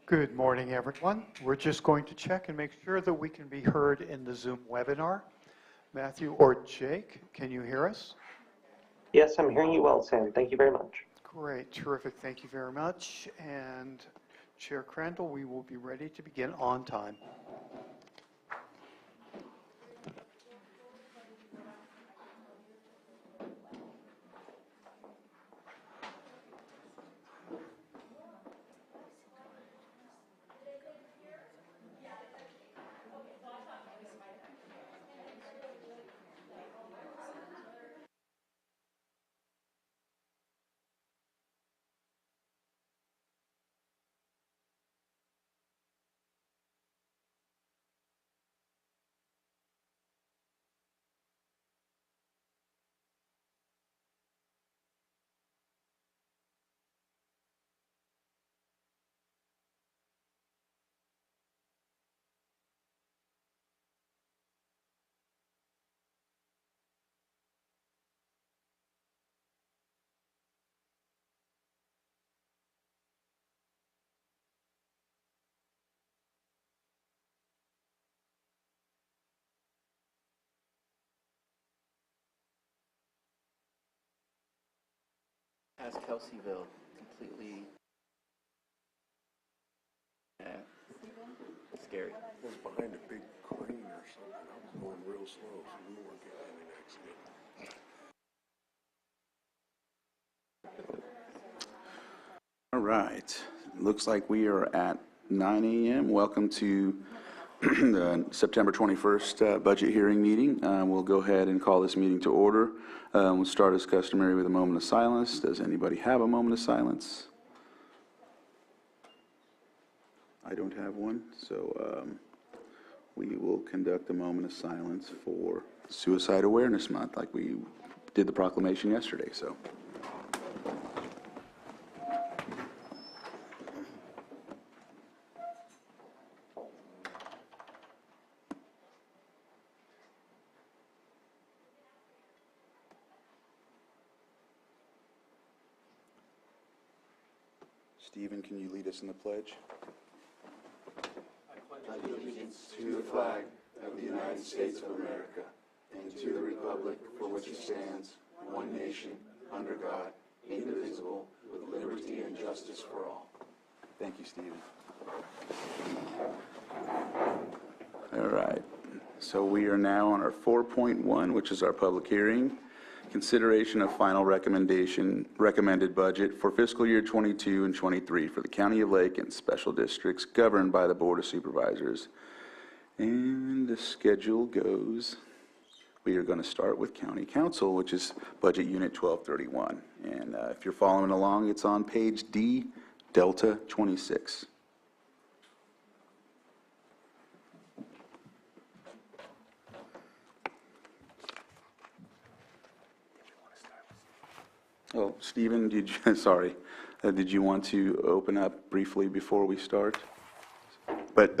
Good morning, everyone. We're just going to check and make sure that we can be heard in the Zoom webinar. Matthew or Jake, can you hear us? Yes, I'm hearing you well, Sam. Thank you very much. Great, terrific. Thank you very much. And Chair Crandall, we will be ready to begin on time. Has Kelseyville completely scary? I was behind a big crane or something. I was going real slow, so we weren't getting in an accident. All right. Looks like we are at 9 a.m. Welcome to the September 21st budget hearing meeting. We'll go ahead and call this meeting to order. We'll start as customary with a moment of silence. Does anybody have a moment of silence? I don't have one, so we will conduct a moment of silence for Suicide Awareness Month, like we did the proclamation yesterday. So. Stephen, can you lead us in the pledge? I pledge allegiance to the flag of the United States of America and to the republic for which it stands, one nation, under God, indivisible, with liberty and justice for all. Thank you, Stephen. All right. So we are now on our 4.1, which is our public hearing. Consideration of final recommended budget for fiscal year 22 and 23 for the County of Lake and special districts governed by the Board of Supervisors. And the schedule goes, we are going to start with County Council, which is Budget Unit 1231. And if you're following along, it's on page D, Delta 26. Oh, Stephen, did you want to open up briefly before we start? But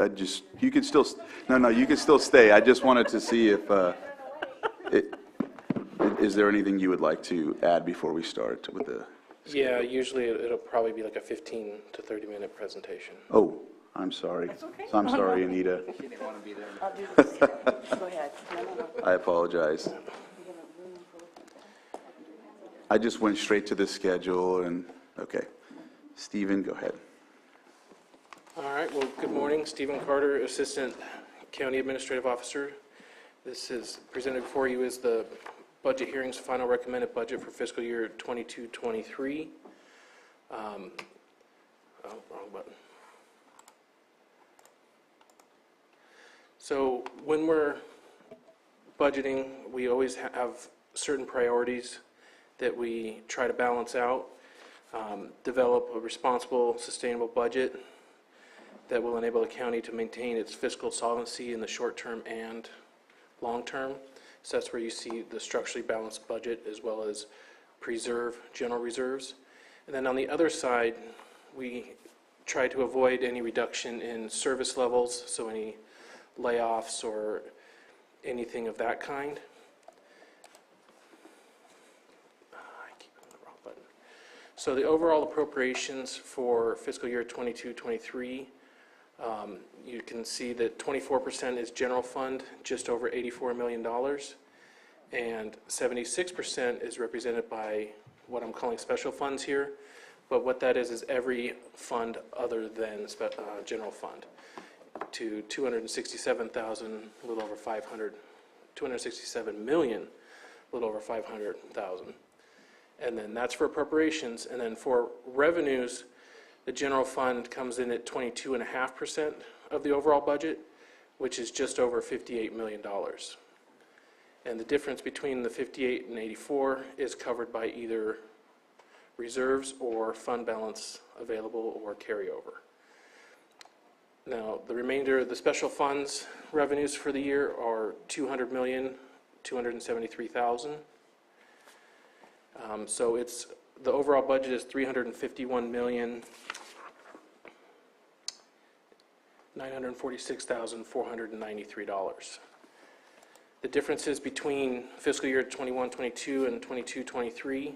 you could still, you could still stay. I just wanted to see if, is there anything you would like to add before we start with the? Yeah, usually it'll probably be like a 15 to 30-minute presentation. Oh, I'm sorry. That's okay. So I'm sorry, Anita. She didn't want to be there. I'll do this. Go ahead. I apologize. I just went straight to the schedule and, okay. Stephen, go ahead. All right, well, good morning. Stephen Carter, Assistant County Administrative Officer. This is presented before you as the budget hearings final recommended budget for fiscal year 22-23. Wrong button. So when we're budgeting, we always have certain priorities that we try to balance out, develop a responsible, sustainable budget that will enable the county to maintain its fiscal solvency in the short term and long term. So that's where you see the structurally balanced budget as well as preserve general reserves. And then on the other side, we try to avoid any reduction in service levels, so any layoffs or anything of that kind. So the overall appropriations for fiscal year 22-23, you can see that 24% is general fund, just over $84 million, and 76% is represented by what I'm calling special funds here. But what that is every fund other than general fund, to 267,000, a little over 500, 267 million, a little over 500,000. And then that's for appropriations. And then for revenues, the general fund comes in at 22.5% of the overall budget, which is just over $58 million. And the difference between the 58 and 84 is covered by either reserves or fund balance available or carryover. Now, the remainder of the special funds revenues for the year are $200,273,000. So it's the overall budget is $351,946,493. The differences between fiscal year 21-22 and 22-23,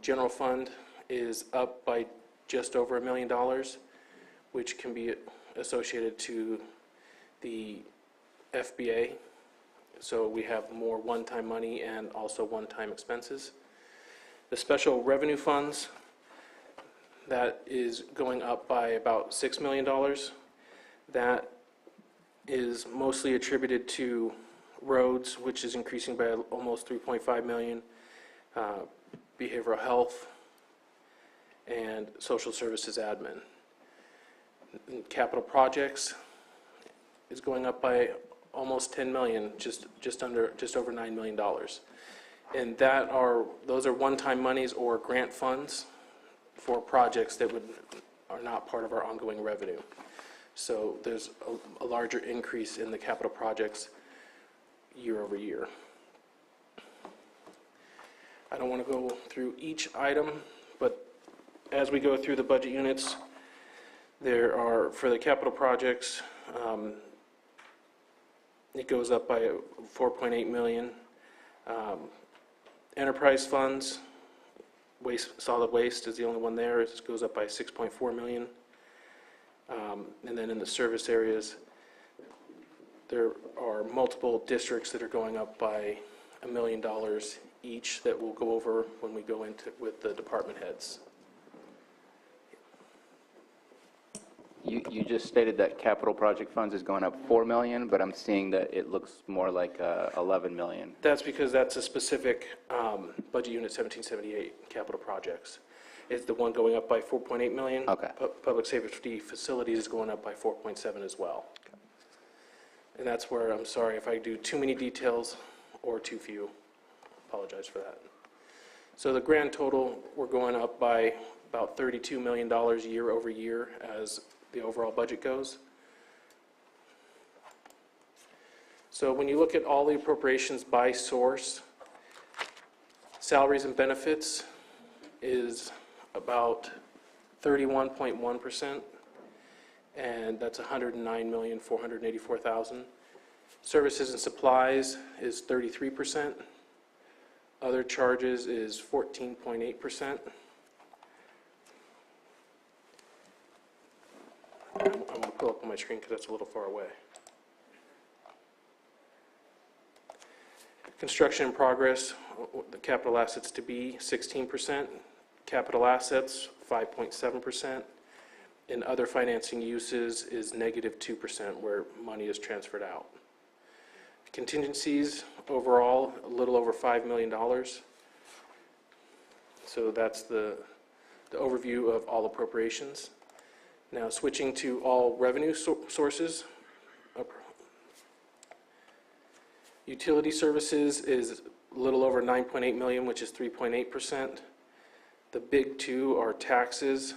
general fund is up by just over $1 million, which can be associated to the FBA. So we have more one-time money and also one-time expenses. The special revenue funds, that is going up by about $6 million. That is mostly attributed to roads, which is increasing by almost $3.5 million, behavioral health, and social services admin. Capital projects is going up by almost $10 million, just over $9 million. And those are one-time monies or grant funds for projects that are not part of our ongoing revenue. So there's a larger increase in the capital projects year over year. I don't want to go through each item, but as we go through the budget units, there are, for the capital projects, it goes up by $4.8 million. Enterprise funds, solid waste is the only one there. It goes up by $6.4 million. And then in the service areas, there are multiple districts that are going up by $1 million each that we'll go over when we go into with the department heads. You just stated that capital project funds is going up $4 million, but I'm seeing that it looks more like $11 million. That's because that's a specific budget unit 1778, capital projects. It's the one going up by $4.8 million. Okay. Public safety facilities is going up by 4.7 as well. Okay. And that's where, I'm sorry if I do too many details or too few. Apologize for that. So the grand total, we're going up by about $32 million year over year as the overall budget goes. So when you look at all the appropriations by source, salaries and benefits is about 31.1%, and that's $109,484,000. Services and supplies is 33%. Other charges is 14.8%. I'm going to pull up on my screen because that's a little far away. Construction in progress, the capital assets to be 16%, capital assets 5.7%, and other financing uses is -2% where money is transferred out. Contingencies overall a little over $5 million. So that's the overview of all appropriations. Now switching to all revenue sources. Utility services is a little over $9.8 million, which is 3.8%. The big two are taxes,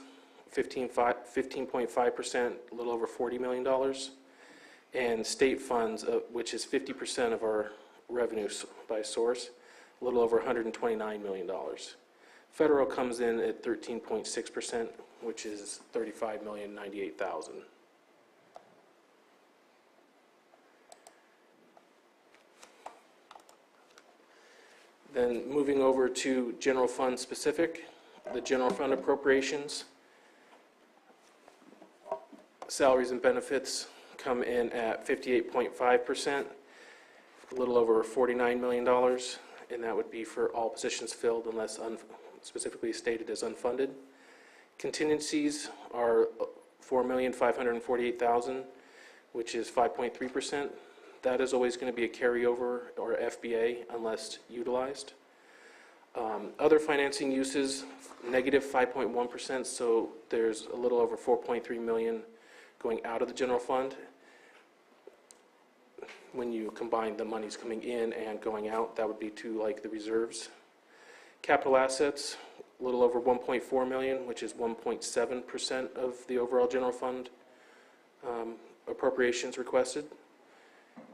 15.5%, a little over $40 million. And state funds, which is 50% of our revenue by source, a little over $129 million. Federal comes in at 13.6%, which is $35,098,000. Then moving over to general fund specific, the general fund appropriations. Salaries and benefits come in at 58.5%, a little over $49 million, and that would be for all positions filled unless specifically stated as unfunded. Contingencies are $4,548,000, which is 5.3%. That is always going to be a carryover or FBA unless utilized. Other financing uses, negative 5.1%, so there's a little over $4.3 million going out of the general fund. When you combine the monies coming in and going out, that would be to like the reserves. Capital assets, a little over $1.4 million, which is 1.7% of the overall general fund appropriations requested.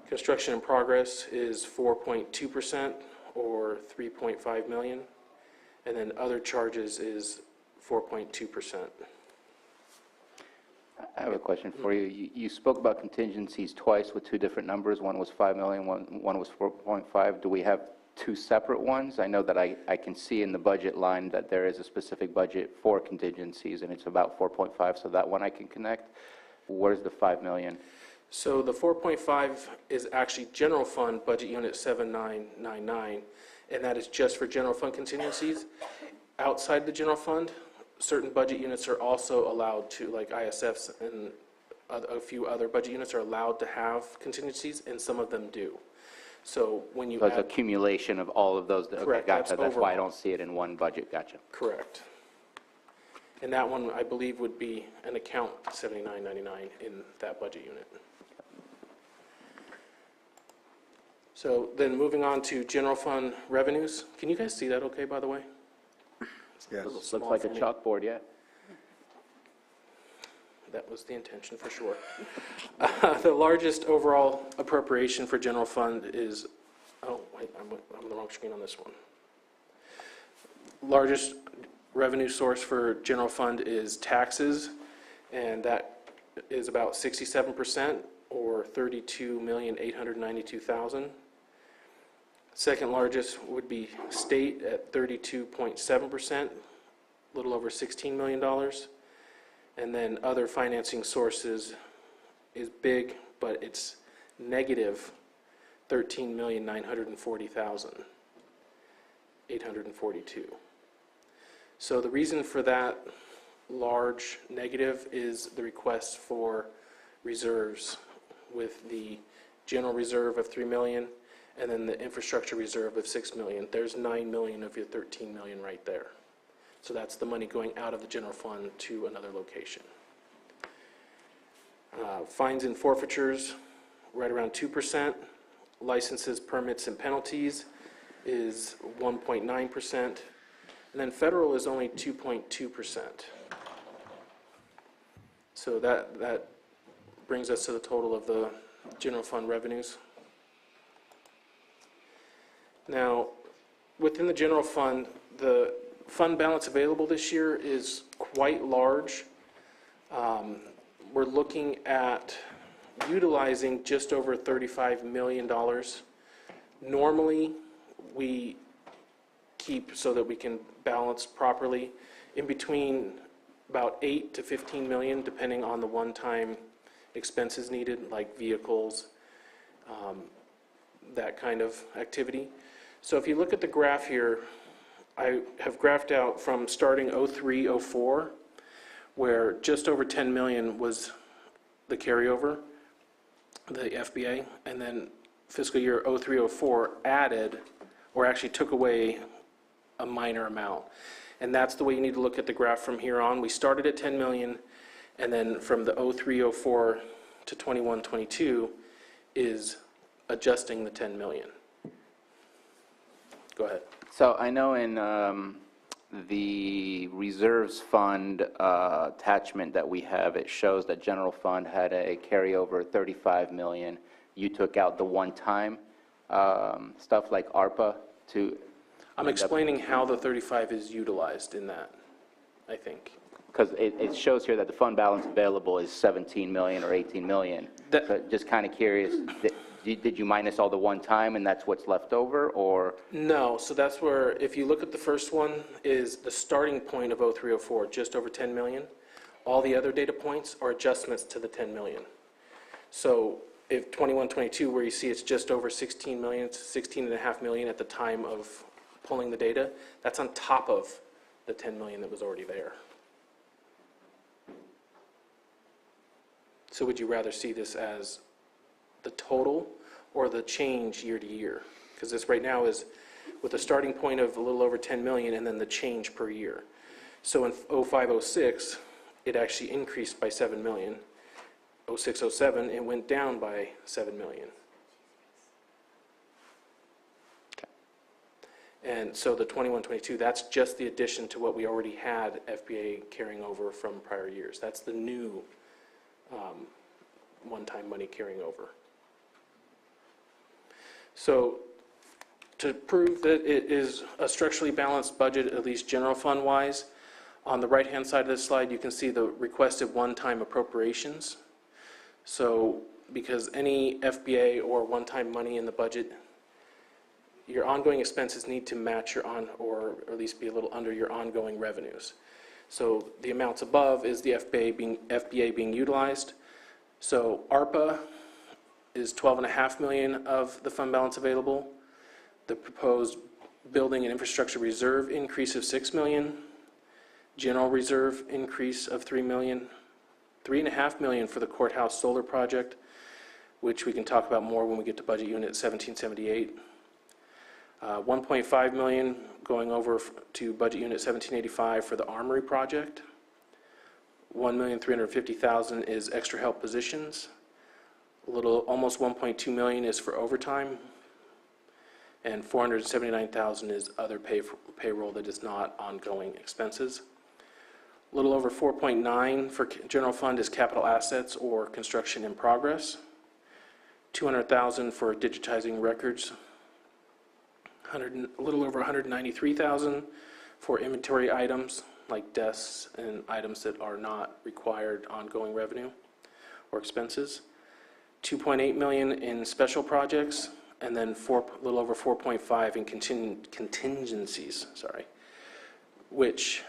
Construction in progress is 4.2%, or $3.5 million, and then other charges is 4.2%. I have a question for you. You spoke about contingencies twice with two different numbers. One was 5 million, one was 4.5. Do we have two separate ones? I know that I can see in the budget line that there is a specific budget for contingencies, and it's about 4.5, so that one I can connect. Where's the 5 million? So the 4.5 is actually general fund budget unit 7999, and that is just for general fund contingencies. Outside the general fund, certain budget units are also allowed to, like ISFs and a few other budget units are allowed to have contingencies, and some of them do. So when you So it's add, accumulation of all of those. Correct, Okay, gotcha. That's why I overall. don't see it in one budget. Gotcha. correct. And that one, I believe, would be an account 7999 in that budget unit. So then moving on to general fund revenues. Can you guys see that okay, by the way? Yes. little Looks small like a for me. chalkboard, yeah. That was the intention for sure. The largest overall appropriation for general fund is, oh, wait, I'm on the wrong screen on this one. Largest revenue source for general fund is taxes, and that is about 67%, or $32,892,000. Second largest would be state at 32.7%, a little over $16 million. And then other financing sources is big, but it's negative $13,940,842. So the reason for that large negative is the request for reserves, with the general reserve of $3 million and then the infrastructure reserve of $6 million. There's $9 million of your $13 million right there. So that's the money going out of the general fund to another location. Fines and forfeitures, right around 2%. Licenses, permits, and penalties is 1.9%. And then federal is only 2.2%. So that brings us to the total of the general fund revenues. Now, within the general fund, the fund balance available this year is quite large. We're looking at utilizing just over $35 million. Normally, we keep, so that we can balance properly, in between about 8 to 15 million, depending on the one-time expenses needed, like vehicles, that kind of activity. So if you look at the graph here, I have graphed out from starting 03, 04, where just over 10 million was the carryover, the FBA, and then fiscal year 03, 04 added, or actually took away, a minor amount. And that's the way you need to look at the graph from here on. We started at 10 million, and then from the 03, 04 to 21, 22 is adjusting the 10 million. Go ahead. So I know in the reserves fund attachment that we have, it shows that general fund had a carryover of 35 million. You took out the one-time stuff like ARPA to... I'm explaining how the 35 is utilized in that, I think. Because it shows here that the fund balance available is 17 million or 18 million. That- So just kind of curious, Did you minus all the one-time and that's what's left over, or? No, so that's where, if you look at the first one, is the starting point of 0304, just over 10 million. All the other data points are adjustments to the 10 million. So if 21-22, where you see it's just over 16 million, it's 16.5 million at the time of pulling the data, that's on top of the 10 million that was already there. So would you rather see this as the total or the change year to year? Because this right now is with a starting point of a little over 10 million and then the change per year. So in 05-06, it actually increased by 7 million. 06-07, it went down by 7 million. And so the 21-22, that's just the addition to what we already had FBA carrying over from prior years. That's the new one-time money carrying over. So to prove that it is a structurally balanced budget, at least general fund wise, on the right-hand side of this slide, you can see the requested one-time appropriations. So because any FBA or one-time money in the budget, your ongoing expenses need to match your or at least be a little under your ongoing revenues. So the amounts above is the FBA being utilized. So ARPA is 12.5 million of the fund balance available. The proposed building and infrastructure reserve increase of 6 million. General reserve increase of 3 million. 3.5 million for the courthouse solar project, which we can talk about more when we get to budget unit 1778. 1.5 million going over to budget unit 1785 for the armory project. 1,350,000 is extra help positions. Almost 1.2 million is for overtime, and 479,000 is other payroll that is not ongoing expenses. A little over 4.9 for general fund is capital assets or construction in progress. 200,000 for digitizing records. A little over 193,000 for inventory items like desks and items that are not required ongoing revenue or expenses. 2.8 million in special projects, and then a little over 4.5 in contingencies, which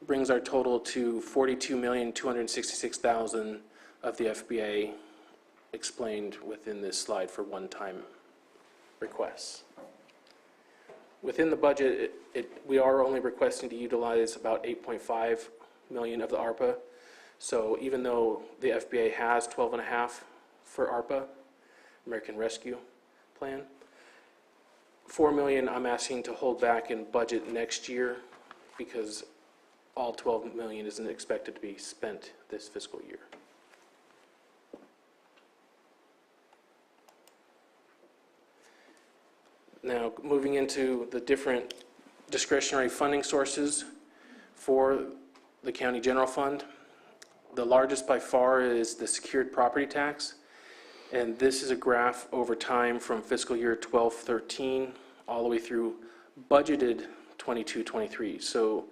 brings our total to 42,266,000 of the FBA explained within this slide for one-time requests. Within the budget, we are only requesting to utilize about 8.5 million of the ARPA. So even though the FBA has 12.5 for ARPA, American Rescue Plan, 4 million I'm asking to hold back in budget next year because all 12 million isn't expected to be spent this fiscal year. Now, moving into the different discretionary funding sources for the county general fund, the largest by far is the secured property tax. And this is a graph over time from fiscal year 12-13 all the way through budgeted 22-23. So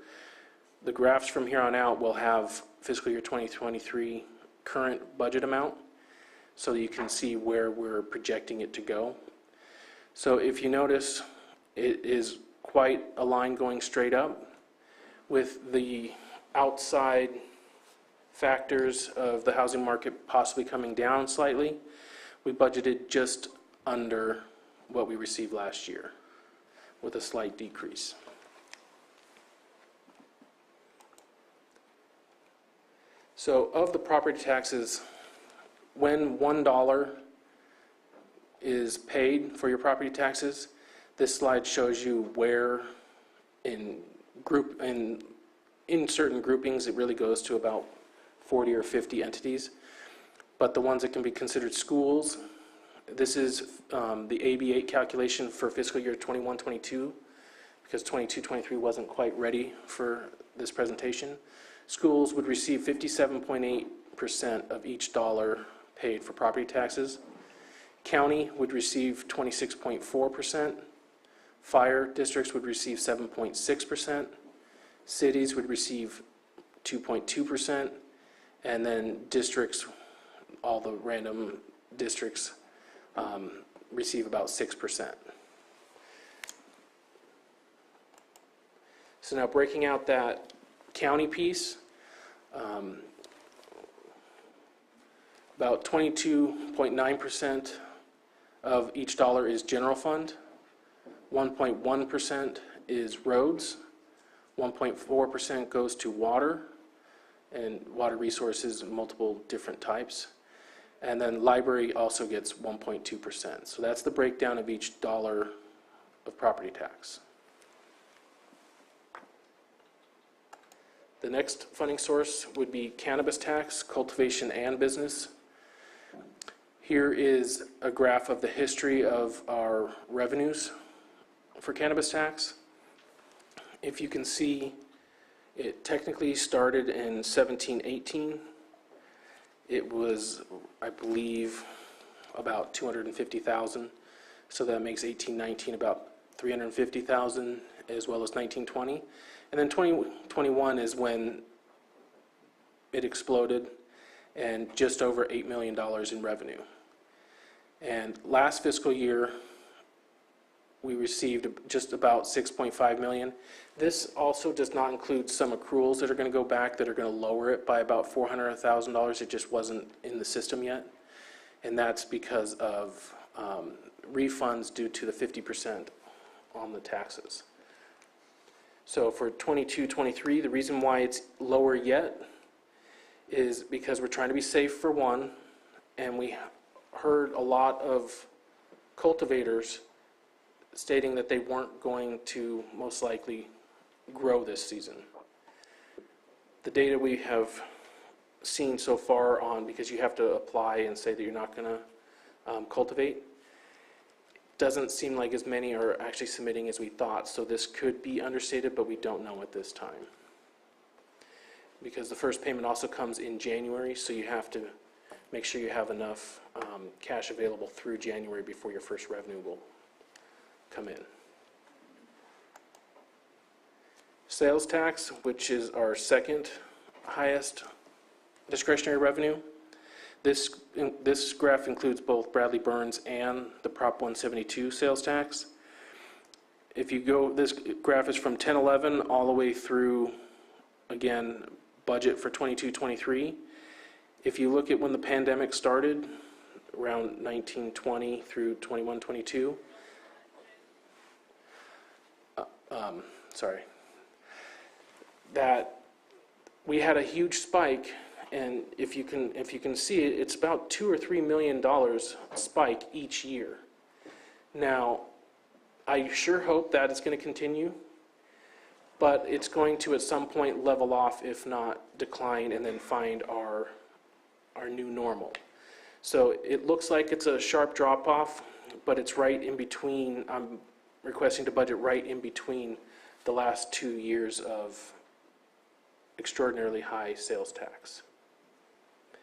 the graphs from here on out will have fiscal year 2023 current budget amount so that you can see where we're projecting it to go. So if you notice, it is quite a line going straight up with the outside factors of the housing market possibly coming down slightly. We budgeted just under what we received last year with a slight decrease. So of the property taxes, when $1 is paid for your property taxes, this slide shows you where in certain groupings it really goes to about 40 or 50 entities. But the ones that can be considered schools, this is the AB8 calculation for fiscal year 21-22, because 22-23 wasn't quite ready for this presentation. Schools would receive 57.8% of each dollar paid for property taxes. County would receive 26.4%. Fire districts would receive 7.6%. Cities would receive 2.2%. And then districts, all the random districts, receive about 6%. So now breaking out that county piece, about 22.9% of each dollar is general fund, 1.1% is roads, 1.4% goes to water, and water resources, multiple different types. And then library also gets 1.2%. So that's the breakdown of each dollar of property tax. The next funding source would be cannabis tax, cultivation, and business. Here is a graph of the history of our revenues for cannabis tax. If you can see, it technically started in 1718. It was, I believe, about 250,000. So that makes 1819 about 350,000, as well as 1920. And then 2021 is when it exploded, and just over $8 million in revenue. And last fiscal year, we received just about $6.5 million. This also does not include some accruals that are going to go back that are going to lower it by about $400,000. It just wasn't in the system yet. And that's because of refunds due to the 50% on the taxes. So for 22-23, the reason why it's lower yet is because we're trying to be safe for one, and we heard a lot of cultivators stating that they weren't going to most likely grow this season. The data we have seen so far on, because you have to apply and say that you're not going to cultivate, doesn't seem like as many are actually submitting as we thought. So this could be understated, but we don't know at this time. Because the first payment also comes in January, so you have to make sure you have enough cash available through January before your first revenue will come in. Sales tax, which is our second highest discretionary revenue. This graph includes both Bradley Burns and the Prop 172 sales tax. If you go, this graph is from 10-11 all the way through, again, budget for 22-23. If you look at when the pandemic started, around 1920 through 21-22, that we had a huge spike, and if you can see it, it's about $2 or $3 million spike each year. Now, I sure hope that is going to continue, but it's going to at some point level off, if not decline, and then find our new normal. So it looks like it's a sharp drop off, but it's right in between. I'm requesting to budget right in between the last 2 years of extraordinarily high sales tax.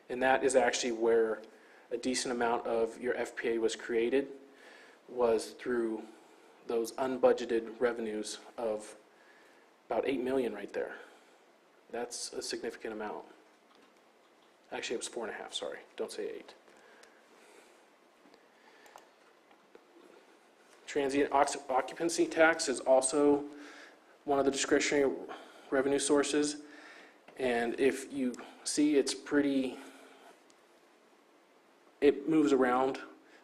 And that is actually where a decent amount of your FPA was created, was through those unbudgeted revenues of about $8 million right there. That's a significant amount. Actually, it was 4.5, sorry, don't say 8. Transient occupancy tax is also one of the discretionary revenue sources. And if you see, it moves around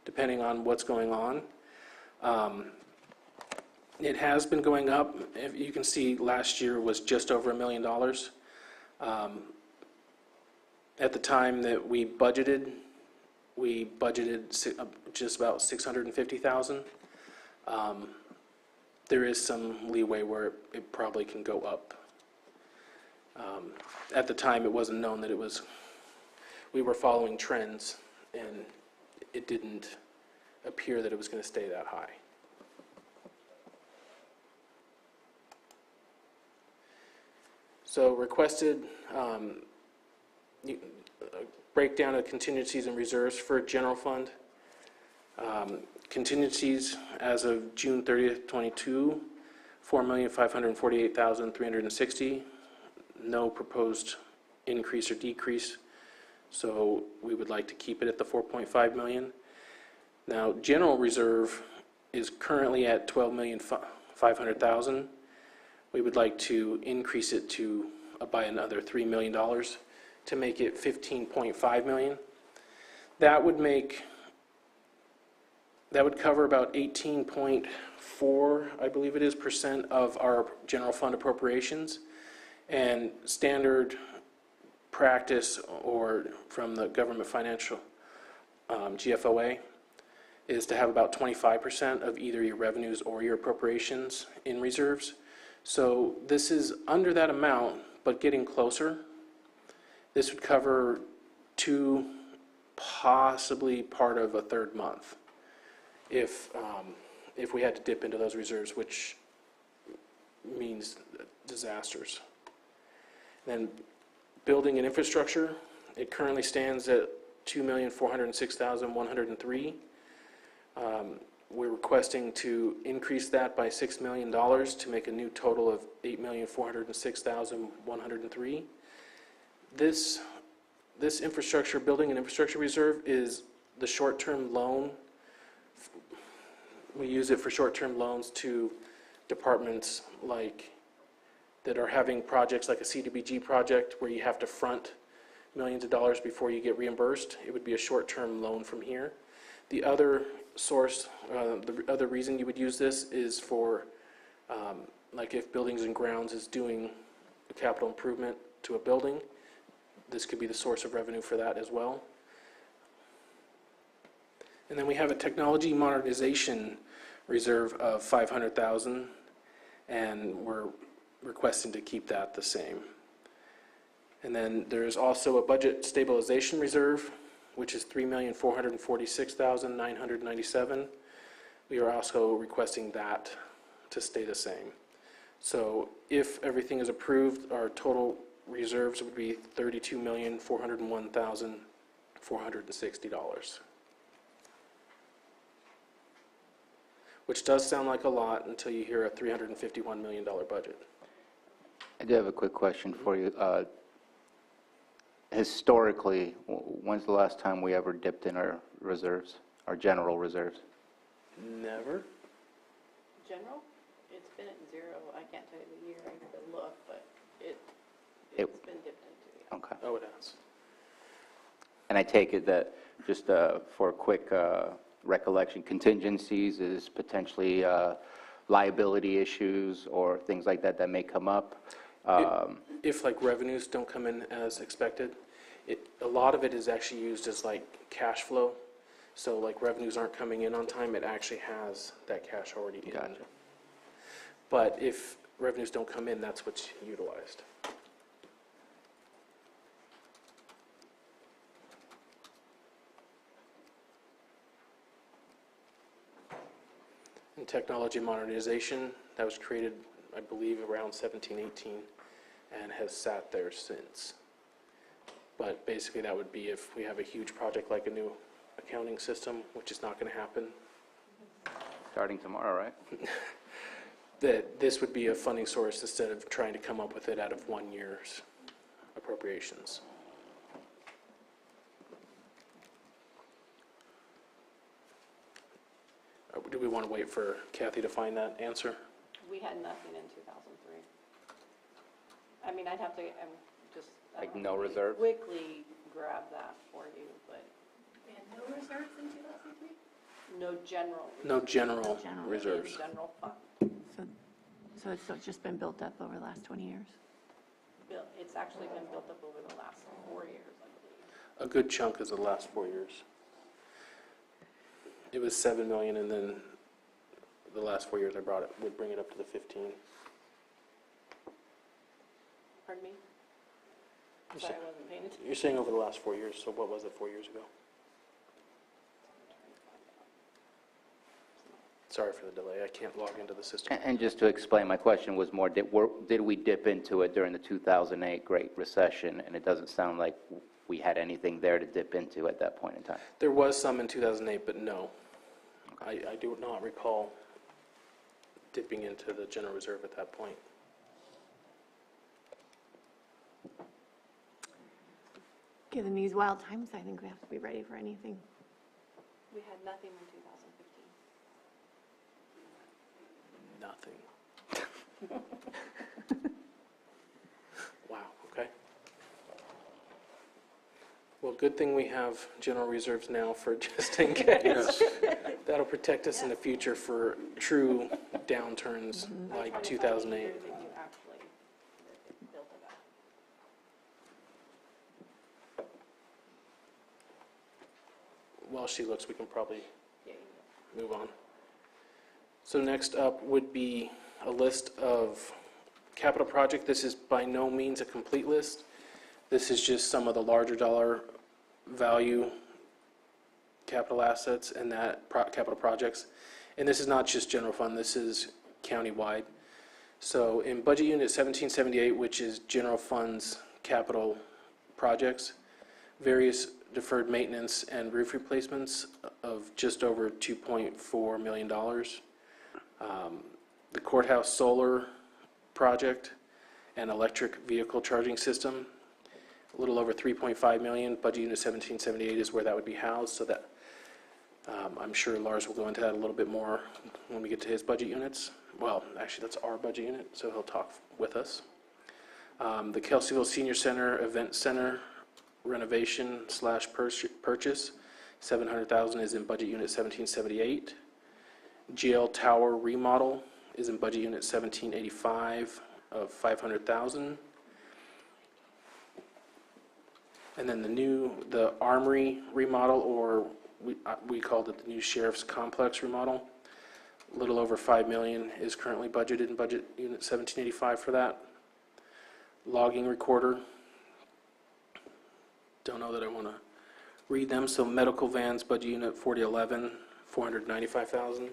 depending on what's going on. It has been going up. If you can see, last year was just over $1 million. At the time that we budgeted just about $650,000. There is some leeway where it probably can go up. At the time, it wasn't known that we were following trends, and it didn't appear that it was going to stay that high. So requested breakdown of contingencies and reserves for general fund. Contingencies as of June 30th, 22, $4,548,360. No proposed increase or decrease, so we would like to keep it at the $4.5 million. Now, general reserve is currently at $12,500,000. We would like to increase it to by another $3 million to make it $15.5 million. That would cover about 18.4, I believe it is, % of our general fund appropriations. And standard practice, or from the government financial GFOA, is to have about 25% of either your revenues or your appropriations in reserves. So this is under that amount, but getting closer. This would cover 2, possibly part of a third month, if we had to dip into those reserves, which means disasters. Then building and infrastructure, it currently stands at $2,406,103. We're requesting to increase that by $6 million to make a new total of $8,406,103. This infrastructure, building and infrastructure reserve, is the short-term loan. We use it for short-term loans to departments that are having projects like a CDBG project where you have to front millions of dollars before you get reimbursed. It would be a short-term loan from here. The other source, the other reason you would use this is for, like if Buildings and Grounds is doing a capital improvement to a building, this could be the source of revenue for that as well. And then we have a technology modernization reserve of $500,000, and we're requesting to keep that the same. And then there's also a budget stabilization reserve, which is $3,446,997. We are also requesting that to stay the same. So if everything is approved, our total reserves would be $32,401,460, which does sound like a lot until you hear a $351 million budget. I do have a quick question for you. Historically, when's the last time we ever dipped in our reserves, our general reserves? Never. General, it's been at 0. I can't tell you the year. I have to look, but it's been dipped into. Yeah. Okay. Oh, it has. And I take it that, just for a quick recollection, contingencies is potentially liability issues or things like that that may come up. If like revenues don't come in as expected, a lot of it is actually used as like cash flow. So like revenues aren't coming in on time, it actually has that cash already in. Gotcha. But if revenues don't come in, that's what's utilized. And technology modernization, that was created, I believe, around 1718 and has sat there since. But basically that would be if we have a huge project like a new accounting system, which is not going to happen, Starting tomorrow, right? that this would be a funding source instead of trying to come up with it out of 1 year's appropriations. Do we want to wait for Kathy to find that answer? We had nothing in 2003. I mean, I'd have to, just. Like no reserve? Quickly grab that for you, but We had no reserves in 2003? no general. No general General. reserves. General fund. So it's just been built up over the last 20 years? It's actually been built up over the last 4 years, I believe. A good chunk is the last 4 years. It was 7 million, and then the last 4 years would bring it up to the 15. Pardon me? You're Sorry, sa- I wasn't paying attention. You're saying over the last 4 years, so what was it 4 years ago? Sorry for the delay, I can't log into the system. And just to explain, my question was more, did we dip into it during the 2008 Great Recession? And it doesn't sound like we had anything there to dip into at that point in time. There was some in 2008, but no. I do not recall dipping into the general reserve at that point. Given these wild times, I think we have to be ready for anything. We had nothing in 2015. Nothing. Wow, okay. Well, good thing we have general reserves now for just in case. Yes. That'll protect us in the future for true downturns like 2008. That you actually built it up. While she looks, we can probably Yeah, you move on. So next up would be a list of capital project. This is by no means a complete list. This is just some of the larger dollar value capital assets and that capital projects. And this is not just general fund, this is countywide. So in budget unit 1778, which is general funds capital projects, various deferred maintenance and roof replacements of just over $2.4 million. The courthouse solar project and electric vehicle charging system, a little over $3.5 million. Budget unit 1778 is where that would be housed, so that I'm sure Lars will go into that a little bit more when we get to his budget units. Well, actually, that's our budget unit, so he'll talk with us. The Kelseyville Senior Center Event Center renovation / purchase, $700,000 is in budget unit 1778. GL Tower remodel is in budget unit 1785 of $500,000. And then the Armory remodel, or we called it the new Sheriff's Complex remodel, a little over $5 million is currently budgeted in budget unit 1785 for that. Logging recorder, don't know that I want to read them. So medical vans, budget unit 4011, $495,000.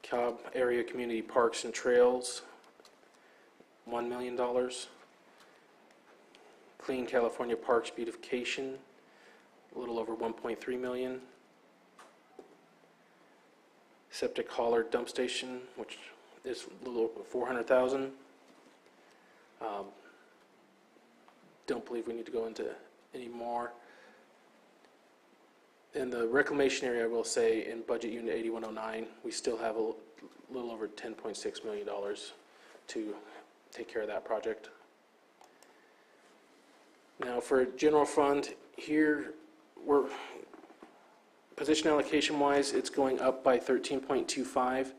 Cobb Area Community Parks and Trails, $1 million. Clean California Parks Beautification, a little over $1.3 million. Septic hauler dump station, which is a little over $400,000. Don't believe we need to go into any more. In the reclamation area, I will say, in budget unit 8109, we still have a little over $10.6 million to take care of that project. Now for general fund, here we're position allocation wise, it's going up by 13.25.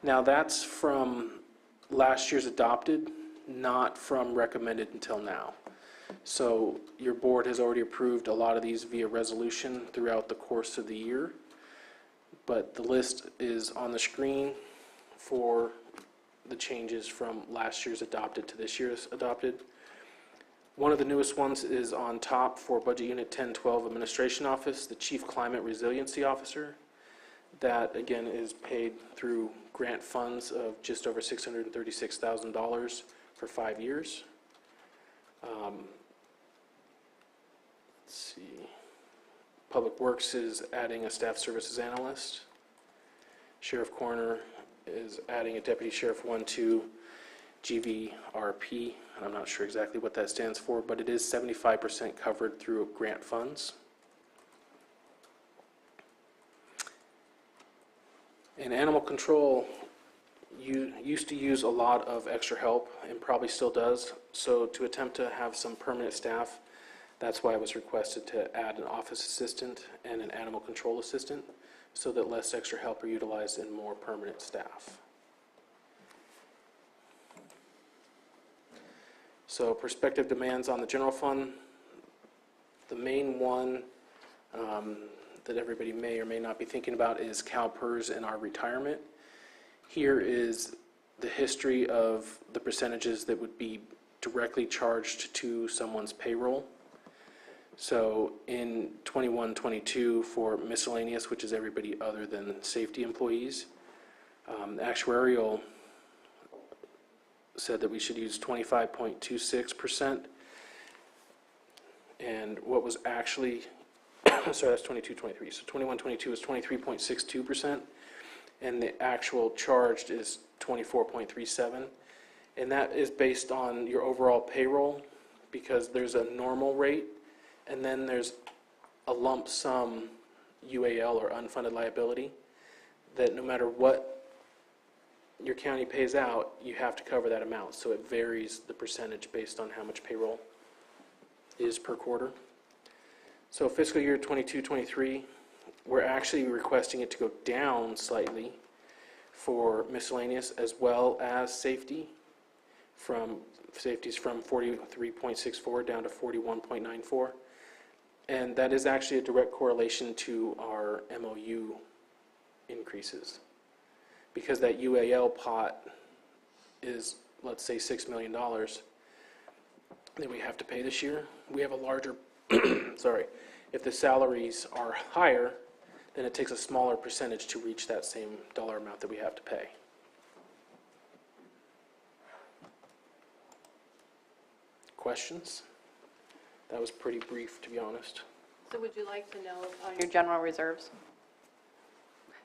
Now that's from last year's adopted, not from recommended until now. So your board has already approved a lot of these via resolution throughout the course of the year, but the list is on the screen for the changes from last year's adopted to this year's adopted. One of the newest ones is on top for budget unit 1012 administration office, the chief climate resiliency officer. That again is paid through grant funds of just over $636,000 for 5 years. Let's see. Public Works is adding a staff services analyst. Sheriff Coroner is adding a deputy sheriff 1-2 GVRP, and I'm not sure exactly what that stands for, but it is 75% covered through grant funds. In animal control, you used to use a lot of extra help and probably still does, so to attempt to have some permanent staff, that's why it was requested to add an office assistant and an animal control assistant so that less extra help are utilized and more permanent staff. So prospective demands on the general fund, the main one that everybody may or may not be thinking about is CalPERS and our retirement. Here is the history of the percentages that would be directly charged to someone's payroll. So in 21-22 for miscellaneous, which is everybody other than safety employees, the actuarial said that we should use 25.26%, and what was actually, sorry, that's 22-23, so 21-22 is 23.62%, and the actual charged is 24.37, and that is based on your overall payroll, because there's a normal rate, and then there's a lump sum UAL or unfunded liability, that no matter what your county pays out, you have to cover that amount. So it varies the percentage based on how much payroll is per quarter. So fiscal year 22-23, we're actually requesting it to go down slightly for miscellaneous as well as safety. Safety's from 43.64 down to 41.94. And that is actually a direct correlation to our MOU increases. Because that UAL pot is, let's say, $6 million that we have to pay this year. We have a larger, sorry, if the salaries are higher, then it takes a smaller percentage to reach that same dollar amount that we have to pay. Questions? That was pretty brief, to be honest. So would you like to know your general reserves?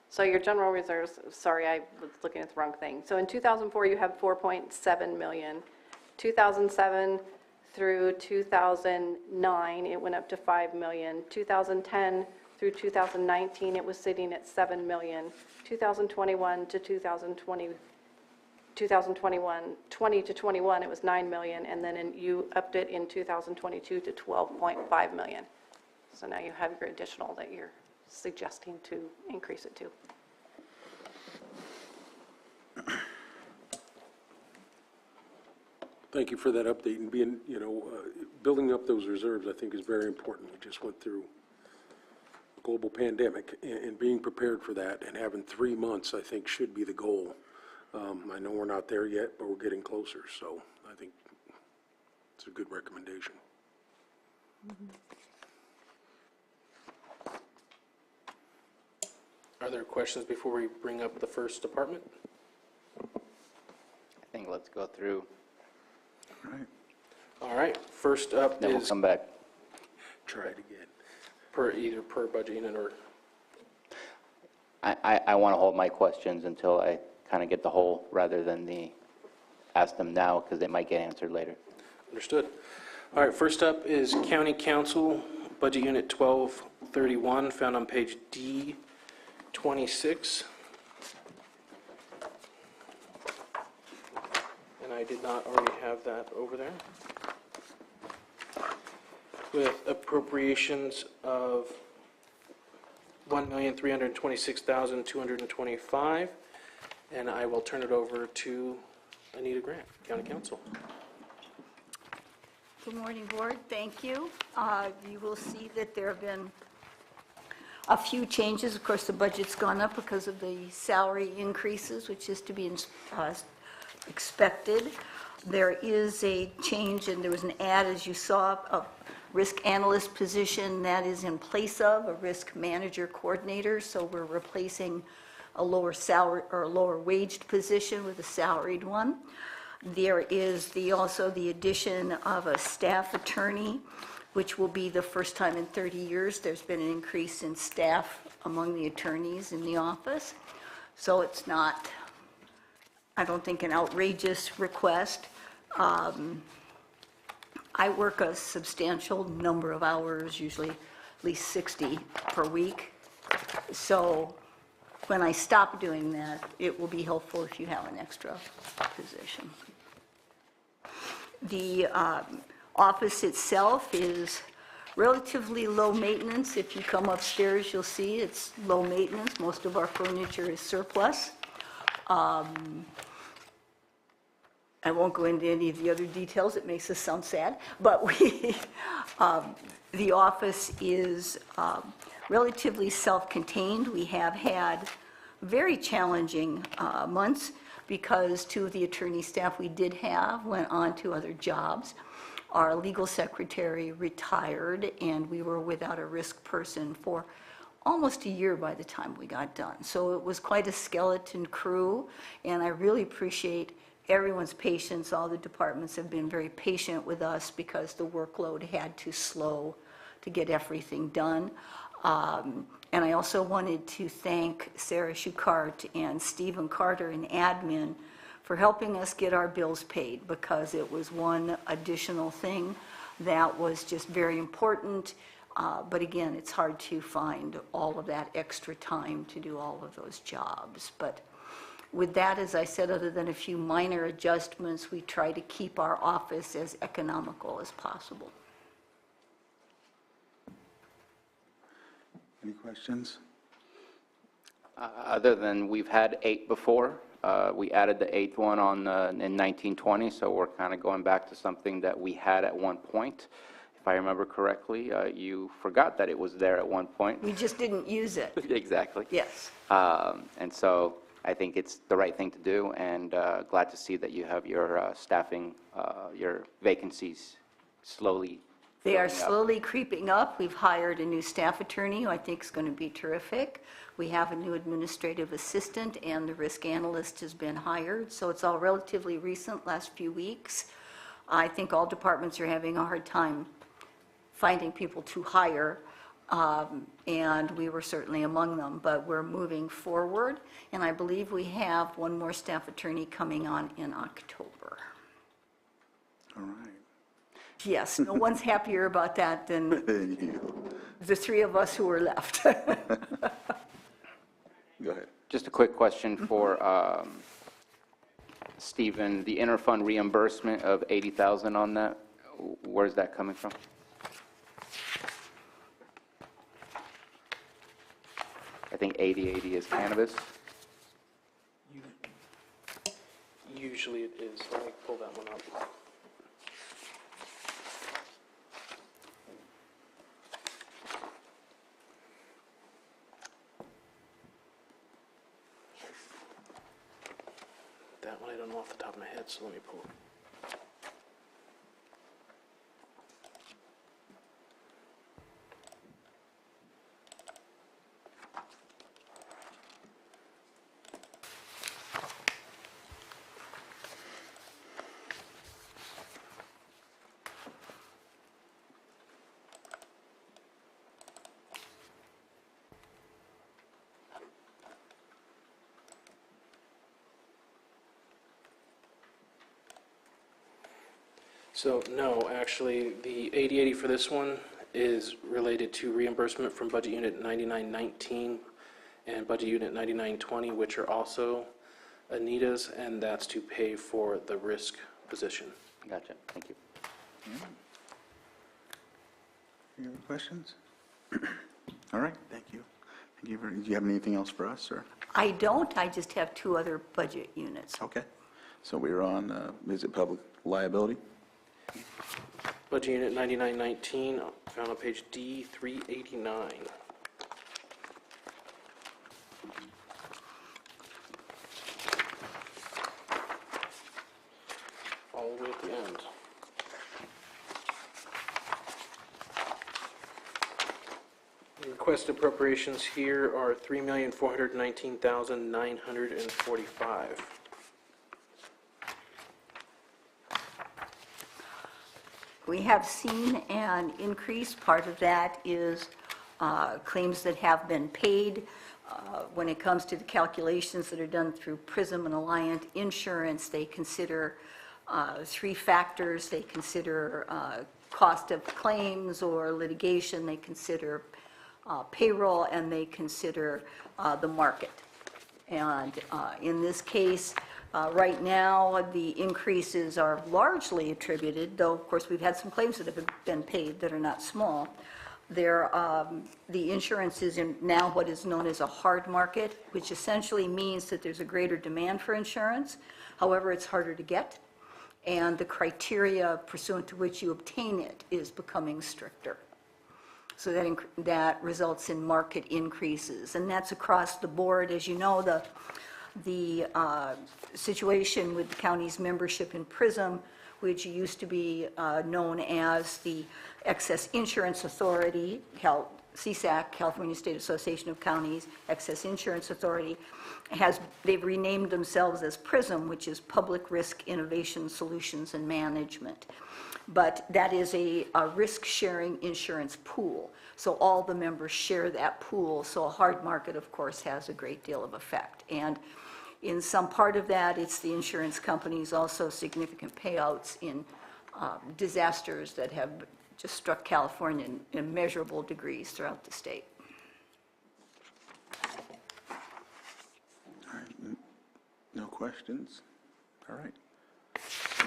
So your general reserves, sorry, I was looking at the wrong thing. So in 2004, you have 4.7 million. 2007 through 2009, it went up to 5 million. 2010 through 2019, it was sitting at 7 million. 2021 to 2020, 20 to 21, it was 9 million, and then you upped it in 2022 to 12.5 million. So now you have your additional that you're suggesting to increase it to. Thank you for that update, and being, building up those reserves, I think, is very important. We just went through a global pandemic, and being prepared for that and having 3 months, I think, should be the goal. I know we're not there yet, but we're getting closer, so I think it's a good recommendation. Are there questions before we bring up the first department? I think let's go through. All right. All right, first up Then we'll is come back. Try it again. either per budget unit or, I want to hold my questions until I kind of get the whole, rather than ask them now, because they might get answered later. understood. All right, first up is County Council, Budget Unit 1231, found on page D26. And I did not already have that over there. With appropriations of $1,326,225, and I will turn it over to Anita Grant, County Council. Good morning, Board. Thank you. You will see that there have been a few changes. Of course, the budget's gone up because of the salary increases, which is to be expected. There is a change, and there was an ad, as you saw, a risk analyst position that is in place of a risk manager coordinator. So we're replacing a lower salary or a lower waged position with a salaried one. There is also the addition of a staff attorney, which will be the first time in 30 years there's been an increase in staff among the attorneys in the office. So it's not, I don't think, an outrageous request. I work a substantial number of hours, usually at least 60 per week. So when I stop doing that, it will be helpful if you have an extra position. The office itself is relatively low maintenance. If you come upstairs, you'll see it's low maintenance. Most of our furniture is surplus. I won't go into any of the other details. It makes us sound sad. But the office is relatively self-contained. We have had very challenging months because two of the attorney staff we did have went on to other jobs. Our legal secretary retired, and we were without a risk person for almost a year by the time we got done. So it was quite a skeleton crew, and I really appreciate everyone's patience. All the departments have been very patient with us because the workload had to slow to get everything done. And I also wanted to thank Sarah Schuchart and Stephen Carter in admin for helping us get our bills paid, because it was one additional thing that was just very important. But again, it's hard to find all of that extra time to do all of those jobs. But with that, as I said, other than a few minor adjustments, we try to keep our office as economical as possible. Any questions? Other tan we've had 8 before, we added the 8th one on in 1920, so we're kind of going back to something that we had at one point. If I remember correctly, you forgot that it was there at one point. We just didn't use it. Exactly. Yes. And so I think it's the right thing to do, and glad to see that you have your staffing, your vacancies slowly They are filling up. slowly creeping up. We've hired a new staff attorney who I think is going to be terrific. We have a new administrative assistant, and the risk analyst has been hired. So it's all relatively recent, last few weeks. I think all departments are having a hard time finding people to hire, and we were certainly among them. But we're moving forward, and I believe we have one more staff attorney coming on in October. All right. Yes, no one's happier about that than Thank you. the three of us who are left. Go ahead. Just a quick question for Stephen. The interfund reimbursement of $80,000 on that, where's that coming from? I think 8080 is cannabis. Usually it is. Let me pull that one up. That one I don't know off the top of my head, so let me pull it. So, no, actually, the 8080 for this one is related to reimbursement from Budget Unit 9919 and Budget Unit 9920, which are also Anita's, and that's to pay for the risk position. Gotcha, thank you. Any other questions? All right, thank you. Thank you. Do you have anything else for us, or? I don't, I just have 2 other budget units. Okay. So we're on, is it public liability? Budget Unit 9919, found on page D389. All the way at the end. The requested appropriations here are $3,419,945. We have seen an increase. Part of that is claims that have been paid. When it comes to the calculations that are done through PRISM and Alliant Insurance, they consider 3 factors. They consider cost of claims or litigation. They consider payroll, and they consider the market. And in this case, right now, the increases are largely attributed, though, of course, we've had some claims that have been paid that are not small. The insurance is in now what is known as a hard market, which essentially means that there's a greater demand for insurance. However, it's harder to get, and the criteria pursuant to which you obtain it is becoming stricter. So that results in market increases, and that's across the board. As you know, the situation with the county's membership in PRISM, which used to be known as the Excess Insurance Authority, CSAC, California State Association of Counties, Excess Insurance Authority, they've renamed themselves as PRISM, which is Public Risk Innovation Solutions and Management. But that is a risk-sharing insurance pool. So all the members share that pool. So a hard market, of course, has a great deal of effect. And in some part of that, it's the insurance companies, also significant payouts in disasters that have just struck California in measurable degrees throughout the state. All right, no questions? All right.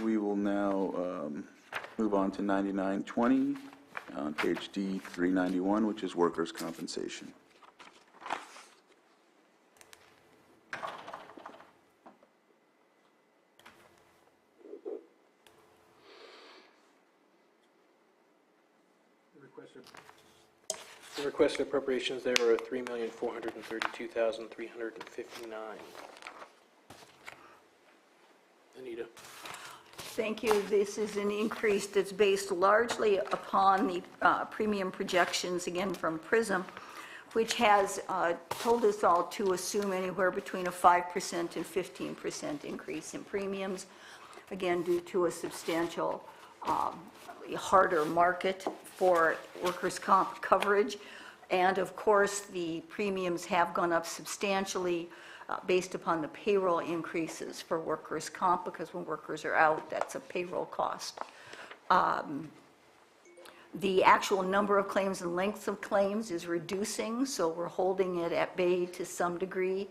We will now move on to 9920 on page D 391, which is workers' compensation. The requested appropriations there are $3,432,359. Anita? Thank you. This is an increase that's based largely upon the premium projections, again, from PRISM, which has told us all to assume anywhere between a 5% and 15% increase in premiums, again, due to a substantial harder market for workers' comp coverage. And of course, the premiums have gone up substantially based upon the payroll increases for workers' comp, because when workers are out, that's a payroll cost. The actual number of claims and length of claims is reducing, so we're holding it at bay to some degree,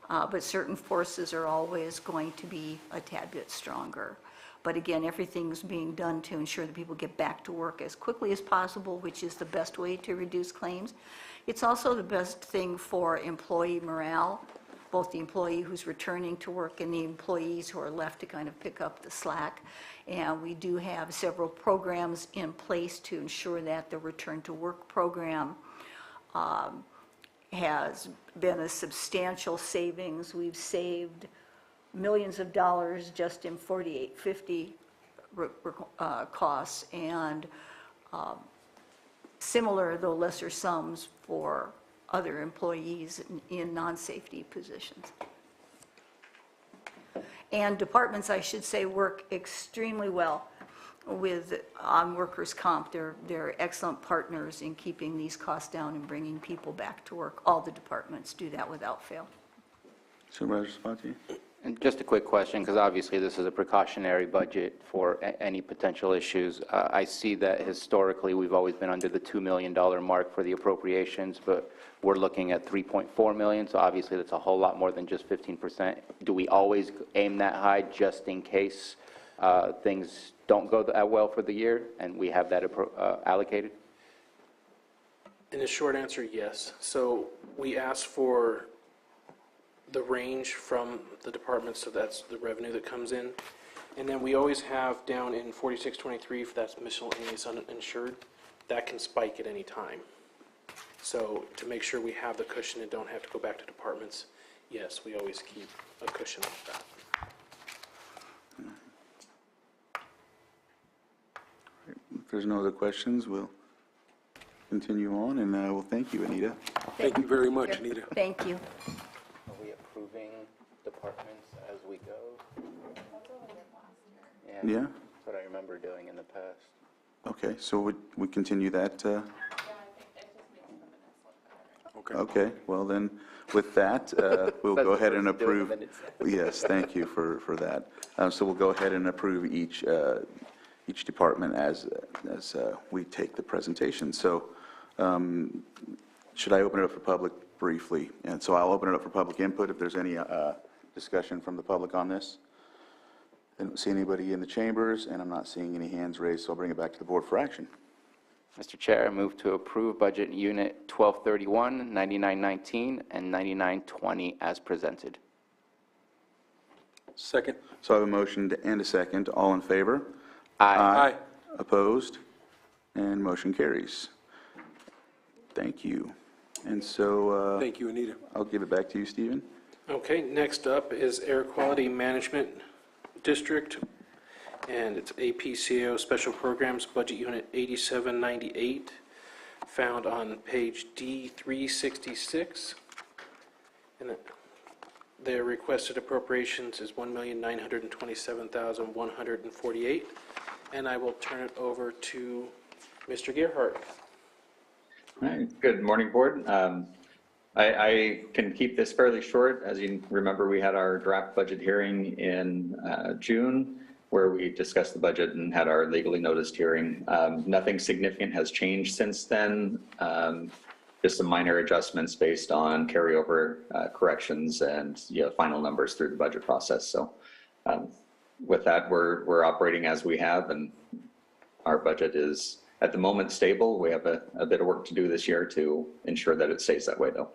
but certain forces are always going to be a tad bit stronger. But again, everything's being done to ensure that people get back to work as quickly as possible, which is the best way to reduce claims. It's also the best thing for employee morale, both the employee who's returning to work and the employees who are left to kind of pick up the slack. And we do have several programs in place to ensure that the return to work program has been a substantial savings. We've saved millions of dollars just in 4850 costs, and similar, though lesser sums, for other employees in non-safety positions. And departments, I should say, work extremely well on workers' comp. They're excellent partners in keeping these costs down and bringing people back to work. All the departments do that without fail. Supervisor Sabatier? And just a quick question, because obviously this is a precautionary budget for any potential issues. I see that historically we've always been under the $2 million mark for the appropriations, but we're looking at 3.4 million, so obviously that's a whole lot more than just 15%. Do we always aim that high just in case things don't go that well for the year and we have that allocated? In a short answer, yes. So we asked for the range from the departments, so that's the revenue that comes in. And then we always have down in 4623, if that's miscellaneous uninsured, that can spike at any time. So to make sure we have the cushion and don't have to go back to departments, yes, we always keep a cushion like that. If there's no other questions, we'll continue on, and I will thank you, Anita. Thank you very much, Anita. Thank you. Are we approving departments as we go? Yeah? That's what I remember doing in the past. Okay, so we continue that? Okay. Okay, well then, with that, we'll go ahead and approve. Yes, thank you for that. So we'll go ahead and approve each department as we take the presentation. So should I open it up for public briefly? And so I'll open it up for public input if there's any discussion from the public on this. I don't see anybody in the chambers, and I'm not seeing any hands raised, so I'll bring it back to the board for action. Mr. Chair, I move to approve Budget Unit 1231, 9919, and 9920 as presented. Second. So I have a motion and a second. All in favor? Aye. Opposed? And motion carries. Thank you. And so Thank you, Anita. I'll give it back to you, Stephen. Okay, next up is Air Quality Management District, and it's APCO Special Programs, Budget Unit 8798, found on page D366. And their requested appropriations is $1,927,148. And I will turn it over to Mr. Gerhardt. All right. Good morning, Board. I can keep this fairly short. As you remember, we had our draft budget hearing in June, where we discussed the budget and had our legally noticed hearing. Nothing significant has changed since then. Just some minor adjustments based on carryover corrections and final numbers through the budget process. So with that, we're operating as we have, and our budget is at the moment stable. We have a bit of work to do this year to ensure that it stays that way, though.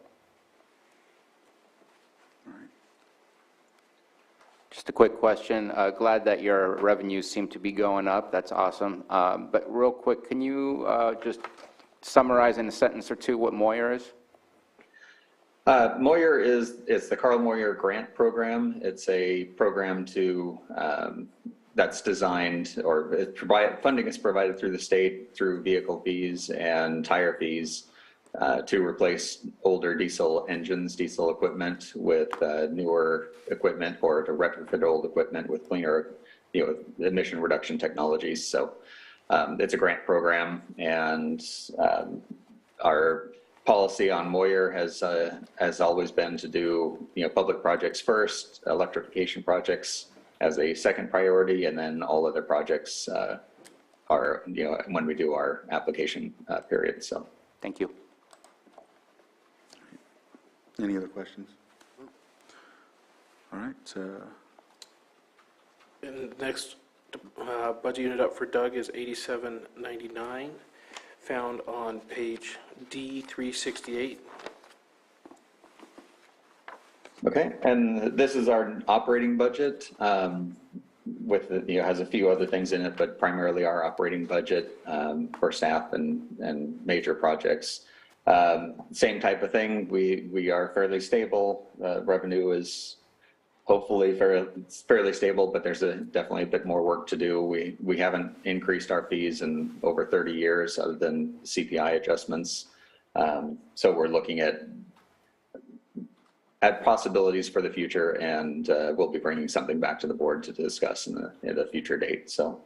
Just a quick question. Glad that your revenues seem to be going up. That's awesome. But real quick, can you just summarize in a sentence or two what Moyer is? Moyer it's the Carl Moyer Grant Program. It's a program that's designed, or funding is provided through the state through vehicle fees and tire fees to replace older diesel engines, diesel equipment with newer equipment, or to retrofit old equipment with cleaner, emission reduction technologies. So it's a grant program, and our policy on Moyer has always been to do public projects first, electrification projects as a second priority, and then all other projects are when we do our application period. So Thank you. Any other questions? All right. And the next budget unit up for Doug is 8799, found on page D368. okay, and this is our operating budget. With has a few other things in it, but primarily our operating budget for staff and major projects. Same type of thing. We are fairly stable. Revenue is hopefully fairly stable, but there's definitely a bit more work to do. We haven't increased our fees in over 30 years, other than CPI adjustments. So we're looking at possibilities for the future, and we'll be bringing something back to the board to discuss in a future date. So.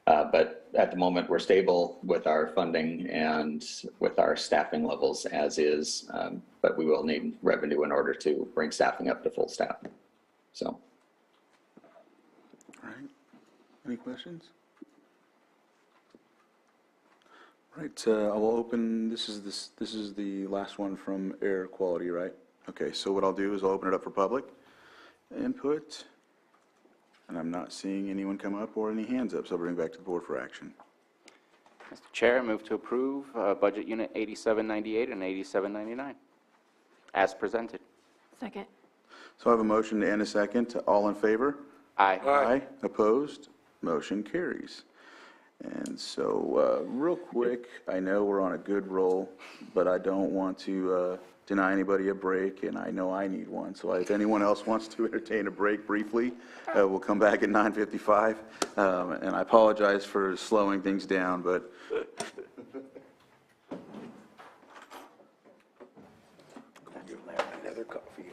But at the moment, we're stable with our funding and with our staffing levels as is, but we will need revenue in order to bring staffing up to full staff. So. All right. Any questions? All right. I will open. This is the last one from air quality, right? Okay. So what I'll do is I'll open it up for public input. And I'm not seeing anyone come up or any hands up, so I'll bring it back to the board for action. Mr. Chair, I move to approve Budget Unit 8798 and 8799 as presented. Second. So I have a motion and a second. All in favor? Aye. Aye. Opposed? Motion carries. And so real quick, I know we're on a good roll, but I don't want to deny anybody a break, and I know I need one. So if anyone else wants to entertain a break briefly, we'll come back at 9:55. And I apologize for slowing things down, but Another coffee.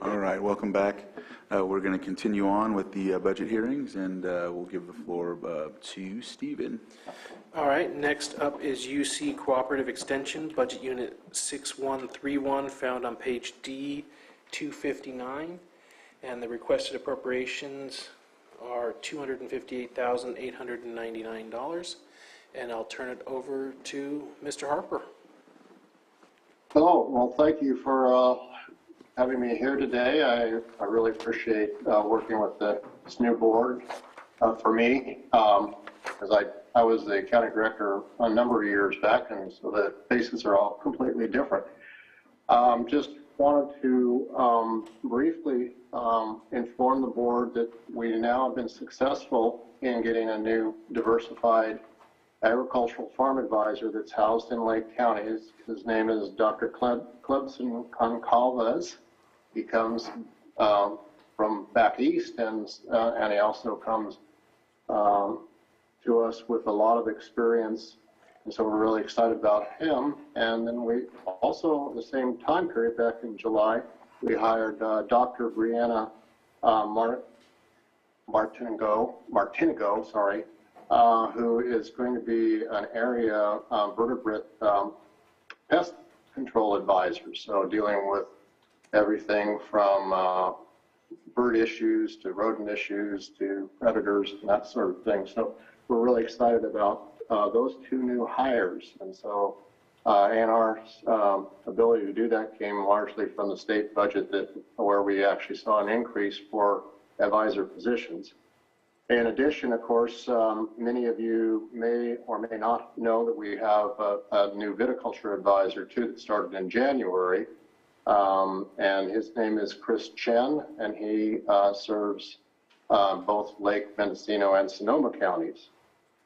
All right, welcome back. We're going to continue on with the budget hearings, and we'll give the floor to Stephen. All right, next up is UC Cooperative Extension, Budget Unit 6131, found on page D259, and the requested appropriations are $258,899, and I'll turn it over to Mr. Harper. Hello. Well, thank you for having me here today. I really appreciate working with this new board. For me, because I was the county director a number of years back, and so the faces are all completely different. Just wanted to briefly inform the board that we now have been successful in getting a new diversified agricultural farm advisor that's housed in Lake County. His name is Dr. Clebson Concalves. He comes from back east, and he also comes to us with a lot of experience, and so we're really excited about him. And then we also, at the same time period, back in July, we hired Dr. Brianna Martinigo, who is going to be an area vertebrate pest control advisor, so dealing with everything from bird issues to rodent issues to predators and that sort of thing. So we're really excited about those two new hires. And so, and our ability to do that came largely from the state budget, where we actually saw an increase for advisor positions. In addition, of course, many of you may or may not know that we have a new viticulture advisor too that started in January. And his name is Chris Chen, and he serves both Lake Mendocino and Sonoma counties.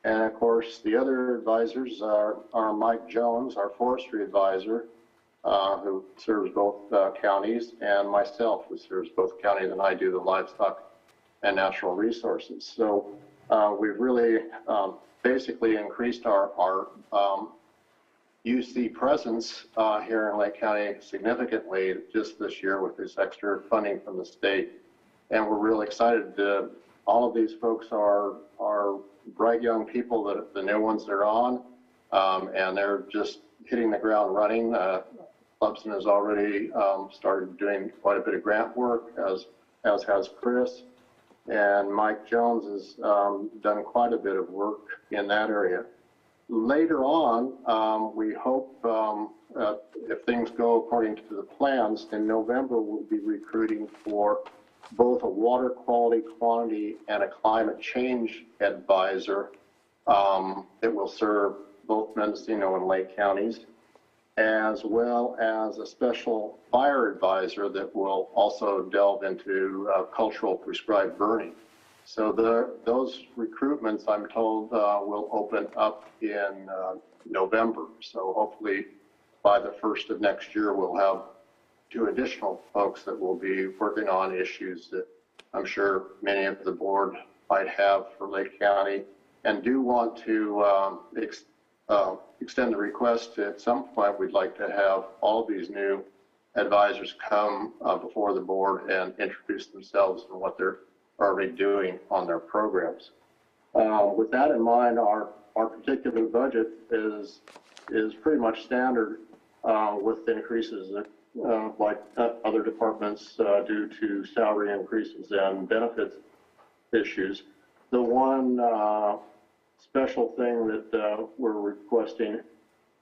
And of course, the other advisors are Mike Jones, our forestry advisor, who serves both counties, and myself, who serves both counties, and I do the livestock and natural resources. So we've really basically increased our UC presence here in Lake County significantly just this year with this extra funding from the state. And we're really excited. All of these folks are bright young people, the new ones they're on, and they're just hitting the ground running. Clebson has already started doing quite a bit of grant work, as has Chris. And Mike Jones has done quite a bit of work in that area. Later on, we hope, if things go according to the plans, in November we'll be recruiting for both a water quality, quantity, and a climate change advisor that will serve both Mendocino and Lake counties, as well as a special fire advisor that will also delve into cultural prescribed burning. So those recruitments, I'm told, will open up in November. So hopefully by the 1st of next year, we'll have 2 additional folks that will be working on issues that I'm sure many of the board might have for Lake County, and do want to extend the request to, at some point, we'd like to have all of these new advisors come before the board and introduce themselves and what they're already doing on their programs. With that in mind, our particular budget is pretty much standard with increases that, like other departments due to salary increases and benefits issues. The one special thing that we're requesting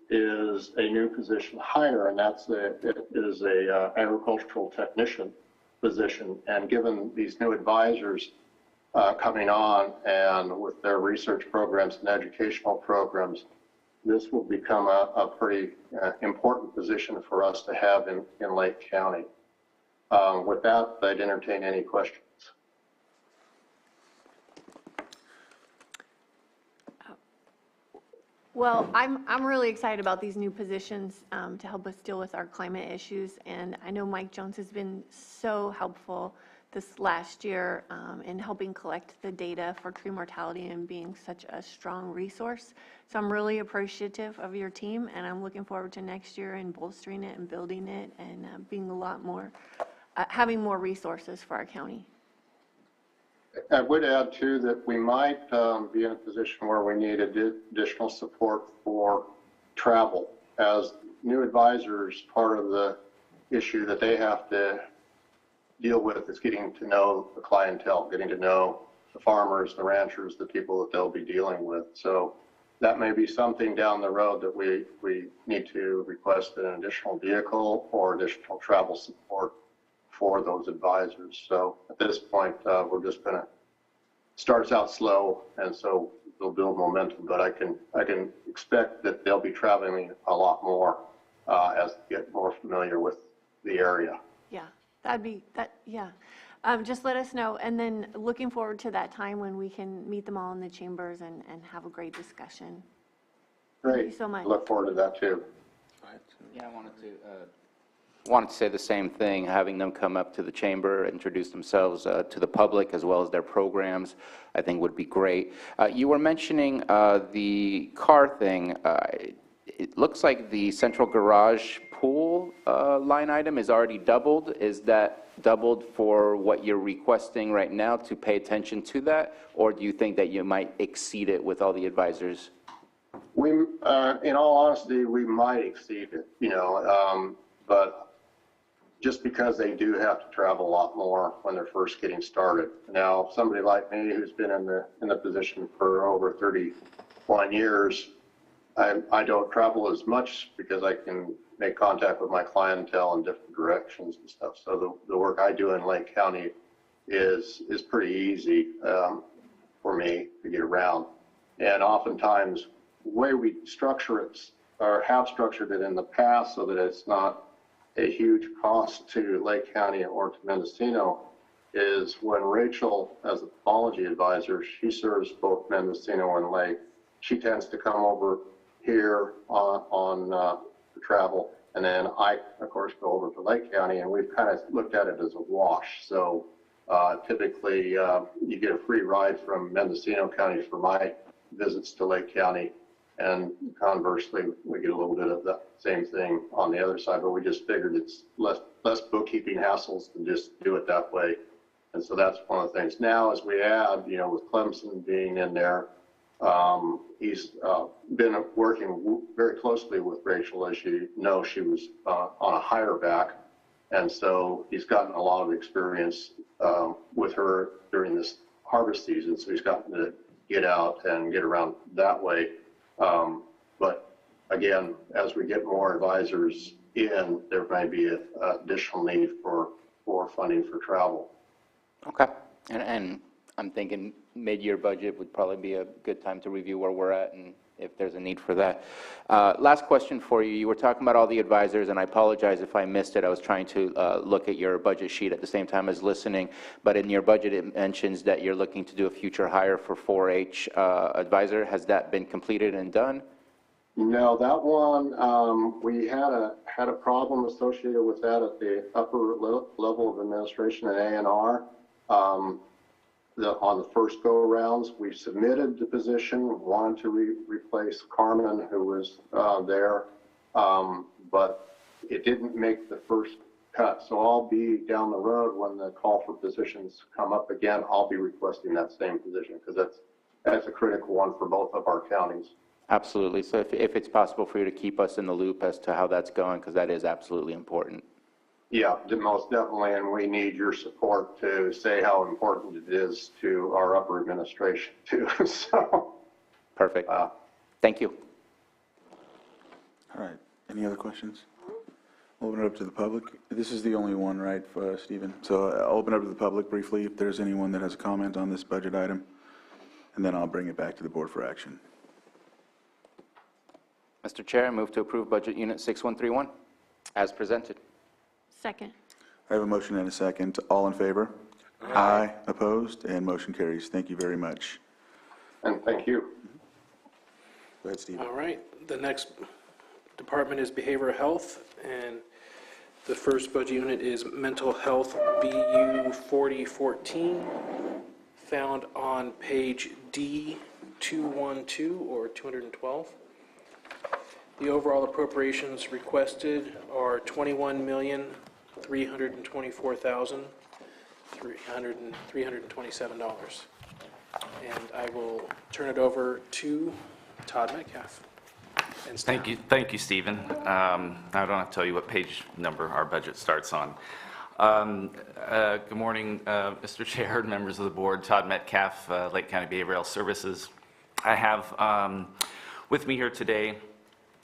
is a new position hire, and it is a agricultural technician position. And given these new advisors coming on, and with their research programs and educational programs, this will become a pretty important position for us to have in Lake County. With that, I'd entertain any questions. Well, I'm really excited about these new positions to help us deal with our climate issues, and I know Mike Jones has been so helpful this last year in helping collect the data for tree mortality and being such a strong resource. So I'm really appreciative of your team, and I'm looking forward to next year and bolstering it and building it and being a lot more having more resources for our county. I would add too that we might be in a position where we need additional support for travel. As new advisors, part of the issue that they have to deal with is getting to know the clientele, getting to know the farmers, the ranchers, the people that they'll be dealing with. So that may be something down the road that we need to request an additional vehicle or additional travel support for those advisors. So at this point, we're just going to, starts out slow, and so they'll build momentum, but I can expect that they'll be traveling a lot more as they get more familiar with the area. Yeah, yeah. Just let us know, and then looking forward to that time when we can meet them all in the chambers and have a great discussion. Great. Thank you so much. Look forward to that too. Yeah, I wanted to say the same thing, having them come up to the chamber, introduce themselves to the public as well as their programs, I think would be great. You were mentioning the car thing. It looks like the central garage pool line item is already doubled. Is that doubled for what you're requesting right now to pay attention to that? Or do you think that you might exceed it with all the advisors? We, in all honesty, we might exceed it, but just because they do have to travel a lot more when they're first getting started. Now, somebody like me who's been in the position for over 31 years, I don't travel as much because I can make contact with my clientele in different directions and stuff. So the work I do in Lake County is pretty easy for me to get around. And oftentimes, the way we structure it or have structured it in the past so that it's not a huge cost to Lake County or to Mendocino is when Rachel, as a pathology advisor, she serves both Mendocino and Lake. She tends to come over here on travel, and then I, of course, go over to Lake County, and we've kind of looked at it as a wash. So typically, you get a free ride from Mendocino County for my visits to Lake County, and conversely, we get a little bit of that same thing on the other side, but we just figured it's less bookkeeping hassles than just do it that way. And so that's one of the things. Now, as we add, with Clemson being in there, he's been working very closely with Rachel. As you know, she was on a hire back, and so he's gotten a lot of experience with her during this harvest season, so he's gotten to get out and get around that way. But again, as we get more advisors in, there may be an additional need for funding for travel. Okay. And I'm thinking mid-year budget would probably be a good time to review where we're at and if there's a need for that. Last question for you. You were talking about all the advisors, and I apologize if I missed it. I was trying to look at your budget sheet at the same time as listening, but in your budget it mentions that you're looking to do a future hire for 4-H advisor. Has that been completed and done? No, that one, we had a problem associated with that at the upper level of administration at A&R. On the first go-arounds, we submitted the position, wanted to replace Carmen, who was there, but it didn't make the first cut. So I'll be down the road when the call for positions come up again, I'll be requesting that same position because that's a critical one for both of our counties. Absolutely. So if it's possible for you to keep us in the loop as to how that's going, because that is absolutely important. Yeah, most definitely, and we need your support to say how important it is to our upper administration too. So, perfect. Thank you. All right. Any other questions? I'll open it up to the public. This is the only one, right, Stephen? So I'll open it up to the public briefly if there's anyone that has a comment on this budget item, and then I'll bring it back to the board for action. Mr. Chair, I move to approve Budget Unit 6131 as presented. Second. I have a motion and a second. All in favor? Aye. Opposed? And motion carries. Thank you very much. And thank you. Go ahead, Steve. All right. The next department is behavioral health, and the first budget unit is mental health BU 4014, found on page D212 or 212. The overall appropriations requested are $21,160,000 $327. And I will turn it over to Todd Metcalf and staff. Thank you, Stephen. I don't have to tell you what page number our budget starts on. Good morning, Mr. Chair, members of the board. Todd Metcalf, Lake County Behavioral Health Services. I have with me here today,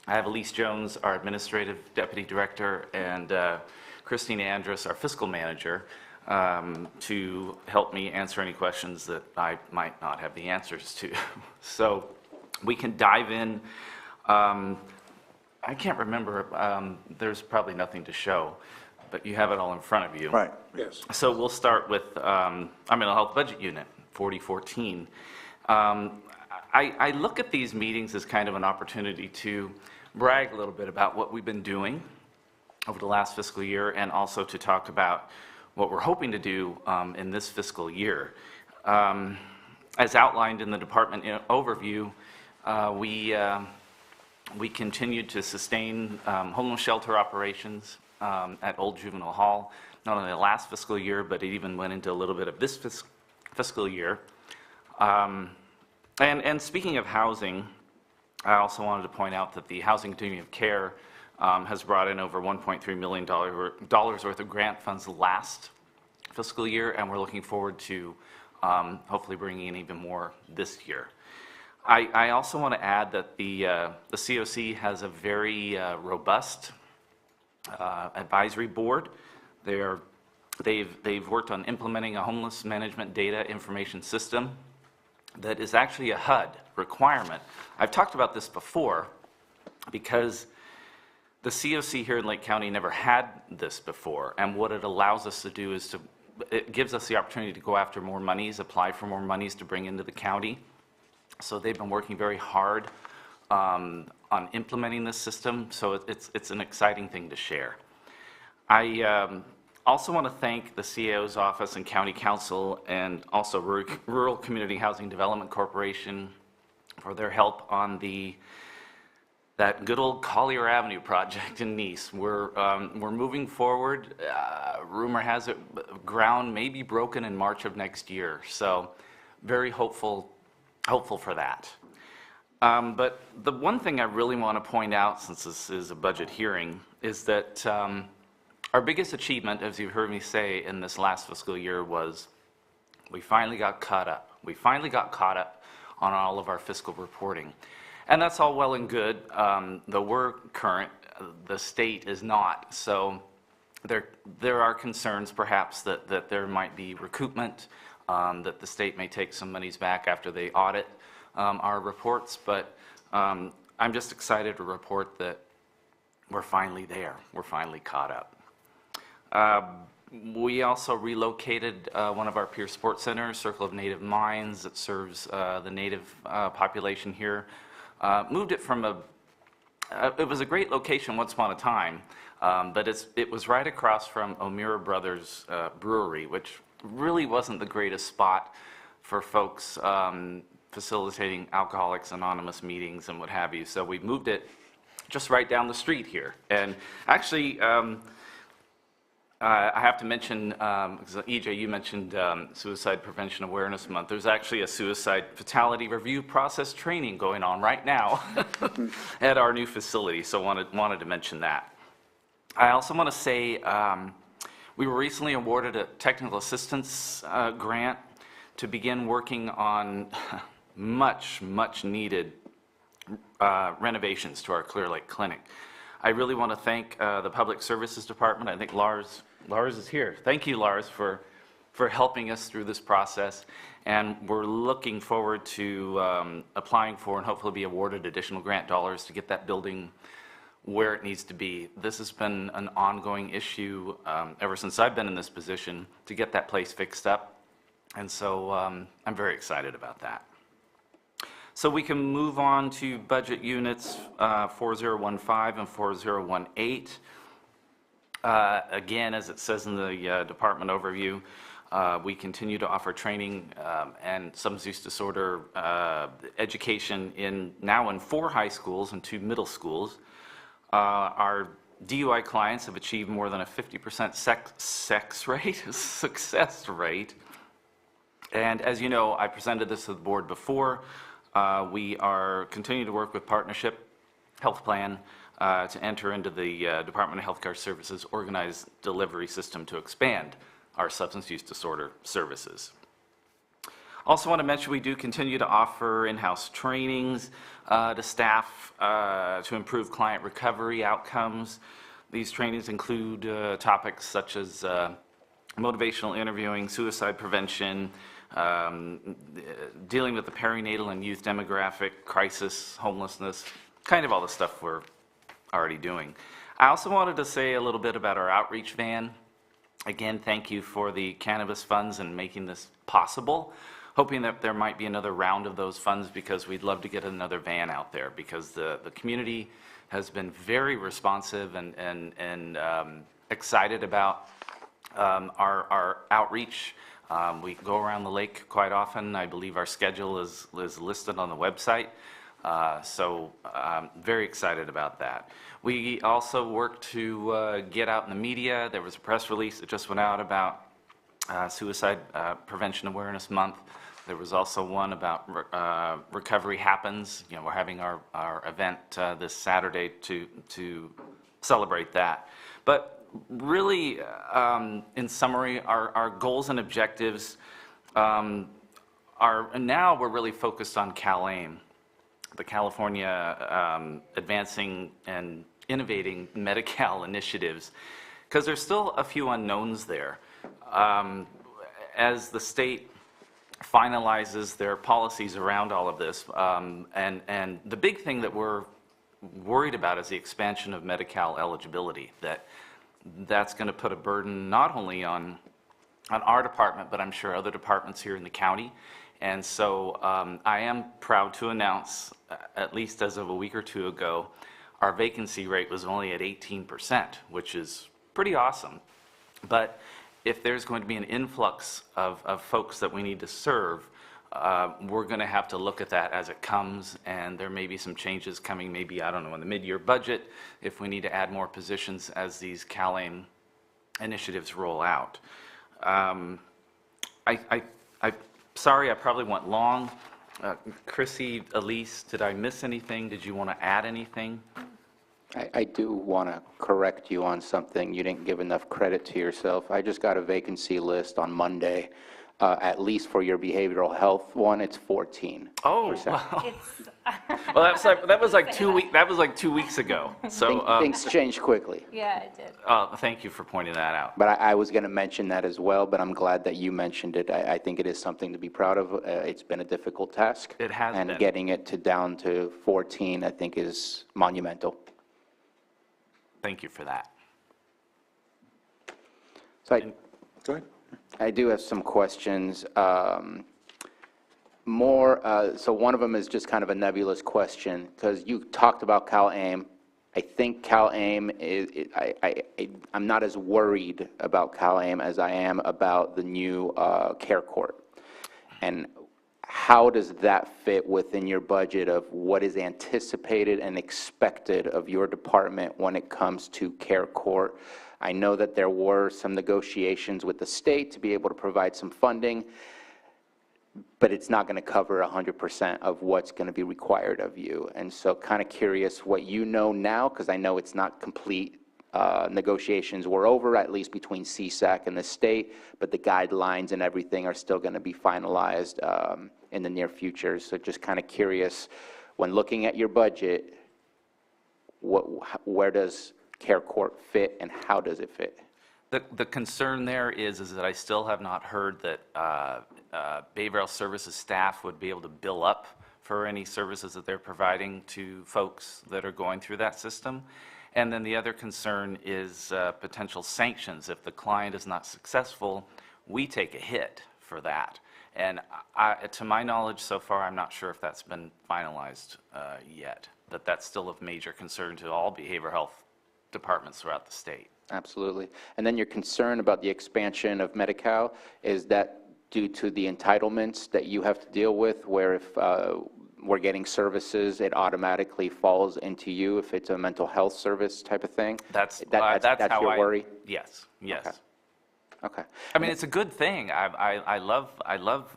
I have Elise Jones, our Administrative Deputy Director, and Christine Andrus, our Fiscal Manager, to help me answer any questions that I might not have the answers to. So we can dive in. I can't remember, there's probably nothing to show, but you have it all in front of you. Right. Yes. So we'll start with our mental health budget unit, 4014. I look at these meetings as kind of an opportunity to brag a little bit about what we've been doing over the last fiscal year, and also to talk about what we're hoping to do in this fiscal year. As outlined in the department overview, we continued to sustain homeless shelter operations at Old Juvenile Hall, not only the last fiscal year, but it even went into a little bit of this fiscal year. And speaking of housing, I also wanted to point out that the Housing Continuum of Care has brought in over $1.3 million worth of grant funds last fiscal year, and we're looking forward to hopefully bringing in even more this year. I also want to add that the COC has a very robust advisory board. They've worked on implementing a homeless management data information system that is actually a HUD requirement. I've talked about this before because the COC here in Lake County never had this before, and what it allows us to do is it gives us the opportunity to go after more monies, apply for more monies to bring into the county. So they've been working very hard on implementing this system, so it's an exciting thing to share. I also want to thank the CAO's office and County Council, and also Rural Community Housing Development Corporation for their help on that good old Collier Avenue project in Nice. We're moving forward. Rumor has it ground may be broken in March of next year, so very hopeful for that. But the one thing I really want to point out, since this is a budget hearing, is that our biggest achievement, as you've heard me say in this last fiscal year, was we finally got caught up. We finally got caught up on all of our fiscal reporting. And that's all well and good, though we're current, the state is not. So there are concerns perhaps that there might be recoupment, that the state may take some monies back after they audit our reports, but I'm just excited to report that we're finally there. We're finally caught up. We also relocated one of our peer sports centers, Circle of Native Minds, that serves the Native population here. Moved it from it was a great location once upon a time, but it was right across from O'Meara Brothers Brewery, which really wasn't the greatest spot for folks facilitating Alcoholics Anonymous meetings and what have you. So we moved it just right down the street here. And actually, I have to mention, because EJ, you mentioned Suicide Prevention Awareness Month. There's actually a suicide fatality review process training going on right now at our new facility, so wanted to mention that. I also want to say we were recently awarded a technical assistance grant to begin working on much needed renovations to our Clear Lake Clinic. I really want to thank the Public Services Department. I think Lars is here. Thank you, Lars, for helping us through this process. And we're looking forward to applying for and hopefully be awarded additional grant dollars to get that building where it needs to be. This has been an ongoing issue ever since I've been in this position to get that place fixed up. And so I'm very excited about that. So we can move on to budget units 4015 and 4018. Again, as it says in the department overview, we continue to offer training and substance use disorder education now in 4 high schools and 2 middle schools. Our DUI clients have achieved more than a 50% success rate. And as you know, I presented this to the board before. We are continuing to work with Partnership Health Plan to enter into the Department of Healthcare Services organized delivery system to expand our substance use disorder services. Also want to mention we do continue to offer in-house trainings to staff to improve client recovery outcomes. These trainings include topics such as motivational interviewing, suicide prevention, dealing with the perinatal and youth demographic, crisis, homelessness, kind of all the stuff we're already doing. I also wanted to say a little bit about our outreach van. Again, thank you for the cannabis funds and making this possible. Hoping that there might be another round of those funds because we'd love to get another van out there because the community has been very responsive and excited about our outreach. We go around the lake quite often. I believe our schedule is listed on the website. So I'm very excited about that. We also work to get out in the media. There was a press release that just went out about Suicide Prevention Awareness Month. There was also one about Recovery Happens. You know, we're having our event this Saturday to celebrate that. But really, in summary, our goals and objectives are, and now we're really focused on CalAIM, the California Advancing and Innovating Medi-Cal initiatives, because there's still a few unknowns there. As the state finalizes their policies around all of this, and the big thing that we're worried about is the expansion of Medi-Cal eligibility, that's going to put a burden not only on our department, but I'm sure other departments here in the county. And so I am proud to announce, at least as of a week or two ago, our vacancy rate was only at 18%, which is pretty awesome. But if there's going to be an influx of folks that we need to serve, we're going to have to look at that as it comes, and there may be some changes coming, maybe, I don't know, in the mid-year budget, if we need to add more positions as these CalAIM initiatives roll out. Sorry, I probably went long. Chrissy, Elise, did I miss anything? Did you want to add anything? I do want to correct you on something. You didn't give enough credit to yourself. I just got a vacancy list on Monday. At least for your behavioral health one, it's 14%. Oh, wow. Well, that was like 2 weeks. That was like 2 weeks ago. So things change quickly. Yeah, it did. Thank you for pointing that out. But I was going to mention that as well. But I'm glad that you mentioned it. I think it is something to be proud of. It's been a difficult task. It has been. And getting it down to 14, I think, is monumental. Thank you for that. So go ahead. I do have some questions. So one of them is just kind of a nebulous question, because you talked about CalAIM. I think CalAIM I'm not as worried about CalAIM as I am about the new care court. And how does that fit within your budget of what is anticipated and expected of your department when it comes to care court? I know that there were some negotiations with the state to be able to provide some funding, but it's not going to cover 100% of what's going to be required of you. And so kind of curious what you know now, because I know it's not complete. Negotiations were over, at least between CSAC and the state, but the guidelines and everything are still going to be finalized in the near future. So just kind of curious, when looking at your budget, where does care court fit and how does it fit? The concern there is that I still have not heard that behavioral services staff would be able to bill up for any services that they're providing to folks that are going through that system. And then the other concern is potential sanctions. If the client is not successful, we take a hit for that. And to my knowledge so far, I'm not sure if that's been finalized yet, that's still of major concern to all behavioral health departments throughout the state. Absolutely. And then your concern about the expansion of Medi-Cal, is that due to the entitlements that you have to deal with, where if we're getting services, it automatically falls into you if it's a mental health service type of thing? That's That's how your worry? Yes, yes. Okay. I mean, it's a good thing. I love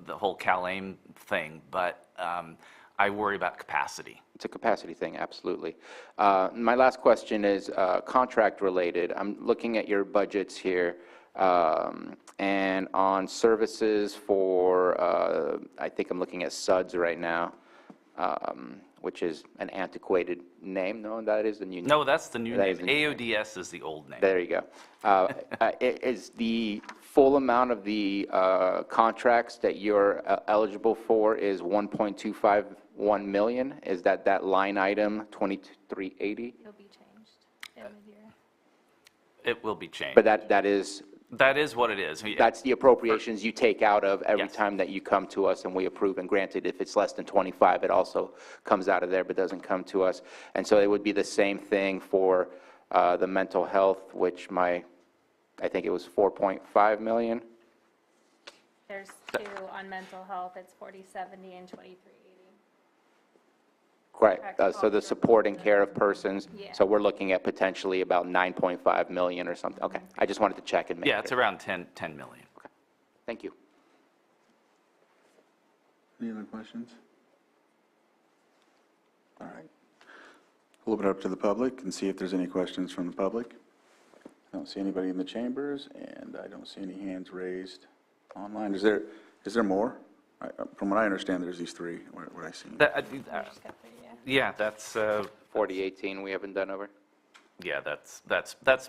the whole CalAIM thing, but I worry about capacity. It's a capacity thing, absolutely. My last question is contract related. I'm looking at your budgets here, and on services for, I think I'm looking at SUDS right now, which is an antiquated name. No, that is the new name. No, that's the new That name. is the new name. AODS is the old name. There you go. Is the full amount of the contracts that you're eligible for is 1.251 million? Is that line item 2380? It'll be changed end of year. It will be changed. But that is, That is what it is. that's the appropriations you take out of every Yes. time that you come to us and we approve. And granted, if it's less than 25, it also comes out of there but doesn't come to us. And so it would be the same thing for the mental health, which I think it was 4.5 million. There's two on mental health, it's 4070 and 2380. Correct. So the support and care of persons. Yeah. So we're looking at potentially about 9.5 million or something. Okay. I just wanted to check and make Yeah, sure. it's around 10 million. Thank you. Any other questions? All right. We'll open it up to the public and see if there's any questions from the public. I don't see anybody in the chambers, and I don't see any hands raised online. Is there more? From what I understand, there's these three, what I see. Yeah, that's, 4018 we haven't done over. yeah, that's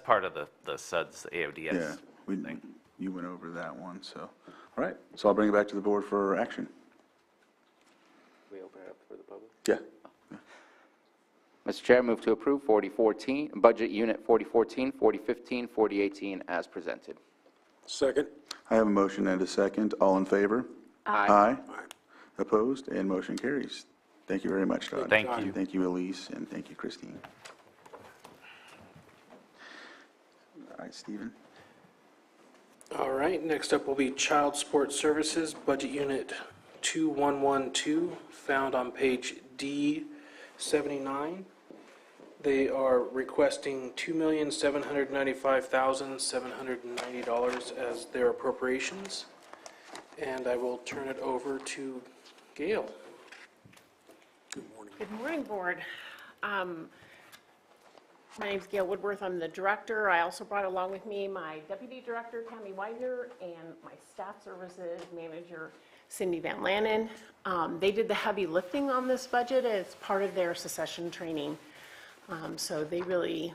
part of the SUDS, the AODS Yeah, you went over that one, so. All right, so I'll bring it back to the board for action. We open it up for the public? Yeah. Mr. Chair, move to approve 4014, Budget Unit 4014, 4015, 4018 as presented. Second. I have a motion and a second. All in favor? Aye. Opposed? And motion carries. Thank you very much, Todd. Thank you. And thank you, Elise, and thank you, Christine. All right, Stephen. All right, next up will be Child Support Services, Budget Unit 2112, found on page D79. They are requesting $2,795,790 as their appropriations, and I will turn it over to Gail. Good morning, Board. My name's Gail Woodworth. I'm the director. I also brought along with me my deputy director, Tammy Widener, and my staff services manager, Cindy Van Lannen. They did the heavy lifting on this budget as part of their succession training. So they really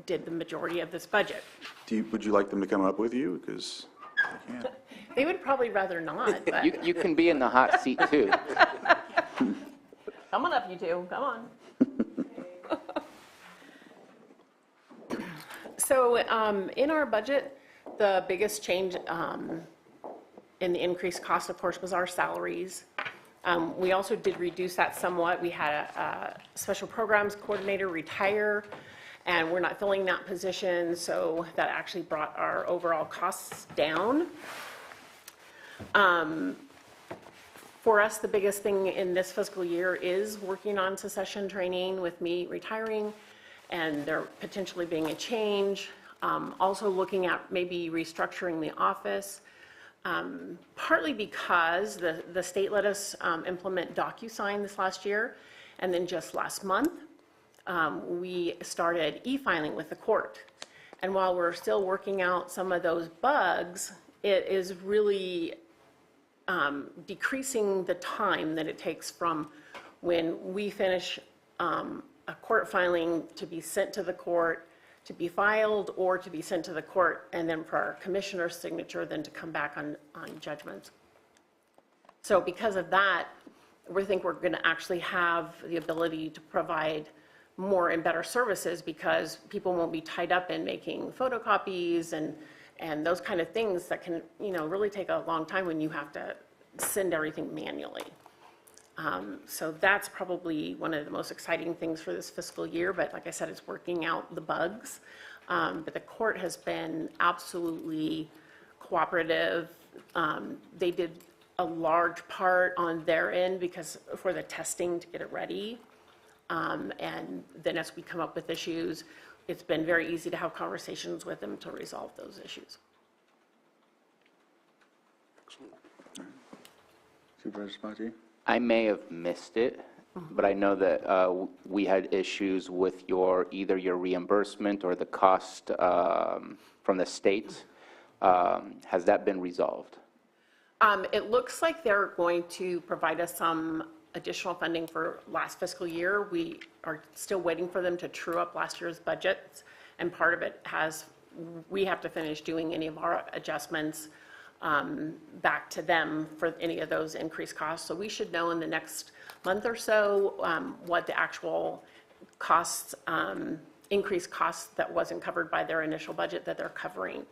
did the majority of this budget. Would you like them to come up with you? Because I can't. They would probably rather not, but You can be in the hot seat, too. come on up, you two. Come on. So in our budget, the biggest change in the increased cost, of course, was our salaries. We also did reduce that somewhat. We had a special programs coordinator retire, and we're not filling that position, so that actually brought our overall costs down. For us, the biggest thing in this fiscal year is working on succession training with me retiring and there potentially being a change. Also looking at maybe restructuring the office. Partly because the state let us implement DocuSign this last year, and then just last month, we started e-filing with the court. And while we're still working out some of those bugs, it is really decreasing the time that it takes from when we finish a court filing to be sent to the court, to be filed, or to be sent to the court, and then for our commissioner's signature, then to come back on judgments. So because of that, we think we're going to actually have the ability to provide more and better services because people won't be tied up in making photocopies and those kind of things that can, really take a long time when you have to send everything manually. So that's probably one of the most exciting things for this fiscal year, but like I said, it's working out the bugs. But the court has been absolutely cooperative. They did a large part on their end because for the testing to get it ready. And then as we come up with issues, it's been very easy to have conversations with them to resolve those issues. Supervisor Spati? I may have missed it, but I know that we had issues with either your reimbursement or the cost from the state. Has that been resolved? It looks like they're going to provide us some additional funding for last fiscal year. We are still waiting for them to true up last year's budgets, and part of it we have to finish doing any of our adjustments back to them for any of those increased costs. So we should know in the next month or so what the actual costs, increased costs that wasn't covered by their initial budget that they're covering.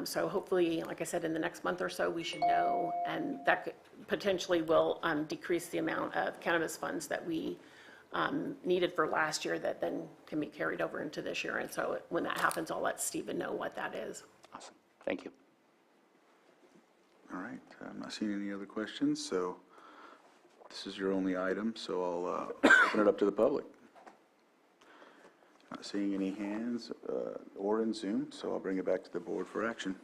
So hopefully, like I said, in the next month or so, we should know, and that potentially will decrease the amount of cannabis funds that we needed for last year that then can be carried over into this year. And so when that happens, I'll let Stephen know what that is. Awesome. Thank you. All right, I'm not seeing any other questions, so this is your only item, so I'll open it up to the public. Not seeing any hands or in Zoom, so I'll bring it back to the board for action.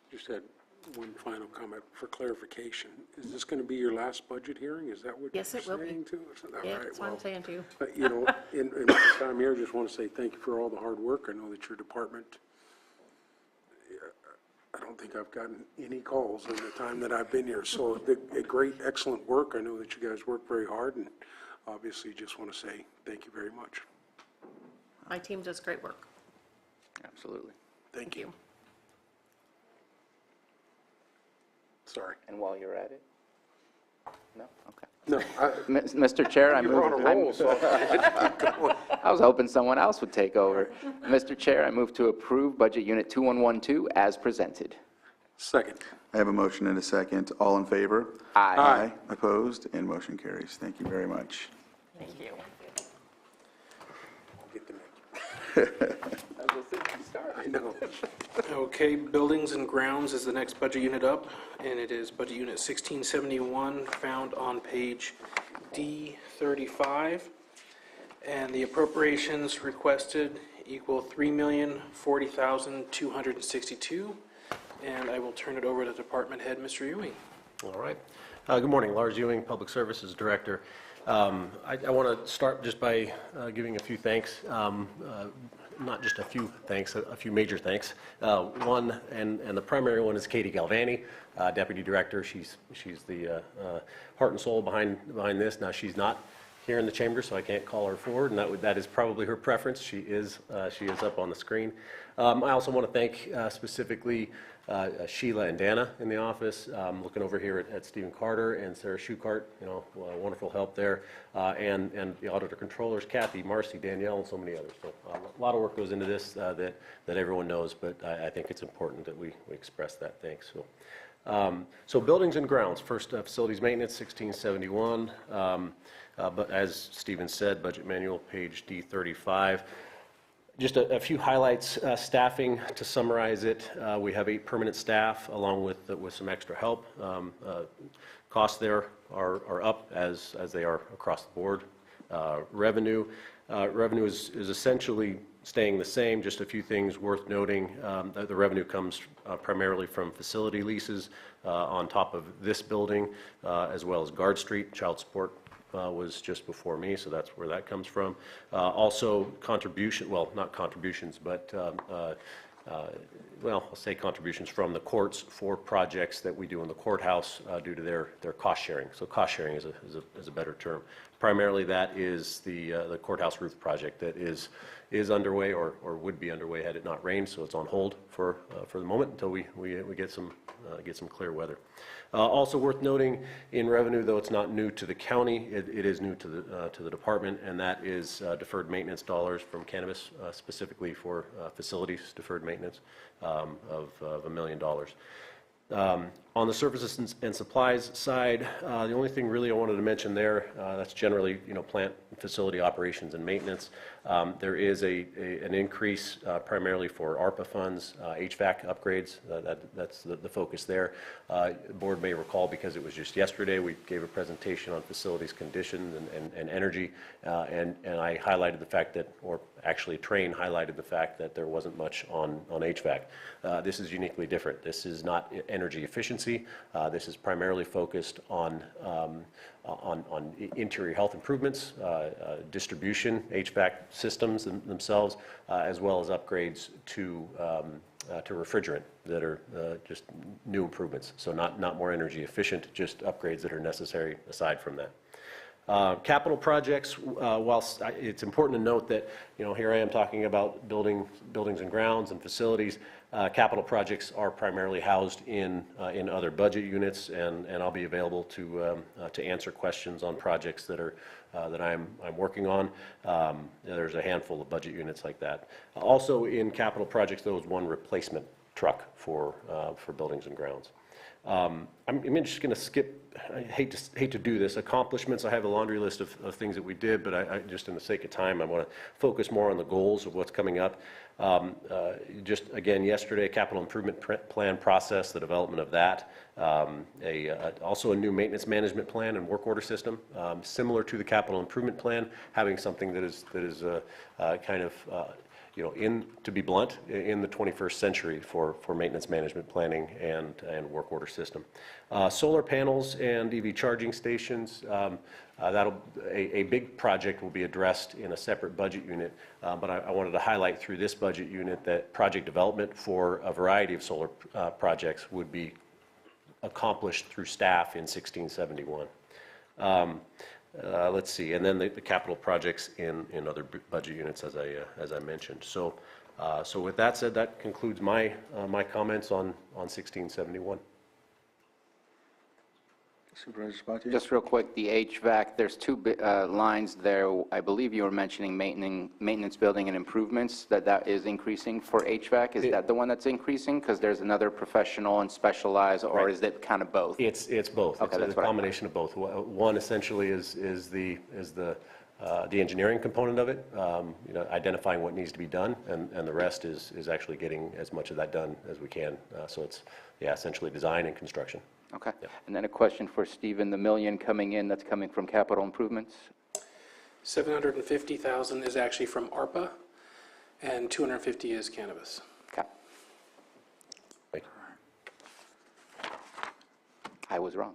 Just had one final comment for clarification. Is this going to be your last budget hearing? Is that what Yes, you're it will be. saying too? Is that Yeah, right? that's what I'm saying too. You know, in my time here, I just want to say thank you for all the hard work. I know that your department, I don't think I've gotten any calls in the time that I've been here. So a great, excellent work. I know that you guys work very hard, and obviously just want to say thank you very much. My team does great work. Absolutely. Thank you. Sorry. And while you're at it? No? Okay. No, Mr. Chair, I you're on a move. roll, so I was hoping someone else would take over. Mr. Chair, I move to approve Budget Unit 2112 as presented. Second. I have a motion and a second. All in favor? Aye. Aye. Opposed? And motion carries. Thank you very much. Thank you. Get the I know. Okay, Buildings and Grounds is the next budget unit up, and it is Budget Unit 1671, found on page D35. And the appropriations requested equal $3,040,262. And I will turn it over to Department Head, Mr. Ewing. All right. Good morning, Lars Ewing, Public Services Director. I want to start just by giving a few thanks, not just a few thanks, a few major thanks. One, and the primary one is Katie Galvani, Deputy Director. She's the heart and soul behind this. Now, she's not here in the chamber, so I can't call her forward, and that is probably her preference. She is up on the screen. I also want to thank specifically Sheila and Dana in the office. Looking over here at Stephen Carter and Sarah Shukart, wonderful help there, and the auditor controllers, Kathy, Marcy, Danielle, and so many others. So a lot of work goes into this that everyone knows, but I think it's important that we express that thanks. So Buildings and Grounds, first Facilities Maintenance, 1671. But as Stephen said, Budget Manual, page D35. Just a few highlights. Staffing, to summarize it, we have 8 permanent staff along with some extra help. Costs there are up as they are across the board. Revenue is essentially staying the same. Just a few things worth noting. The revenue comes primarily from facility leases on top of this building, as well as Guard Street. Child support was just before me, so that's where that comes from. Also contribution, well, not contributions, but I'll say contributions from the courts for projects that we do in the courthouse due to their cost sharing. So cost sharing is a better term. Primarily that is the courthouse roof project that is underway or would be underway had it not rained, so it's on hold for the moment until we get some clear weather. Also worth noting in revenue, though it's not new to the county, it is new to the department, and that is deferred maintenance dollars from Cannabis, specifically for facilities deferred maintenance of $1 million. On the services and supplies side, the only thing really I wanted to mention there, that's generally plant facility operations and maintenance. There is an increase primarily for ARPA funds, HVAC upgrades. That's the focus there. The board may recall, because it was just yesterday, we gave a presentation on facilities conditions and energy, and I highlighted the fact that, or actually Train highlighted the fact that there wasn't much on HVAC. This is uniquely different. This is not energy efficiency. This is primarily focused on interior health improvements, distribution, HVAC systems themselves, as well as upgrades to refrigerant that are just new improvements. So not more energy efficient, just upgrades that are necessary aside from that. Capital projects, whilst it's important to note that, here I am talking about buildings and grounds and facilities, capital projects are primarily housed in other budget units, and I'll be available to answer questions on projects that I'm working on. There's a handful of budget units like that. Also in capital projects, there was one replacement truck for buildings and grounds. I'm just going to skip, I hate to do this, accomplishments. I have a laundry list of things that we did, but I just in the sake of time, I want to focus more on the goals of what's coming up. Just again, yesterday, capital improvement plan process, the development of that. Also a new maintenance management plan and work order system, similar to the capital improvement plan, having something that is kind of to be blunt, in the 21st century for maintenance management planning and work order system. Solar panels and EV charging stations, a big project will be addressed in a separate budget unit, but I wanted to highlight through this budget unit that project development for a variety of solar projects would be accomplished through staff in 1671. Let's see, and then the capital projects in other budget units, as I mentioned. So with that said, that concludes my comments on 1671. Supervisor Sabatier? Just real quick, the HVAC, there's two lines there. I believe you were mentioning maintenance, building, and improvements, that is increasing for HVAC. Is that the one that's increasing? Because there's another professional and specialized, or is it kind of both? It's both. Okay, It's a combination of both. One essentially is the engineering component of it, identifying what needs to be done, and the rest is actually getting as much of that done as we can. So it's essentially design and construction. Okay. Yeah. And then a question for Stephen, the $1 million coming in, that's coming from capital improvements? 750,000 is actually from ARPA, and 250 is cannabis. Okay. Thank you. I was wrong.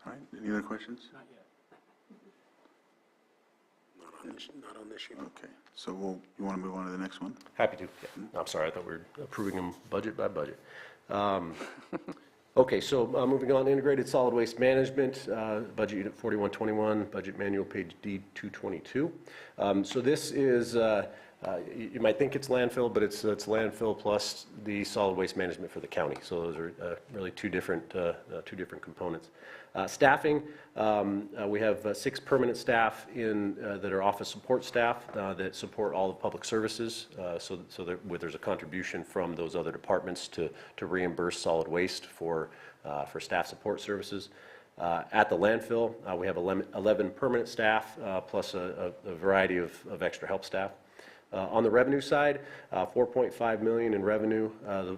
All right, any other questions? Not yet. Not on this unit. Okay, so you want to move on to the next one? Happy to. Yeah. I'm sorry, I thought we were approving them budget by budget. Okay, so moving on, integrated solid waste management, budget unit 4121, budget manual, page D222. So this is, you might think it's landfill, but it's landfill plus the solid waste management for the county. So those are really two different components. Staffing, we have 6 permanent staff that are office support staff that support all the public services. So there's a contribution from those other departments to reimburse solid waste for staff support services. At the landfill, we have 11 permanent staff plus a variety of extra help staff. On the revenue side, $4.5 million in revenue,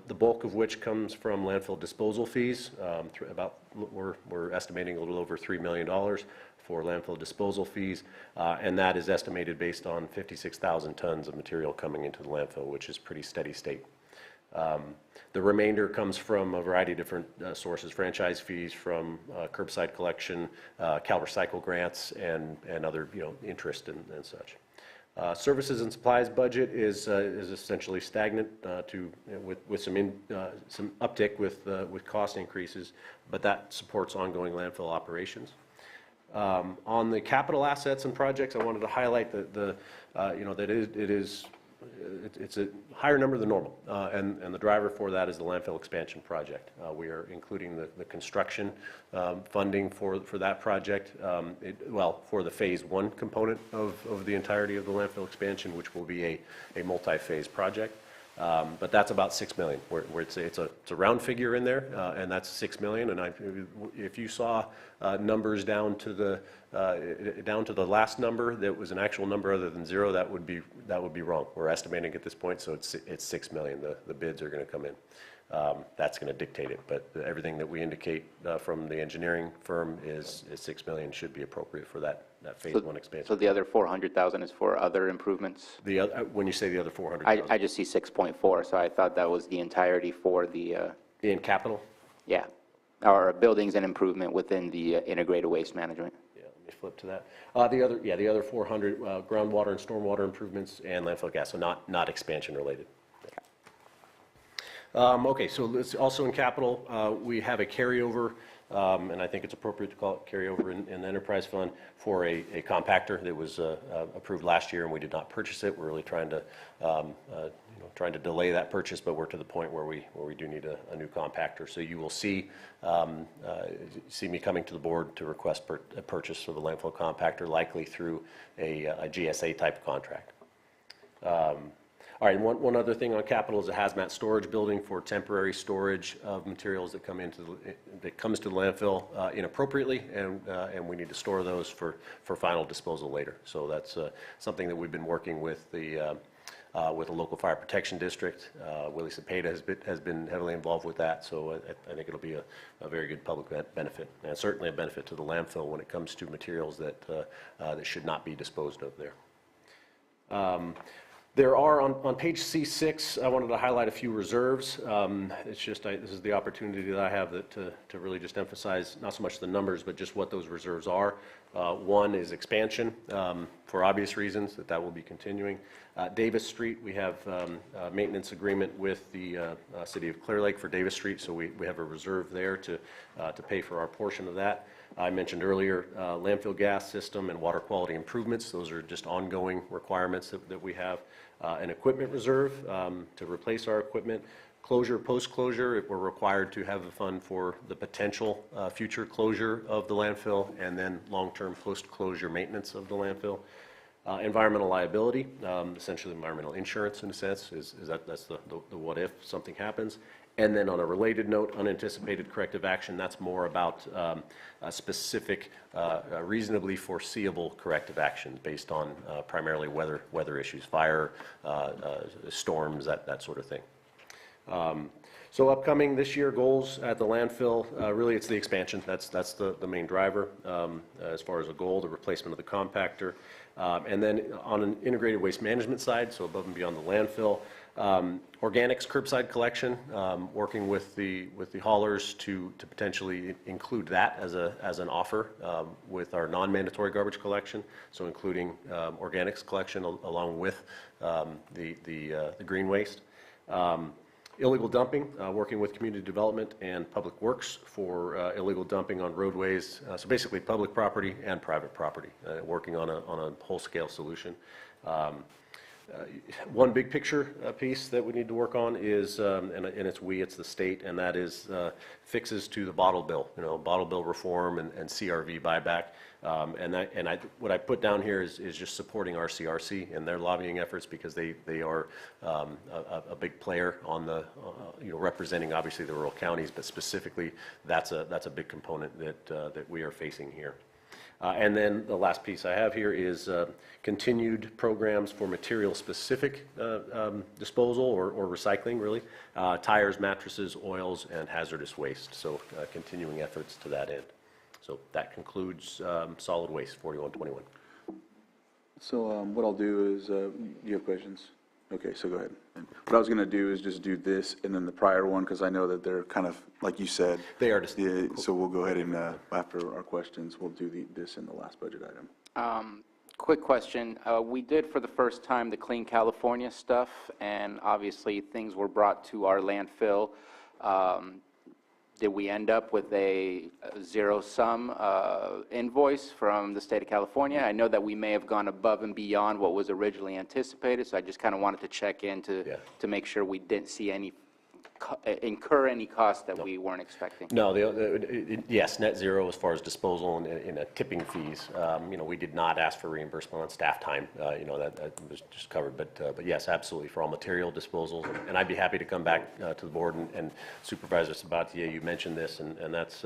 the bulk of which comes from landfill disposal fees. We're estimating a little over $3 million for landfill disposal fees, and that is estimated based on 56,000 tons of material coming into the landfill, which is pretty steady state. The remainder comes from a variety of different sources: franchise fees from curbside collection, Cal Recycle grants, and other interest and such. Services and supplies budget is essentially stagnant with some uptick with cost increases, but that supports ongoing landfill operations. On the capital assets and projects, I wanted to highlight that it's a higher number than normal, and the driver for that is the landfill expansion project. We are including the construction funding for that project, for the phase 1 component of the entirety of the landfill expansion, which will be a multi-phase project. But that's about 6 million, where it's a round figure in there, and that's 6 million. And if you saw numbers down to the last number that was an actual number other than 0, that would be wrong. We're estimating at this point, so it's 6 million. The bids are going to come in. That's going to dictate it, but everything that we indicate from the engineering firm is 6 million should be appropriate for that phase 1 expansion. So the other 400,000 is for other improvements? When you say the other 400,000? I just see 6.4, so I thought that was the entirety for the... In capital? Yeah, or buildings and improvement within the integrated waste management. Yeah, let me flip to that. The other 400, groundwater and stormwater improvements and landfill gas, so not expansion related. Okay, so it's also in capital, we have a carryover, and I think it's appropriate to call it carryover in the enterprise fund for a compactor that was approved last year, and we did not purchase it. We're really trying to delay that purchase, but we're to the point where we do need a new compactor. So you will see me coming to the board to request a purchase for the landfill compactor, likely through a GSA type contract. All right, one other thing on capital is a hazmat storage building for temporary storage of materials that comes to the landfill inappropriately, and we need to store those for final disposal later. So that's something that we've been working with the local fire protection district. Willie Cepeda has been heavily involved with that, so I think it'll be a very good public benefit, and certainly a benefit to the landfill when it comes to materials that should not be disposed of there. There are, on page C6, I wanted to highlight a few reserves. It's just, this is the opportunity that I have to really just emphasize not so much the numbers, but just what those reserves are. One is expansion, for obvious reasons, that will be continuing. Davis Street, we have a maintenance agreement with the city of Clear Lake for Davis Street, so we have a reserve there to pay for our portion of that. I mentioned earlier landfill gas system and water quality improvements. Those are just ongoing requirements that we have. An equipment reserve to replace our equipment. Closure, post-closure, if we're required to have a fund for the potential future closure of the landfill, and then long-term post-closure maintenance of the landfill. Environmental liability, essentially environmental insurance in a sense, that's the what if something happens. And then on a related note, unanticipated corrective action, that's more about a specific, reasonably foreseeable corrective actions based on primarily weather issues, fire, storms, that sort of thing. So upcoming this year goals at the landfill, really it's the expansion. That's the main driver as far as a goal, the replacement of the compactor. And then on an integrated waste management side, so above and beyond the landfill, organics curbside collection, working with the haulers to potentially include that as an offer with our non-mandatory garbage collection, so including organics collection along with the green waste. Illegal dumping, working with community development and public works for illegal dumping on roadways, so basically public property and private property, working on a whole-scale solution. One big picture piece that we need to work on is, and it's the state, and that is fixes to the bottle bill, bottle bill reform and CRV buyback. What I put down here is just supporting RCRC and their lobbying efforts, because they are a big player on the, representing obviously the rural counties, but specifically that's a big component that we are facing here. And then the last piece I have here is continued programs for material-specific disposal or recycling, really. Tires, mattresses, oils, and hazardous waste. So continuing efforts to that end. So that concludes solid waste 4121. So what I'll do is, you have questions? Okay, so go ahead. What I was going to do is just do this and then the prior one, because I know that they're kind of, like you said. They are. So we'll go ahead and, after our questions, we'll do this in the last budget item. Quick question. We did for the first time the Clean California stuff, and obviously things were brought to our landfill. Did we end up with a zero-sum invoice from the state of California? I know that we may have gone above and beyond what was originally anticipated, so I just kind of wanted to check in to make sure we didn't see any incur any costs that we weren't expecting? No, yes, net zero as far as disposal and in tipping fees. We did not ask for reimbursement on staff time. That was just covered. But yes, absolutely for all material disposals. And I'd be happy to come back to the board and Supervisor Sabatier, you mentioned this, and that's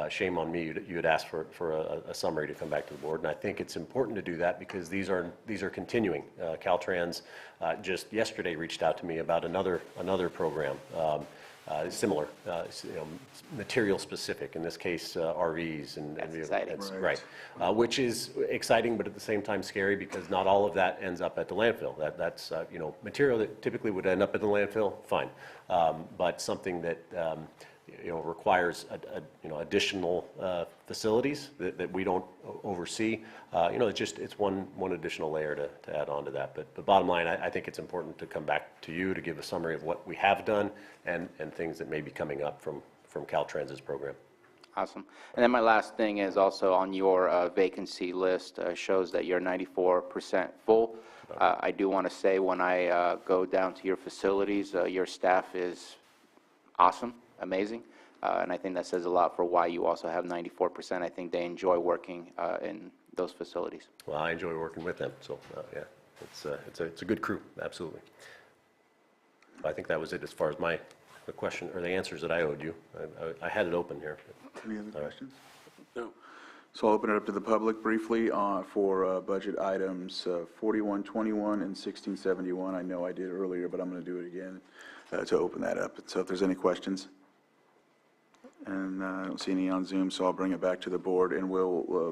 shame on me. You had asked for a summary to come back to the board, and I think it's important to do that because these are continuing. Caltrans just yesterday reached out to me about another program. Similar, material specific, in this case, RVs and exciting. Right. Which is exciting, but at the same time scary because not all of that ends up at the landfill. That's material that typically would end up at the landfill, fine. But something that requires additional facilities that we don't oversee. It's one additional layer to add on to that. But bottom line, I think it's important to come back to you to give a summary of what we have done and things that may be coming up from Caltrans's program. Awesome. And then my last thing is also on your vacancy list shows that you're 94% full. I do want to say when I go down to your facilities, your staff is awesome. Amazing. And I think that says a lot for why you also have 94%. I think they enjoy working in those facilities. Well, I enjoy working with them. So, yeah, it's a good crew. Absolutely. I think that was it as far as the question or the answers that I owed you. I had it open here. Any other questions? No. So I'll open it up to the public briefly for budget items 4121 and 1671. I know I did earlier, but I'm going to do it again to open that up. So if there's any questions. And I don't see any on Zoom, so I'll bring it back to the board, and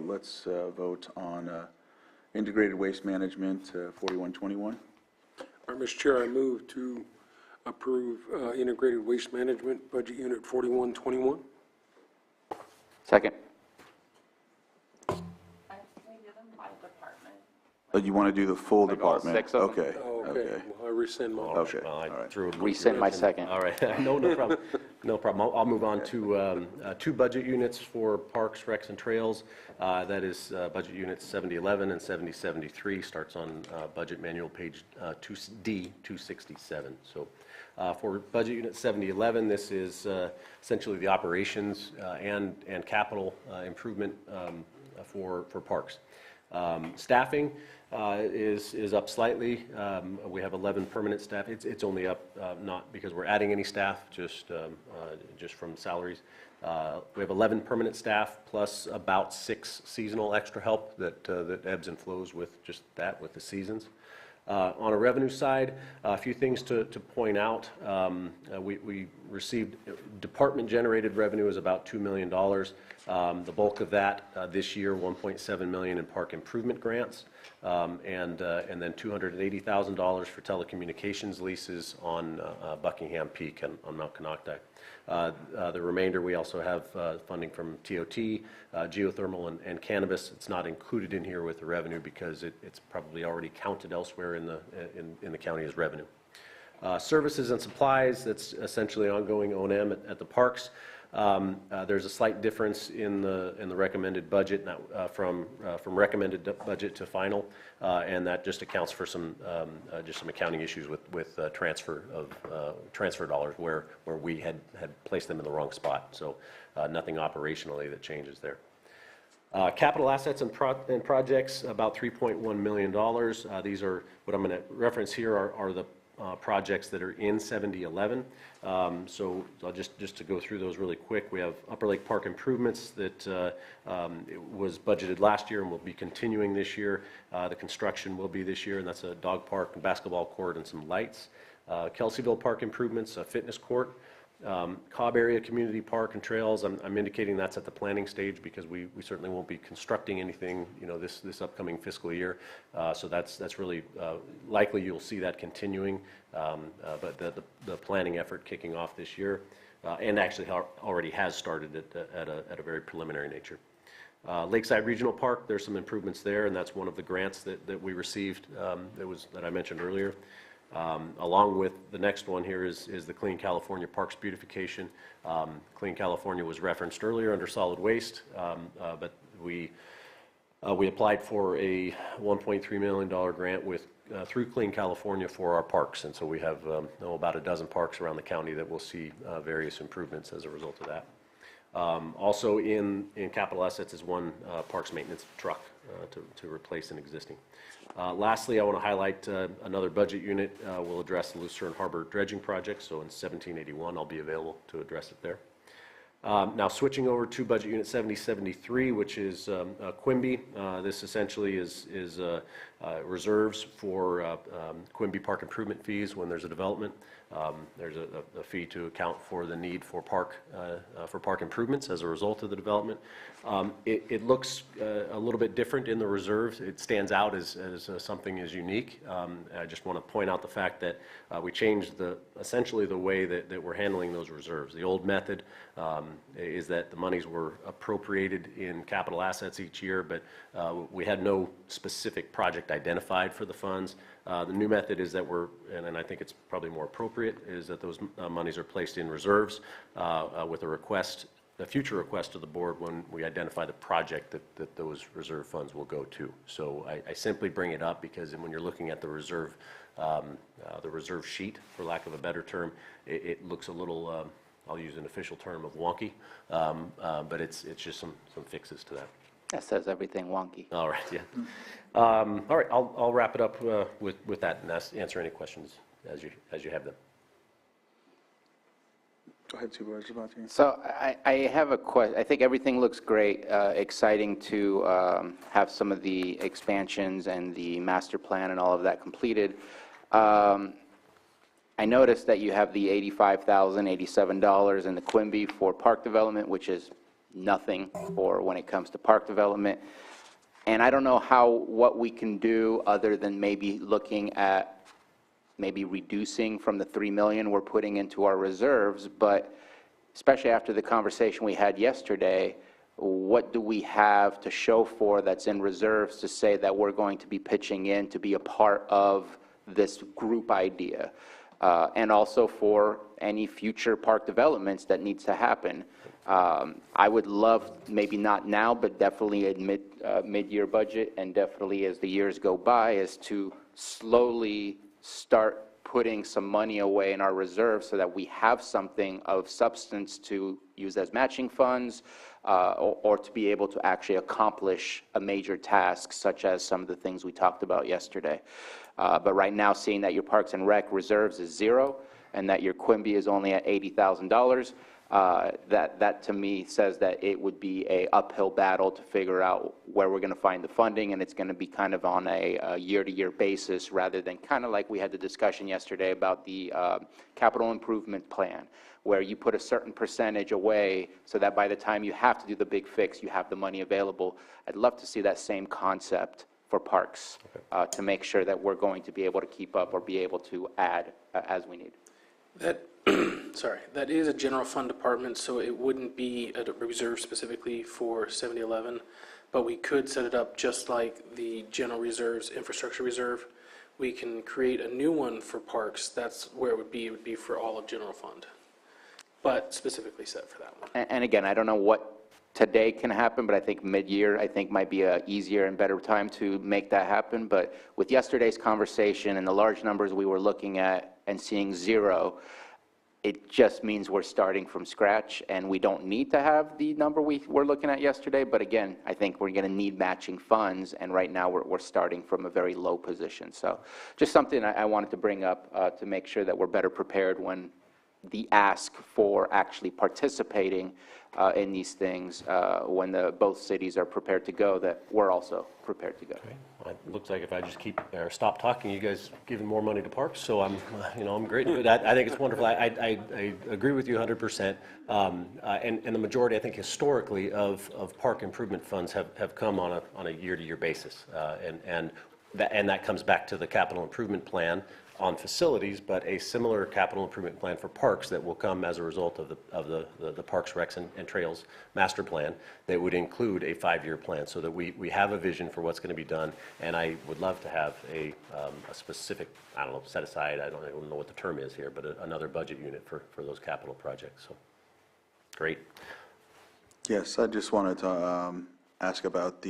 let's vote on integrated waste management 4121. All right, Mr. Chair, I move to approve integrated waste management budget unit 4121. Second. You want to do the full department? 6 of them? Okay. Okay. Well, I rescind my Okay. Well, I All right. Rescind my second. All right. No problem. No problem. I'll move on to two budget units for parks, recs, and trails. That is budget units 7011 and 7073. Starts on budget manual page D 267. So for budget unit 7011, this is essentially the operations and capital improvement for parks. Staffing is up slightly. We have 11 permanent staff. It's only up not because we're adding any staff, just from salaries. We have 11 permanent staff plus about 6 seasonal extra help that ebbs and flows with just that, with the seasons. On a revenue side, a few things to point out. We received department-generated revenue is about $2 million. The bulk of that this year, $1.7 million in park improvement grants, and then $280,000 for telecommunications leases on Buckingham Peak and on Mount Canocti. The remainder, we also have funding from TOT, geothermal, and cannabis. It's not included in here with the revenue because it's probably already counted elsewhere in the county as revenue. Services and supplies, that's essentially ongoing O&M at the parks. There's a slight difference in the recommended budget from recommended budget to final, and that just accounts for some accounting issues with transfer dollars where we had placed them in the wrong spot. So nothing operationally that changes there. Capital assets and projects, about $3.1 million. These are what I'm going to reference here are the projects that are in 7011. So I'll just to go through those really quick. We have Upper Lake Park improvements that it was budgeted last year and will be continuing this year. The construction will be this year, and that's a dog park, and basketball court, and some lights. Kelseyville Park improvements, a fitness court. Cobb Area Community Park and Trails, I'm indicating that's at the planning stage because we certainly won't be constructing anything, this upcoming fiscal year. So that's really likely you'll see that continuing, but the planning effort kicking off this year, and actually already has started at a very preliminary nature. Lakeside Regional Park, there's some improvements there, and that's one of the grants that we received that I mentioned earlier. Along with the next one here is the Clean California Parks Beautification. Clean California was referenced earlier under solid waste, but we applied for a $1.3 million grant with through Clean California for our parks. And so we have about a dozen parks around the county that will see various improvements as a result of that. Also in capital assets is one parks maintenance truck to replace an existing. Lastly, I want to highlight another budget unit. Will address the Lucerne Harbor dredging project. So in 1781, I'll be available to address it there. Now switching over to budget unit 7073, which is Quimby. This essentially is reserves for Quimby park improvement fees when there's a development. There's a fee to account for the need for park improvements as a result of the development. It looks a little bit different in the reserves. It stands out as something is unique. I just want to point out the fact that we changed essentially the way that we're handling those reserves. The old method is that the monies were appropriated in capital assets each year, but we had no specific project identified for the funds. The new method is that and I think it's probably more appropriate, is that those monies are placed in reserves with a future request to the board when we identify the project that those reserve funds will go to. So I simply bring it up because when you're looking at the reserve sheet, for lack of a better term, it looks a little, I'll use an official term of wonky, but it's just some fixes to that. That says everything wonky. All right, yeah. All right, I'll wrap it up with that and answer any questions as you have them. Go ahead, Supervisor Sabatier. So I have a question. I think everything looks great, exciting to have some of the expansions and the master plan and all of that completed. I noticed that you have the $85,087 in the Quimby for park development, which is nothing for when it comes to park development. And I don't know what we can do other than maybe looking at reducing from the $3 million we're putting into our reserves, but especially after the conversation we had yesterday, what do we have to show for that's in reserves to say that we're going to be pitching in to be a part of this group idea? And also for any future park developments that needs to happen. I would love, maybe not now, but definitely a mid-year budget, and definitely as the years go by, is to slowly start putting some money away in our reserves so that we have something of substance to use as matching funds, or to be able to actually accomplish a major task, such as some of the things we talked about yesterday. But right now, seeing that your Parks and Rec reserves is zero, and that your Quimby is only at $80,000, that to me says that it would be a uphill battle to figure out where we're going to find the funding, and it's going to be kind of on a year-to-year basis rather than kind of like we had the discussion yesterday about the capital improvement plan, where you put a certain percentage away so that by the time you have to do the big fix, you have the money available. I'd love to see that same concept for parks, to make sure that we're going to be able to keep up or be able to add as we need. That is a general fund department, so it wouldn't be a reserve specifically for 7011, but we could set it up just like the general reserves, infrastructure reserve. We can create a new one for parks. That's where it would be. It would be for all of general fund, but specifically set for that one. And again, I don't know what today can happen, but I think mid-year, might be a easier and better time to make that happen. But with yesterday's conversation and the large numbers we were looking at and seeing zero, it just means we're starting from scratch, and we don't need to have the number we were looking at yesterday. But again, I think we're going to need matching funds, and right now we're starting from a very low position. So just something I wanted to bring up to make sure that we're better prepared when the ask for actually participating in these things, when both cities are prepared to go, that we're also prepared to go. Okay. Well, it looks like if I just stop talking, you guys giving more money to parks, so I'm great. But I think it's wonderful. I agree with you 100%. And the majority, I think, historically of park improvement funds have come on a year-to-year basis, and that comes back to the capital improvement plan on facilities, but a similar capital improvement plan for parks that will come as a result of the Parks, Recs, and Trails master plan that would include a 5-year plan, so that we have a vision for what's going to be done. And I would love to have a specific, set aside, I don't even know what the term is here, but another budget unit for those capital projects. So great. Yes, I just wanted to ask about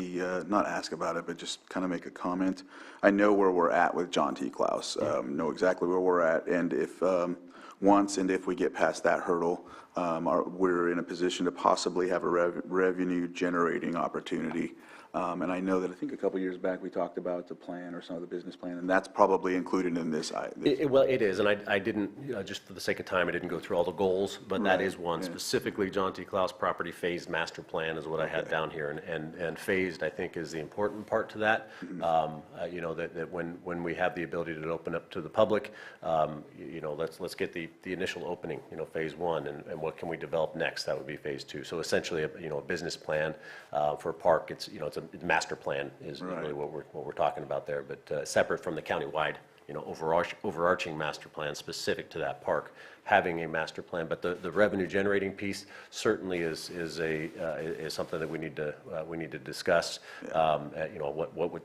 not ask about it, but just kind of make a comment. I know where we're at with John T. Klaus, know exactly where we're at, and if, once and if we get past that hurdle, we're in a position to possibly have a revenue-generating opportunity. And I know that I think a couple years back, we talked about the plan or some of the business plan, and that's probably included in this. Well, it is, and I didn't, just for the sake of time, I didn't go through all the goals, but that is one. Specifically, John T. Klaus property phased master plan is what I had down here, and phased, I think, is the important part to that. You know, that when we have the ability to open up to the public, you know, let's get the initial opening, you know, phase one, and what can we develop next? That would be phase two. So essentially, you know, a business plan for a park. It's, you know, it's a master plan is really what we're talking about there, but separate from the countywide, you know, overarching master plan specific to that park, having a master plan. But the revenue generating piece certainly is something that we need to discuss. You know,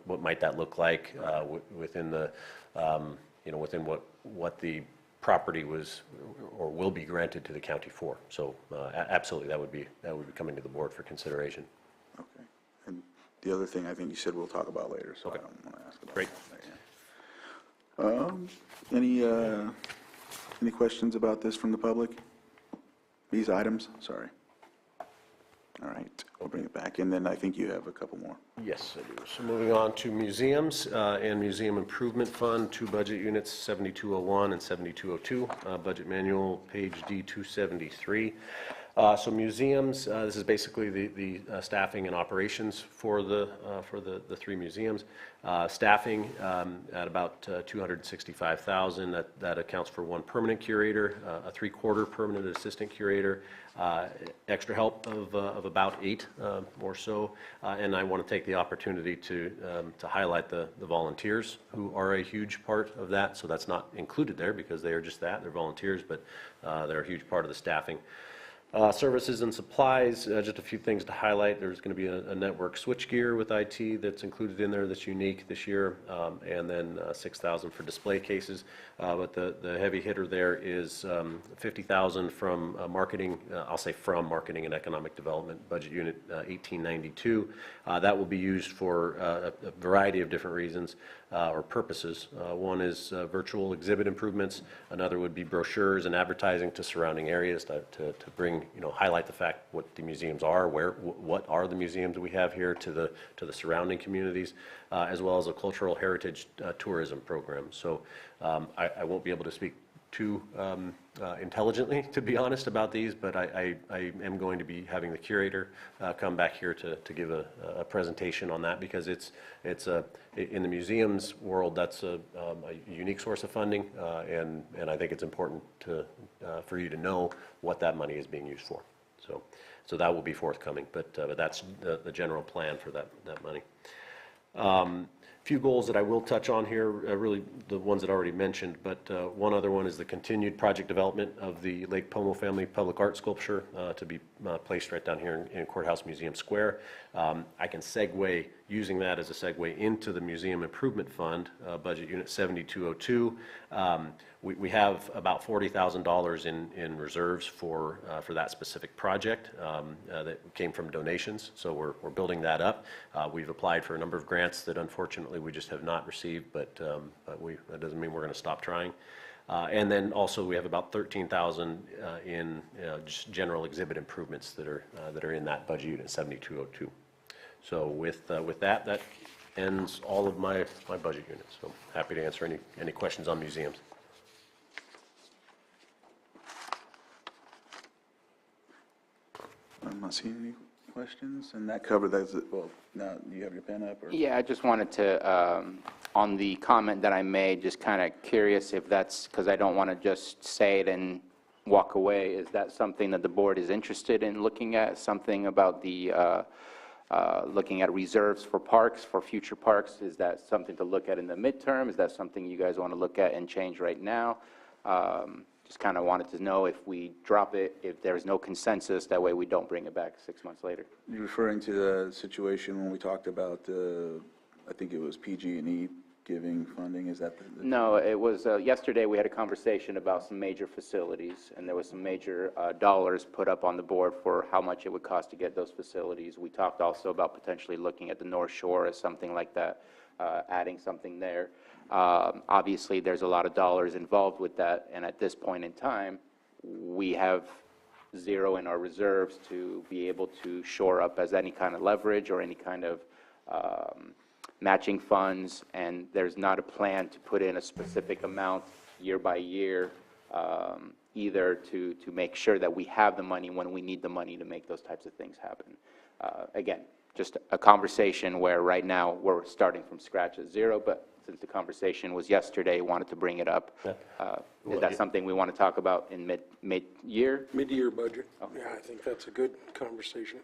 what might that look like within the you know, within what the property was or will be granted to the county for. So absolutely, that would be coming to the board for consideration. Okay. And the other thing I think you said we'll talk about later, so I don't want to ask about that. Any questions about this from the public? These items? Sorry. All right, we'll bring it back, and then I think you have a couple more. Yes, I do. So moving on to museums and Museum Improvement Fund, two budget units, 7201 and 7202, budget manual, page D273. So museums, this is basically the staffing and operations for the three museums. Staffing at about 265,000. That accounts for one permanent curator, a three-quarter permanent assistant curator, extra help of about 8 or so. And I want to take the opportunity to highlight the volunteers who are a huge part of that. So that's not included there because they are just that, they're volunteers, but they're a huge part of the staffing. Services and supplies, just a few things to highlight. There's going to be a network switchgear with IT that's included in there that's unique this year, and then 6,000 for display cases. But the heavy hitter there is 50,000 from marketing, I'll say from marketing and economic development, budget unit 1892. That will be used for a variety of different reasons or purposes. One is virtual exhibit improvements. Another would be brochures and advertising to surrounding areas to bring, you know, highlight the fact what the museums are, what are the museums we have here to the surrounding communities, as well as a cultural heritage tourism program. So I won't be able to speak too intelligently, to be honest, about these, but I am going to be having the curator come back here to give a presentation on that, because it's in the museums world, that's a unique source of funding, and I think it's important for you to know what that money is being used for. So that will be forthcoming, but that's the general plan for that money. Few goals that I will touch on here, really the ones that I already mentioned, but one other one is the continued project development of the Lake Como family public art sculpture to be placed right down here in Courthouse Museum Square. I can segue, using that as a segue into the Museum Improvement Fund, budget unit 7202. We have about $40,000 in reserves for that specific project that came from donations, so we're building that up. We've applied for a number of grants that unfortunately we just have not received, but that doesn't mean we're going to stop trying. And then also we have about $13,000 in just general exhibit improvements that are in that budget unit 7202. So with that ends all of my budget units. So happy to answer any questions on museums. I'm not seeing any questions, and that covered that. Well, now you have your pen up? Or? Yeah, I just wanted to, on the comment that I made, just kind of curious if that's, because I don't want to just say it and walk away. Is that something that the board is interested in looking at? Something about the, looking at reserves for parks, for future parks? Is that something to look at in the midterm? Is that something you guys want to look at and change right now? Just kind of wanted to know if we drop it, if there's no consensus, that way we don't bring it back 6 months later. You're referring to the situation when we talked about, I think it was PG&E giving funding? Is that No, it was, yesterday we had a conversation about some major facilities, and there was some major dollars put up on the board for how much it would cost to get those facilities. We talked also about potentially looking at the North Shore as something like that, adding something there. Obviously, there's a lot of dollars involved with that, and at this point in time, we have zero in our reserves to be able to shore up as any kind of leverage or any kind of matching funds, and there's not a plan to put in a specific amount year by year, either to make sure that we have the money when we need the money to make those types of things happen. Again, just a conversation where right now we're starting from scratch at zero, but since the conversation was yesterday, wanted to bring it up. Is that something we want to talk about in mid-year? Mid-year budget. Yeah, I think that's a good conversation.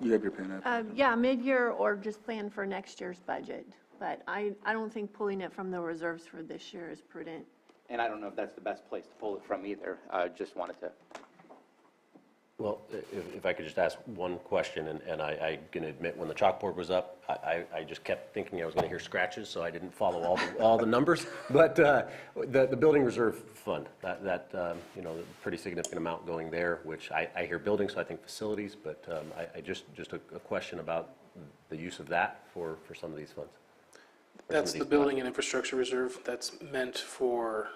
You have your pen up? Yeah, mid-year or just plan for next year's budget. But I don't think pulling it from the reserves for this year is prudent. And I don't know if that's the best place to pull it from either. Just wanted to. Well, if I could just ask one question, and I can admit, when the chalkboard was up, I just kept thinking I was going to hear scratches, so I didn't follow all the numbers. But the building reserve fund, that you know, pretty significant amount going there, which I hear buildings, so I think facilities, but I just a question about the use of that for some of these funds. That's the building and infrastructure reserve. That's meant for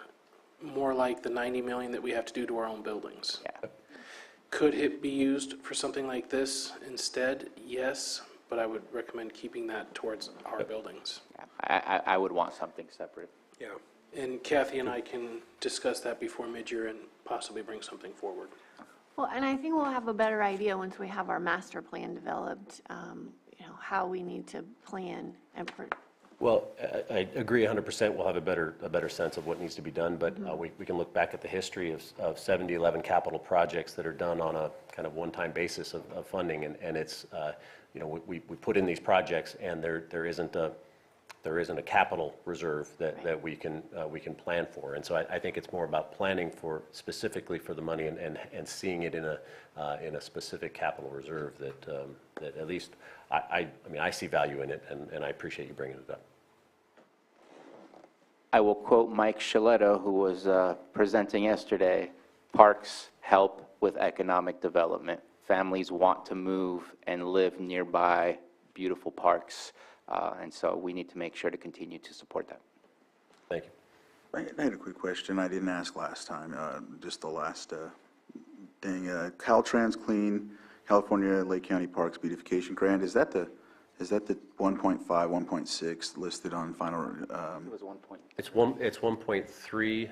more like the 90 million that we have to do to our own buildings. Yeah. Could it be used for something like this instead? Yes, but I would recommend keeping that towards our buildings. I would want something separate. Yeah, and Kathy and I can discuss that before mid-year and possibly bring something forward. Well, and I think we'll have a better idea once we have our master plan developed, you know, how we need to plan and Well, I agree 100%. We'll have a better sense of what needs to be done, but we can look back at the history of 7 to 11 capital projects that are done on a kind of one-time basis of funding, and it's, you know, we put in these projects, and there isn't a capital reserve that we can plan for, and so I think it's more about planning for specifically for the money and seeing it in a specific capital reserve that at least I mean, I see value in it, and I appreciate you bringing it up. I will quote Mike Shaletto, who was presenting yesterday, "Parks help with economic development. Families want to move and live nearby beautiful parks, and so we need to make sure to continue to support that." Thank you. I had a quick question I didn't ask last time, just the last thing. Caltrans Clean California Lake County Parks Beautification Grant, is that the 1.5, 1.6 listed on final? It was 1 point. It's 1.3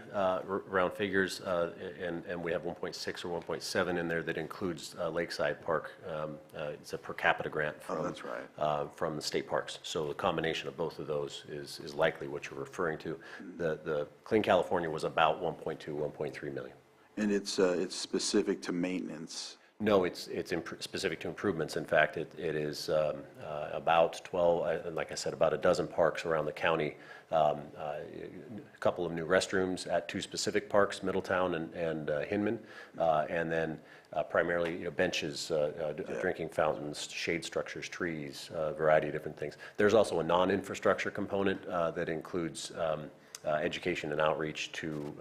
round figures, and we have 1.6 or 1.7 in there that includes Lakeside Park. It's a per capita grant from, that's right. From the state parks. So the combination of both of those is likely what you're referring to. The Clean California was about 1.2, 1.3 million. And it's specific to maintenance? No, it's specific to improvements. In fact, it is about 12, like I said, about a dozen parks around the county. A couple of new restrooms at 2 specific parks, Middletown and Hinman, and then primarily, you know, benches, drinking fountains, shade structures, trees, a variety of different things. There's also a non-infrastructure component that includes education and outreach to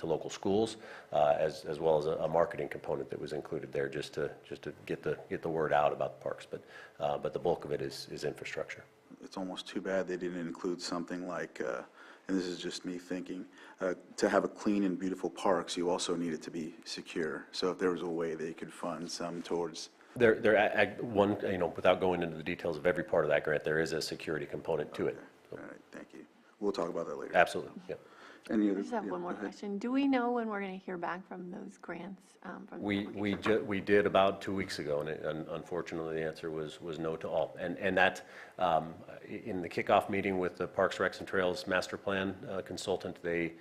local schools, as well as a marketing component that was included there, just to get the word out about the parks. But the bulk of it is infrastructure. It's almost too bad they didn't include something like, and this is just me thinking, to have a clean and beautiful parks, you also need it to be secure. So if there was a way they could fund some towards. One, you know, without going into the details of every part of that grant, there is a security component to it. All right, thank you. We'll talk about that later. Absolutely, yeah. Any I other? just have one more question. Do we know when we're going to hear back from those grants? From We did about 2 weeks ago, and unfortunately, the answer was no to all. And that, in the kickoff meeting with the Parks, Recs, and Trails Master Plan consultant, they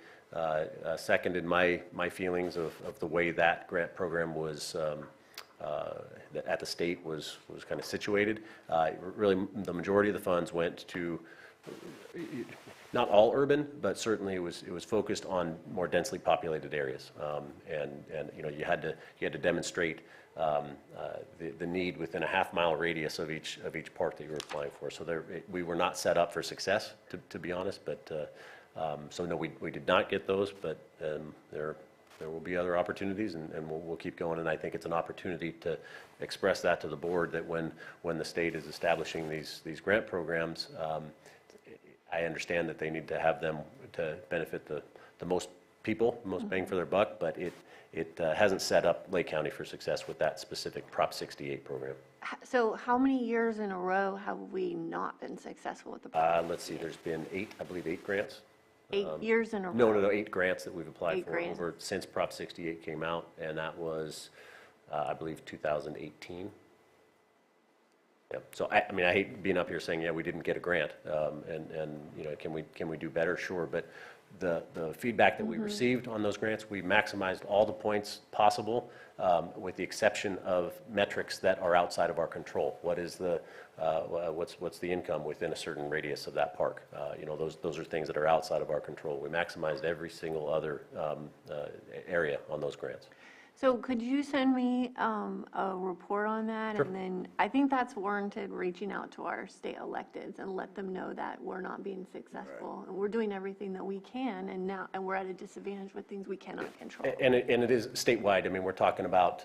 seconded my feelings of the way that grant program was at the state was kind of situated. Really, the majority of the funds went to not all urban, but certainly it was focused on more densely populated areas. And you had to demonstrate the need within a half-mile radius of each park that you were applying for. So we were not set up for success, to be honest, but so no, we did not get those, but there will be other opportunities, and we'll keep going. And I think it's an opportunity to express that to the board, that when the state is establishing these grant programs, I understand that they need to have them to benefit the most people, most bang for their buck, but it hasn't set up Lake County for success with that specific Prop 68 program. So how many years in a row have we not been successful with the program? Let's see, there's been I believe eight grants. 8 years in a row? No, 8 grants that we've applied for grants. over since Prop 68 came out, and that was, I believe, 2018. Yeah. So I mean, I hate being up here saying, yeah, we didn't get a grant, and can we do better? Sure, but the feedback that we received on those grants, we maximized all the points possible, with the exception of metrics that are outside of our control. What is what's the income within a certain radius of that park? Those are things that are outside of our control. We maximized every single other area on those grants. So could you send me a report on that? Sure. And then I think that's warranted, reaching out to our state electeds and let them know that we're not being successful. And we're doing everything that we can, and we're at a disadvantage with things we cannot control. And it is statewide. I mean, we're talking about,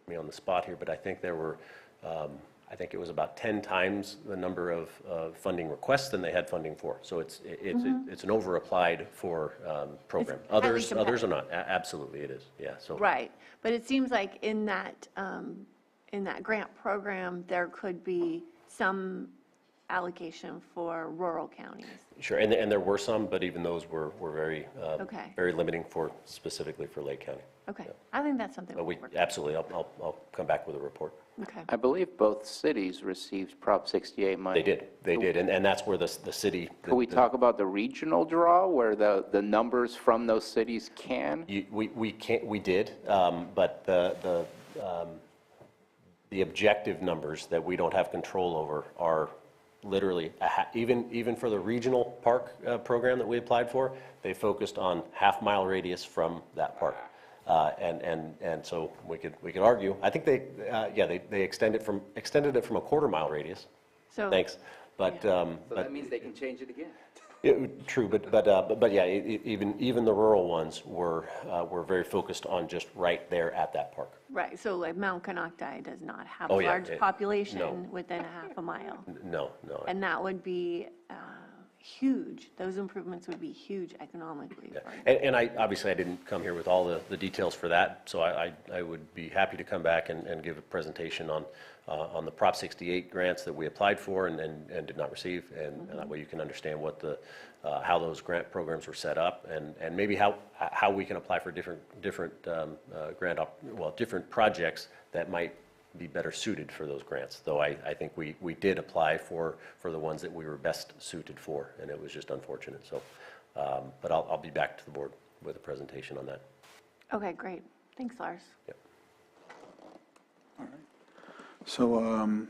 me on the spot here, but I think there were, I think it was about 10 times the number of funding requests than they had funding for. So it's an over-applied for program. Others are not. Absolutely, it is. Yeah. So Right, but it seems like in that grant program, there could be some allocation for rural counties. Sure, and there were some, but even those were very Okay. very limiting specifically for Lake County. Okay, I think that's something But we'll work. absolutely, I'll come back with a report. Okay. I believe both cities received Prop 68 money. They did, and that's where the city. Could we talk about the regional draw, where the numbers from those cities can? We did, but the objective numbers that we don't have control over are literally, even for the regional park program that we applied for, they focused on half-mile radius from that park. And so we could argue. I think they extended it from a quarter-mile radius. So Thanks, but So that means they can change it again. True, but yeah, even the rural ones were very focused on just right there at that park. Right, so like Mount Canocti does not have Oh, a yeah, large population within a half a mile. No. And that would be huge. Those improvements would be huge economically. Yeah. And I didn't come here with all the details for that, so I would be happy to come back and give a presentation on the Prop 68 grants that we applied for and did not receive, and that way you can understand what how those grant programs were set up, and maybe how we can apply for different different projects that might be better suited for those grants. Though I think we did apply for the ones that we were best suited for, and it was just unfortunate. So, but I'll be back to the board with a presentation on that. Okay, great. Thanks, Lars. Yep. All right. So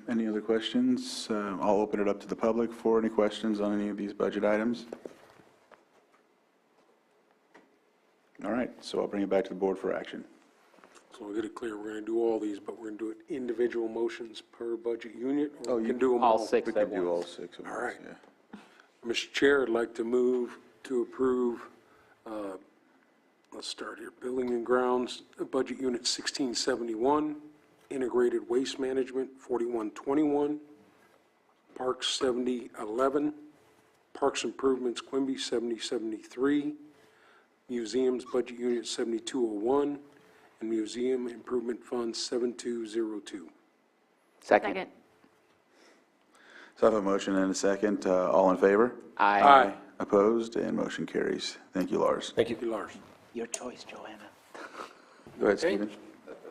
any other questions? I'll open it up to the public for any questions on any of these budget items. All right, so I'll bring it back to the board for action. So we'll get it clear, we're going to do all these, but we're going to do it individual motions per budget unit? Or we you can do them all? All six We at could do all once. 6 of All those, right. yeah. Mr. Chair, I'd like to move to approve, let's start here, Building and Grounds, Budget Unit 1671, Integrated Waste Management 4121, Parks 7011, Parks Improvements Quimby 7073, Museums Budget Unit 7201, and Museum Improvement Fund 7202. Second. So I have a motion and a second. All in favor? Aye. Opposed? And motion carries. Thank you, Lars. Thank you. Thank you, Lars. Your choice, Joanna. Go ahead, Okay. Stephen.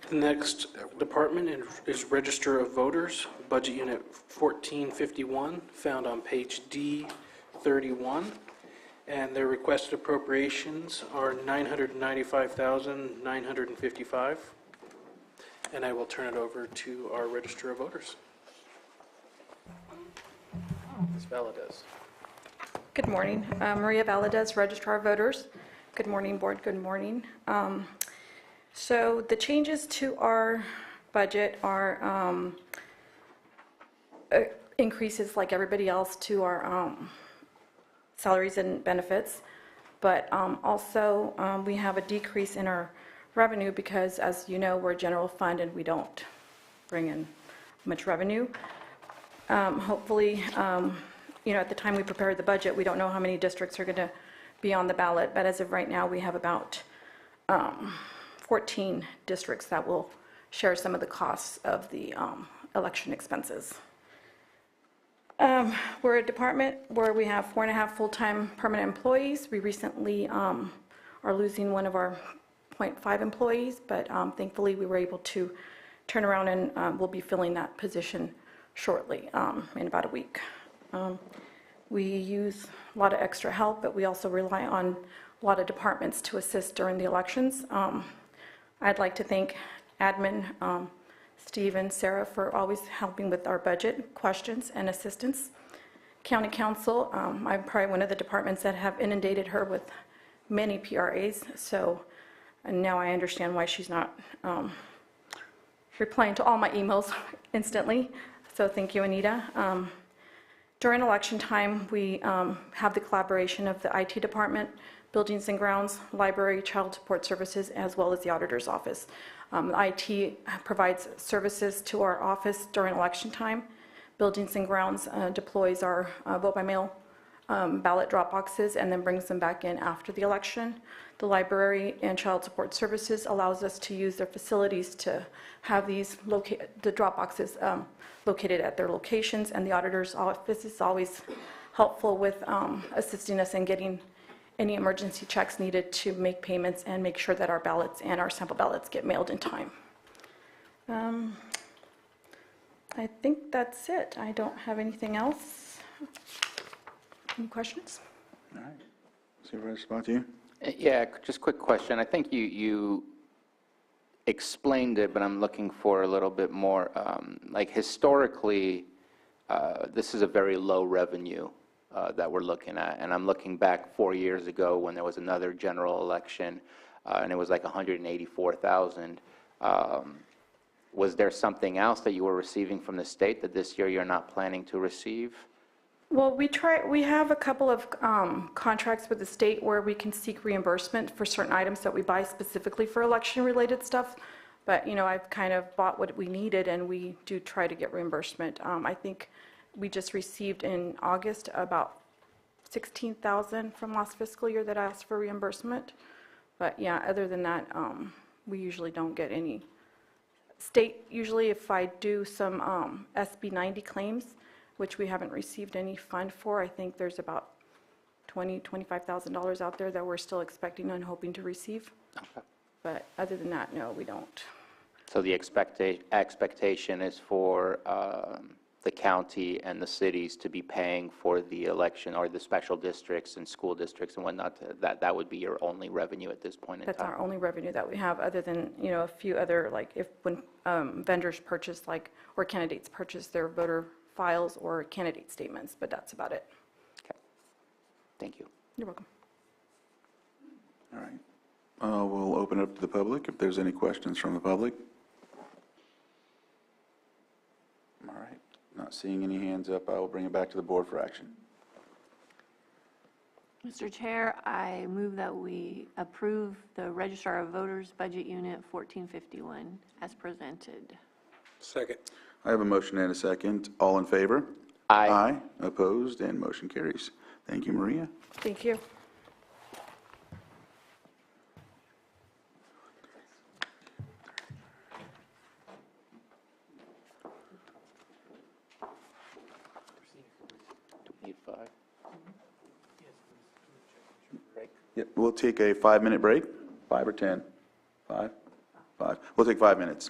The next department is Register of Voters, Budget Unit 1451, found on page D31. And their requested appropriations are $995,955. And I will turn it over to our Register of Voters. Ms. Valadez. Good morning. Maria Valadez, Registrar of Voters. Good morning, Board. Good morning. So the changes to our budget are increases like everybody else to our salaries and benefits, but also we have a decrease in our revenue because, as you know, we're a general fund and we don't bring in much revenue. Hopefully, at the time we prepared the budget, we don't know how many districts are going to be on the ballot, but as of right now, we have about 14 districts that will share some of the costs of the election expenses. We're a department where we have 4.5 full-time permanent employees. We recently are losing one of our 0.5 employees, but thankfully we were able to turn around and we'll be filling that position shortly, in about a week. We use a lot of extra help, but we also rely on a lot of departments to assist during the elections. I'd like to thank admin, Steve and Sarah, for always helping with our budget questions and assistance. County Council, I'm probably one of the departments that have inundated her with many PRAs, and now I understand why she's not replying to all my emails instantly. So thank you, Anita. During election time, we have the collaboration of the IT department, Buildings and Grounds, Library, Child Support Services, as well as the Auditor's Office. IT provides services to our office during election time. Buildings and Grounds deploys our vote by mail ballot drop boxes and then brings them back in after the election. The Library and Child Support Services allows us to use their facilities to have the drop boxes located at their locations, and the Auditor's Office is always helpful with assisting us in getting any emergency checks needed to make payments and make sure that our ballots and our sample ballots get mailed in time. I think that's it. I don't have anything else. Any questions? All right. Supervisor Sabatier? Yeah, just quick question. I think you explained it, but I'm looking for a little bit more. Like historically, this is a very low revenue that we're looking at. And I'm looking back 4 years ago when there was another general election, and it was like 184,000. Was there something else that you were receiving from the state that this year you're not planning to receive? Well, we have a couple of contracts with the state where we can seek reimbursement for certain items that we buy specifically for election-related stuff. But, I've kind of bought what we needed, and we do try to get reimbursement. I think we just received in August about $16,000 from last fiscal year that asked for reimbursement. But, yeah, other than that, we usually don't get any. State, usually if I do some SB 90 claims, which we haven't received any fund for. I think there's about $25,000 out there that we're still expecting and hoping to receive. Okay. But other than that, no, we don't. So the expectation is for the county and the cities to be paying for the election, or the special districts and school districts and whatnot. That would be your only revenue at this point in time? That's our only revenue that we have, other than, a few other, like when vendors purchase, or candidates purchase their voter files or candidate statements, but that's about it. Okay. Thank you. You're welcome. All right. We'll open it up to the public if there's any questions from the public. All right. Not seeing any hands up, I will bring it back to the board for action. Mr. Chair, I move that we approve the Registrar of Voters Budget Unit 1451 as presented. Second. I have a motion and a second. All in favor? Aye. Aye. Opposed, and motion carries. Thank you, Maria. Thank you. Do we need 5? Yeah, we'll take a 5-minute break. 5 or 10? 5? 5. We'll take 5 minutes.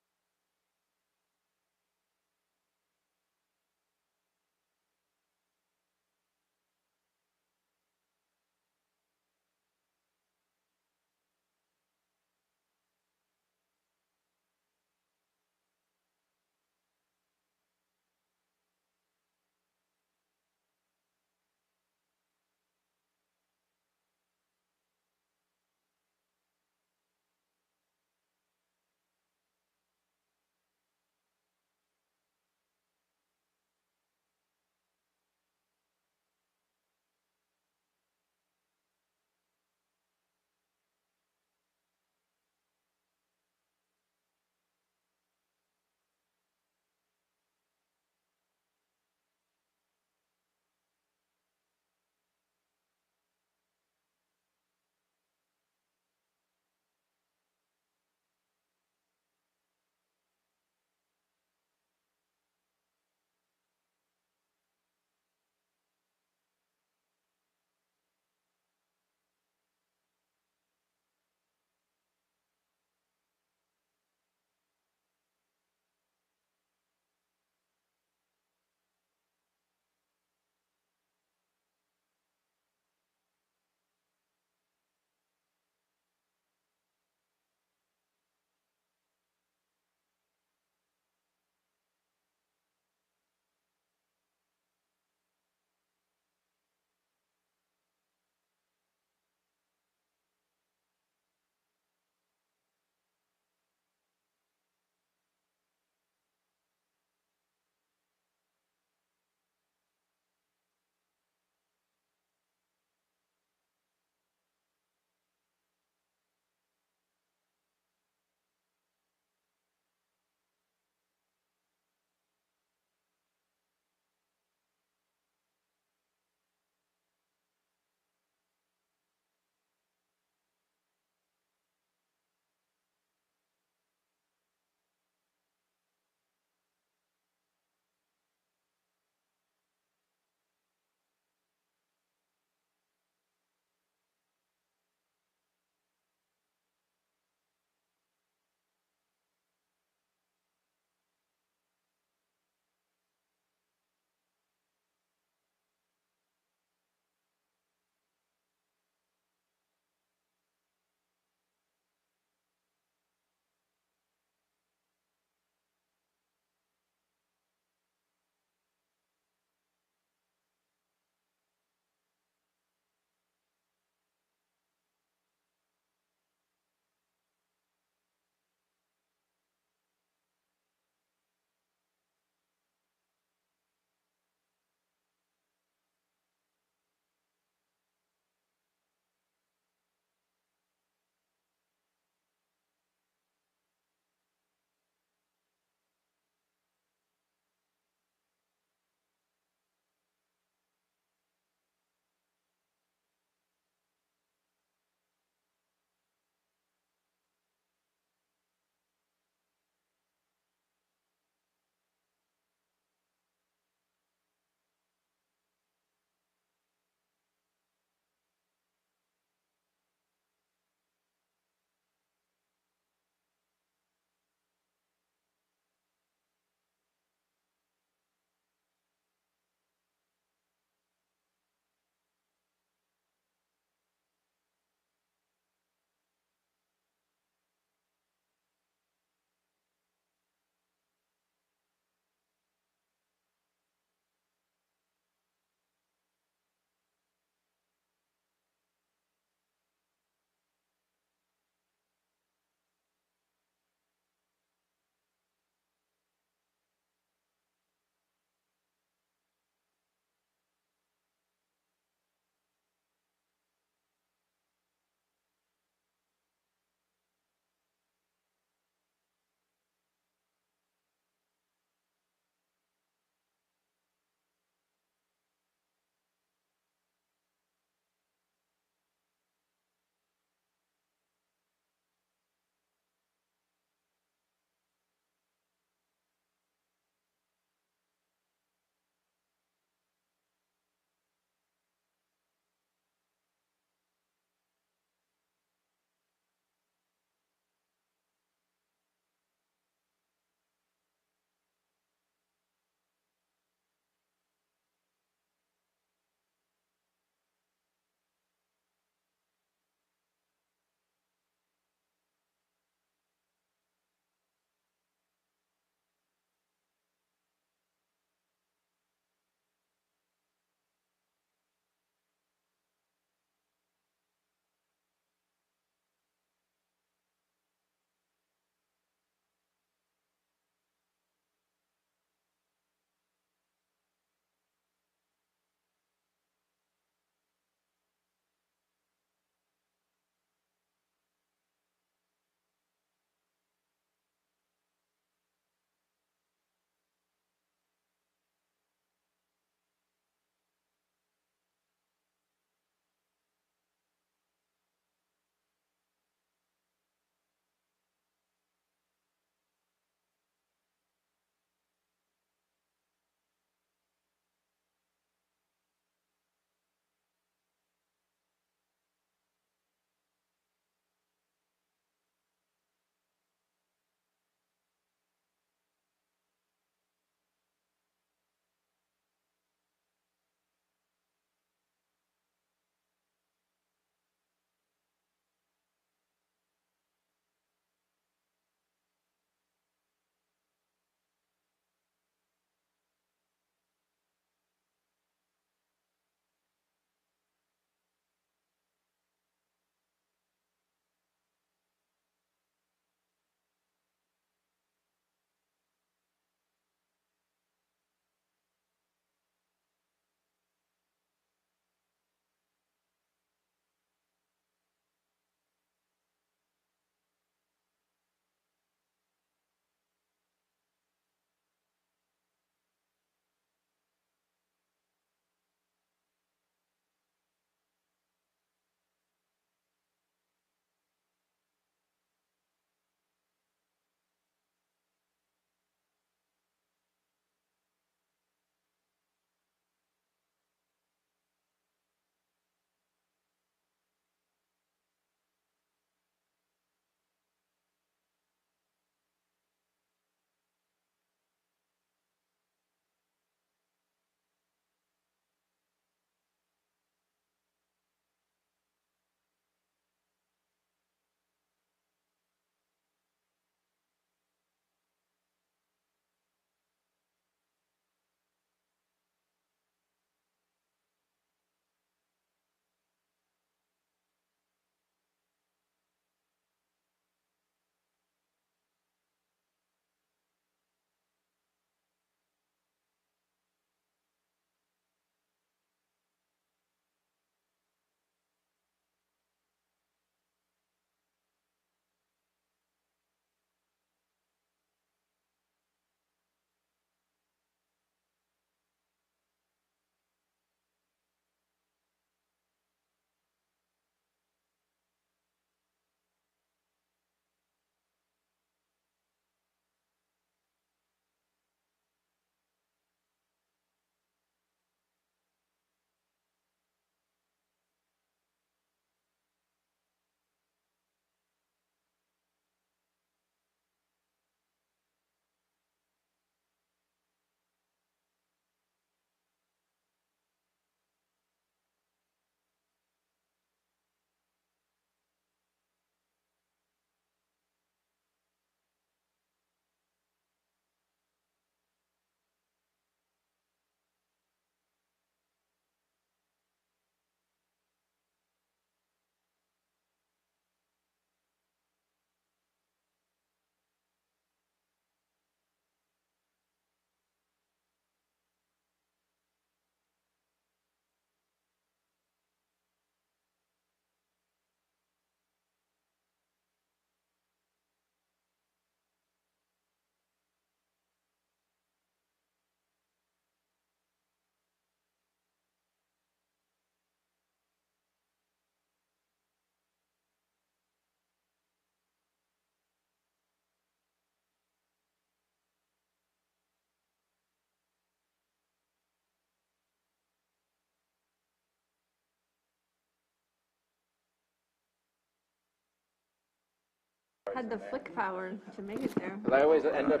had the flick power to make it there. Because I always end up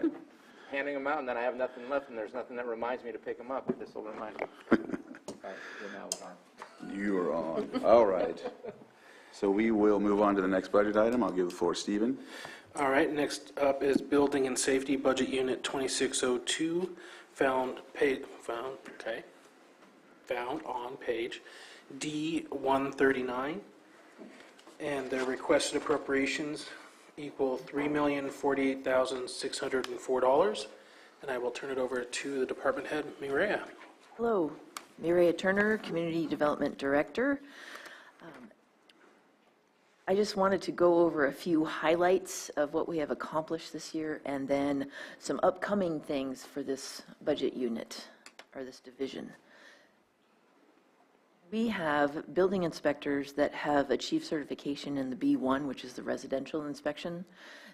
handing them out, and then I have nothing left, and there's nothing that reminds me to pick them up. This will remind me. All right, you're now on. You are on. All right. So we will move on to the next budget item. I'll give the floor to Stephen. All right, next up is Building and Safety Budget Unit 2602, found on page D139, and their requested appropriations equal $3,048,604, and I will turn it over to the department head, Mireya. Hello, Mireya Turner, Community Development Director. I just wanted to go over a few highlights of what we have accomplished this year and then some upcoming things for this budget unit or this division. We have building inspectors that have achieved certification in the B1, which is the residential inspection.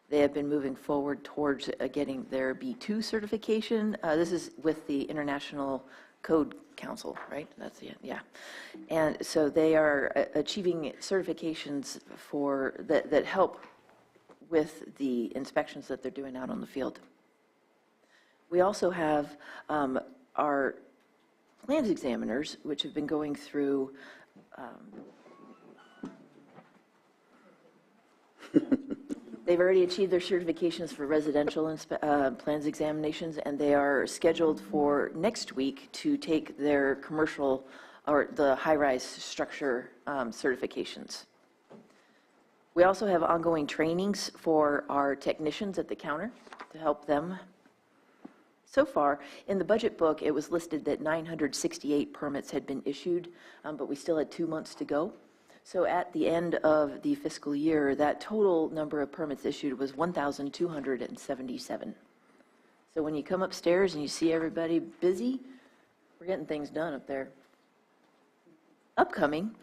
They have been moving forward towards getting their B2 certification. This is with the International Code Council, right? That's the, yeah. And so they are achieving certifications for that help with the inspections that they're doing out on the field. We also have our plans examiners, which have been going through they've already achieved their certifications for residential plans examinations, and they are scheduled for next week to take their commercial or the high-rise structure certifications. We also have ongoing trainings for our technicians at the counter to help them. So far, in the budget book, it was listed that 968 permits had been issued, but we still had 2 months to go. So at the end of the fiscal year, that total number of permits issued was 1,277. So when you come upstairs and you see everybody busy, we're getting things done up there. Upcoming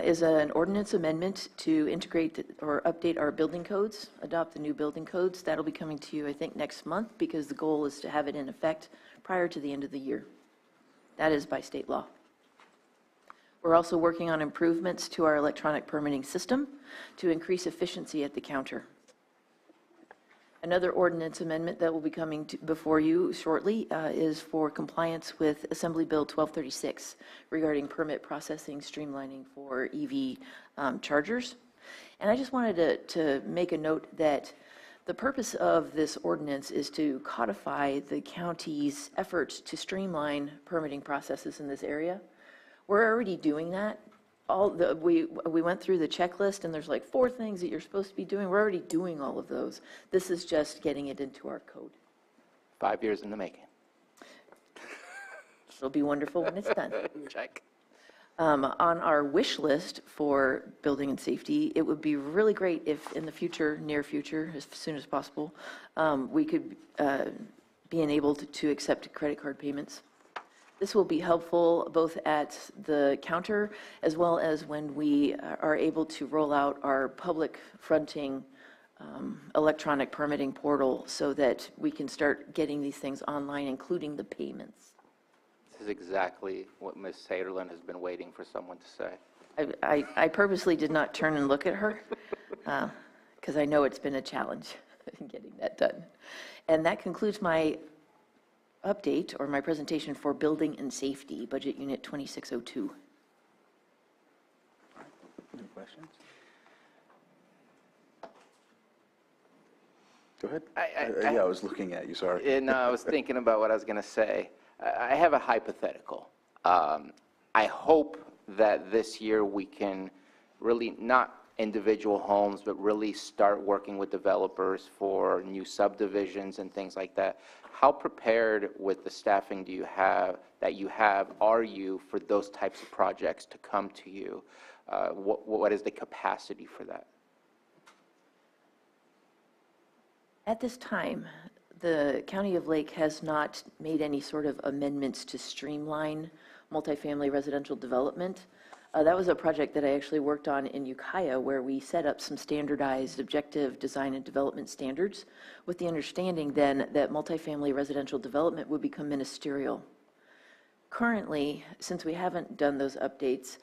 is an ordinance amendment to integrate or update our building codes, adopt the new building codes. That'll be coming to you, I think, next month, because the goal is to have it in effect prior to the end of the year. That is by state law. We're also working on improvements to our electronic permitting system to increase efficiency at the counter. Another ordinance amendment that will be coming before you shortly is for compliance with Assembly Bill 1236 regarding permit processing streamlining for EV chargers. And I just wanted to make a note that the purpose of this ordinance is to codify the county's efforts to streamline permitting processes in this area. We're already doing that. We went through the checklist, and there's like 4 things that you're supposed to be doing. We're already doing all of those. This is just getting it into our code. 5 years in the making. It'll be wonderful when it's done. Check. On our wish list for building and safety, it would be really great if in the future, near future, as soon as possible, we could be enabled to accept credit card payments. This will be helpful both at the counter as well as when we are able to roll out our public fronting electronic permitting portal so that we can start getting these things online, including the payments. This is exactly what Ms. Saterlin has been waiting for someone to say. I purposely did not turn and look at her because I know it's been a challenge in getting that done. And that concludes my update or my presentation for Building and Safety, Budget Unit 2602. Any questions? Go ahead. Yeah, I was looking at you, sorry. And I was thinking about what I was going to say. I have a hypothetical. I hope that this year we can really, not individual homes, but really start working with developers for new subdivisions and things like that. How prepared with the staffing are you for those types of projects to come to you? What is the capacity for that? At this time, the County of Lake has not made any sort of amendments to streamline multifamily residential development. That was a project that I actually worked on in Ukiah, where we set up some standardized objective design and development standards with the understanding then that multifamily residential development would become ministerial. Currently, since we haven't done those updates,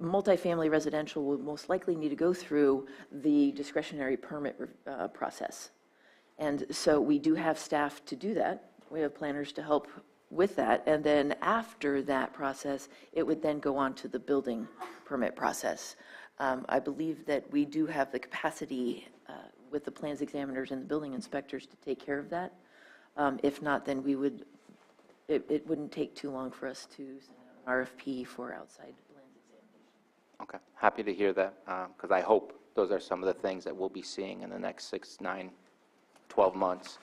multifamily residential will most likely need to go through the discretionary permit process. And so we do have staff to do that. We have planners to help with that. And then after that process, it would then go on to the building permit process. I believe that we do have the capacity with the plans examiners and the building inspectors to take care of that. If not, then we would, it wouldn't take too long for us to send out an RFP for outside plans examination. Okay, happy to hear that, because I hope those are some of the things that we'll be seeing in the next 6, 9, 12 months.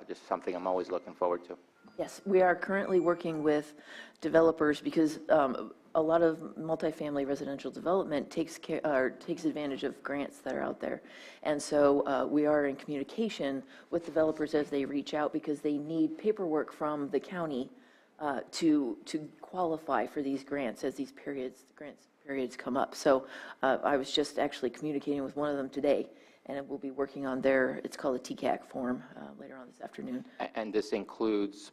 Just something I'm always looking forward to. Yes, we are currently working with developers because a lot of multifamily residential development takes advantage of grants that are out there. And so we are in communication with developers as they reach out because they need paperwork from the county to qualify for these grants as these grants periods come up. So I was just actually communicating with one of them today, and we'll be working on it's called a TCAC form later on this afternoon. And this includes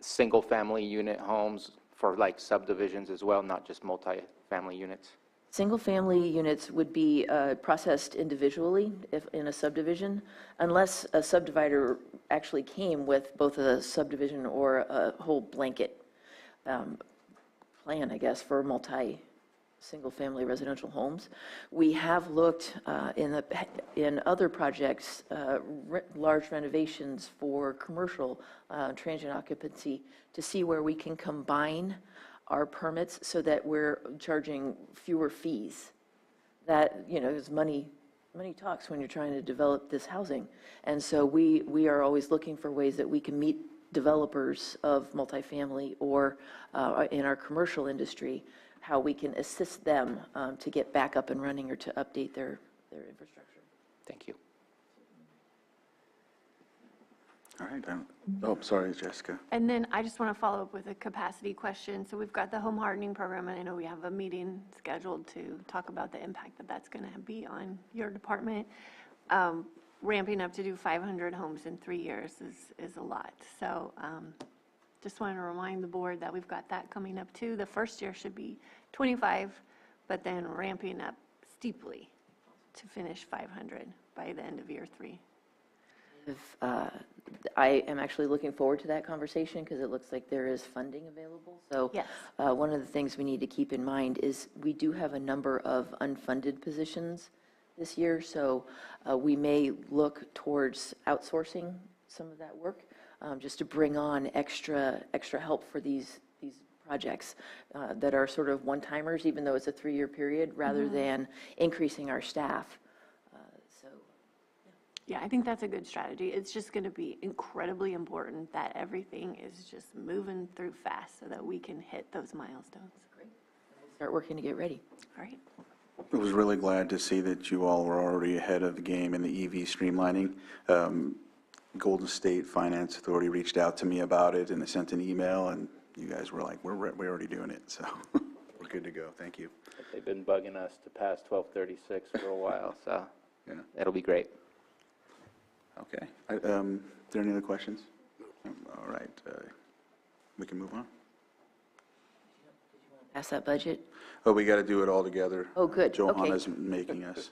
single-family unit homes for like subdivisions as well, not just multi-family units? Single-family units would be processed individually if in a subdivision, unless a subdivider actually came with both a subdivision or a whole blanket plan, I guess, for single-family residential homes. We have looked in other projects, large renovations for commercial transient occupancy, to see where we can combine our permits so that we're charging fewer fees. That, is money talks when you're trying to develop this housing. And so we are always looking for ways that we can meet developers of multifamily or in our commercial industry, how we can assist them to get back up and running or to update their infrastructure. Thank you. All right. Oh, sorry, Jessica. And then I just want to follow up with a capacity question. So we've got the home hardening program, and I know we have a meeting scheduled to talk about the impact that that's going to be on your department. Ramping up to do 500 homes in 3 years is a lot. So just wanted to remind the board that we've got that coming up too. The first year should be 25, but then ramping up steeply to finish 500 by the end of year 3. I am actually looking forward to that conversation because it looks like there is funding available. So yes. One of the things we need to keep in mind is we do have a number of unfunded positions this year. So we may look towards outsourcing some of that work just to bring on extra help for these projects that are sort of one-timers, even though it's a 3-year period, rather than increasing our staff. Yeah, I think that's a good strategy. It's just going to be incredibly important that everything is just moving through fast so that we can hit those milestones. Great. We'll start working to get ready. All right. I was really glad to see that you all were already ahead of the game in the EV streamlining. Golden State Finance Authority reached out to me about it, and they sent an email, and you guys were like, we're already doing it, so we're good to go. Thank you. They've been bugging us to pass 1236 for a while, so yeah, it'll be great. Okay. Are there any other questions? All right. We can move on. Pass that budget? Oh, we got to do it all together. Oh, good. Johanna's making us.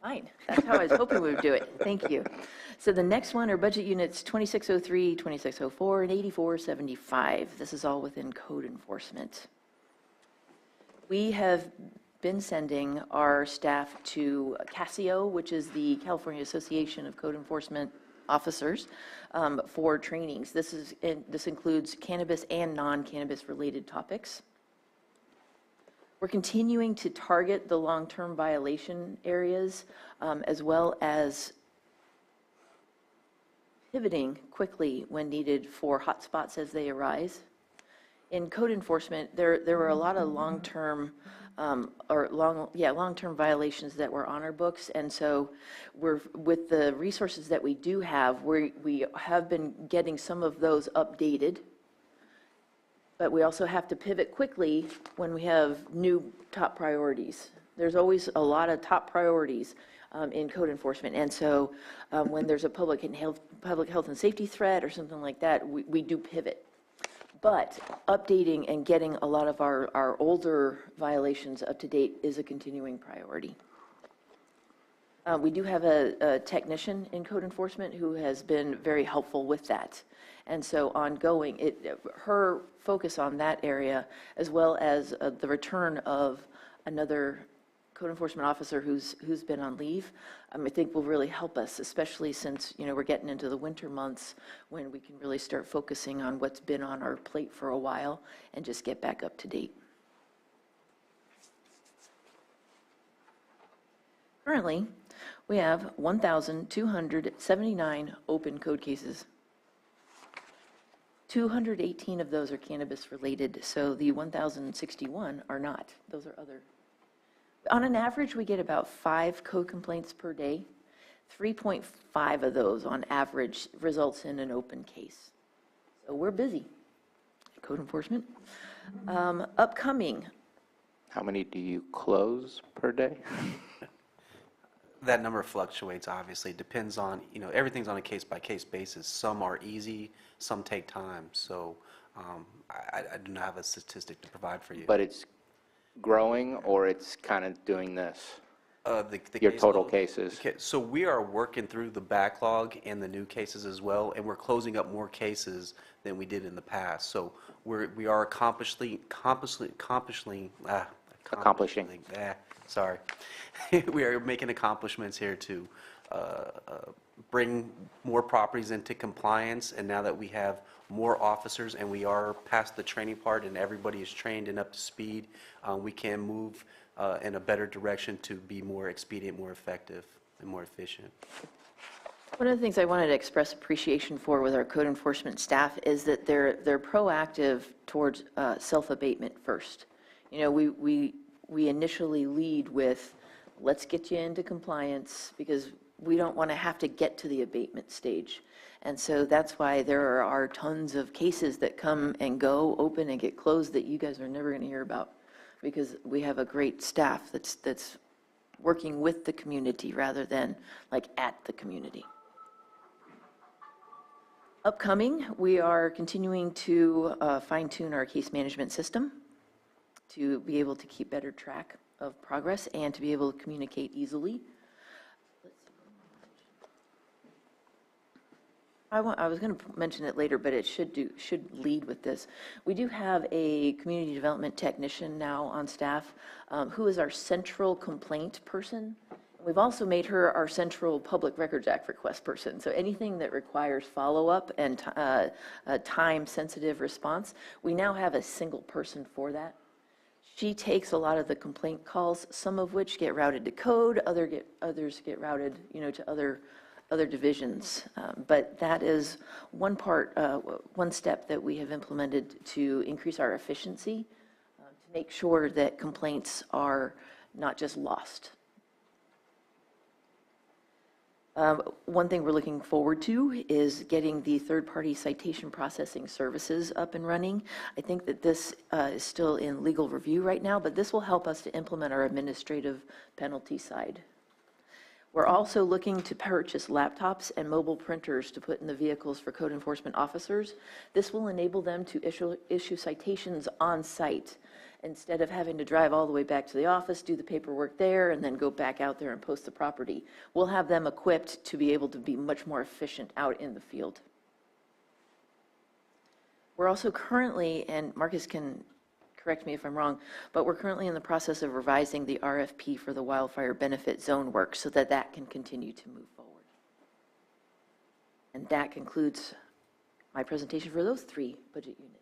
Fine. That's how I was hoping we would do it. Thank you. So the next one are budget units 2603, 2604, and 8475. This is all within code enforcement. We have been sending our staff to CASIO, which is the California Association of Code Enforcement Officers, for trainings. This includes cannabis and non-cannabis related topics. We're continuing to target the long-term violation areas, as well as pivoting quickly when needed for hotspots as they arise. In code enforcement, there were a lot of long-term long-term violations that were on our books, and so with the resources that we do have, we have been getting some of those updated. But we also have to pivot quickly when we have new top priorities. There's always a lot of top priorities in code enforcement. And so when there's a public health and safety threat or something like that, we do pivot. But updating and getting a lot of our older violations up to date is a continuing priority. We do have a technician in code enforcement who has been very helpful with that. And so ongoing, her focus on that area, as well as the return of another code enforcement officer who's been on leave, I think will really help us, especially since, we're getting into the winter months when we can really start focusing on what's been on our plate for a while and just get back up to date. Currently, we have 1,279 open code cases. 218 of those are cannabis related, so the 1,061 are not. Those are other. On an average, we get about 5 code complaints per day. 3.5 of those on average results in an open case. So we're busy. Code enforcement. Upcoming. How many do you close per day? That number fluctuates, obviously. Depends on, everything's on a case-by-case basis. Some are easy, some take time. So I do not have a statistic to provide for you. But it's growing, or it's kind of doing this? Your case total load. cases? So we are working through the backlog and the new cases as well, and we're closing up more cases than we did in the past. So we are accomplishing. We are making accomplishments here to bring more properties into compliance, and now that we have more officers and we are past the training part and everybody is trained and up to speed, we can move in a better direction to be more expedient, more effective, and more efficient. One of the things I wanted to express appreciation for with our code enforcement staff is that they're proactive towards self-abatement first. We initially lead with, let's get you into compliance, because we don't want to have to get to the abatement stage. And so that's why there are tons of cases that come and go, open and get closed, that you guys are never going to hear about, because we have a great staff that's working with the community rather than like at the community. Upcoming, we are continuing to fine-tune our case management system to be able to keep better track of progress and to be able to communicate easily. I was going to mention it later, but it should lead with this. We do have a community development technician now on staff who is our central complaint person. We've also made her our central Public Records Act request person. So anything that requires follow-up and time-sensitive response, we now have a single person for that. She takes a lot of the complaint calls, some of which get routed to code, others get routed, to other divisions. But that is one step that we have implemented to increase our efficiency, to make sure that complaints are not just lost. One thing we're looking forward to is getting the third-party citation processing services up and running. I think that this is still in legal review right now, but this will help us to implement our administrative penalty side. We're also looking to purchase laptops and mobile printers to put in the vehicles for code enforcement officers. This will enable them to issue citations on site instead of having to drive all the way back to the office, do the paperwork there, and then go back out there and post the property. We'll have them equipped to be able to be much more efficient out in the field. We're also currently, and Marcus can correct me if I'm wrong, but we're currently in the process of revising the RFP for the wildfire benefit zone work so that that can continue to move forward. And that concludes my presentation for those 3 budget units.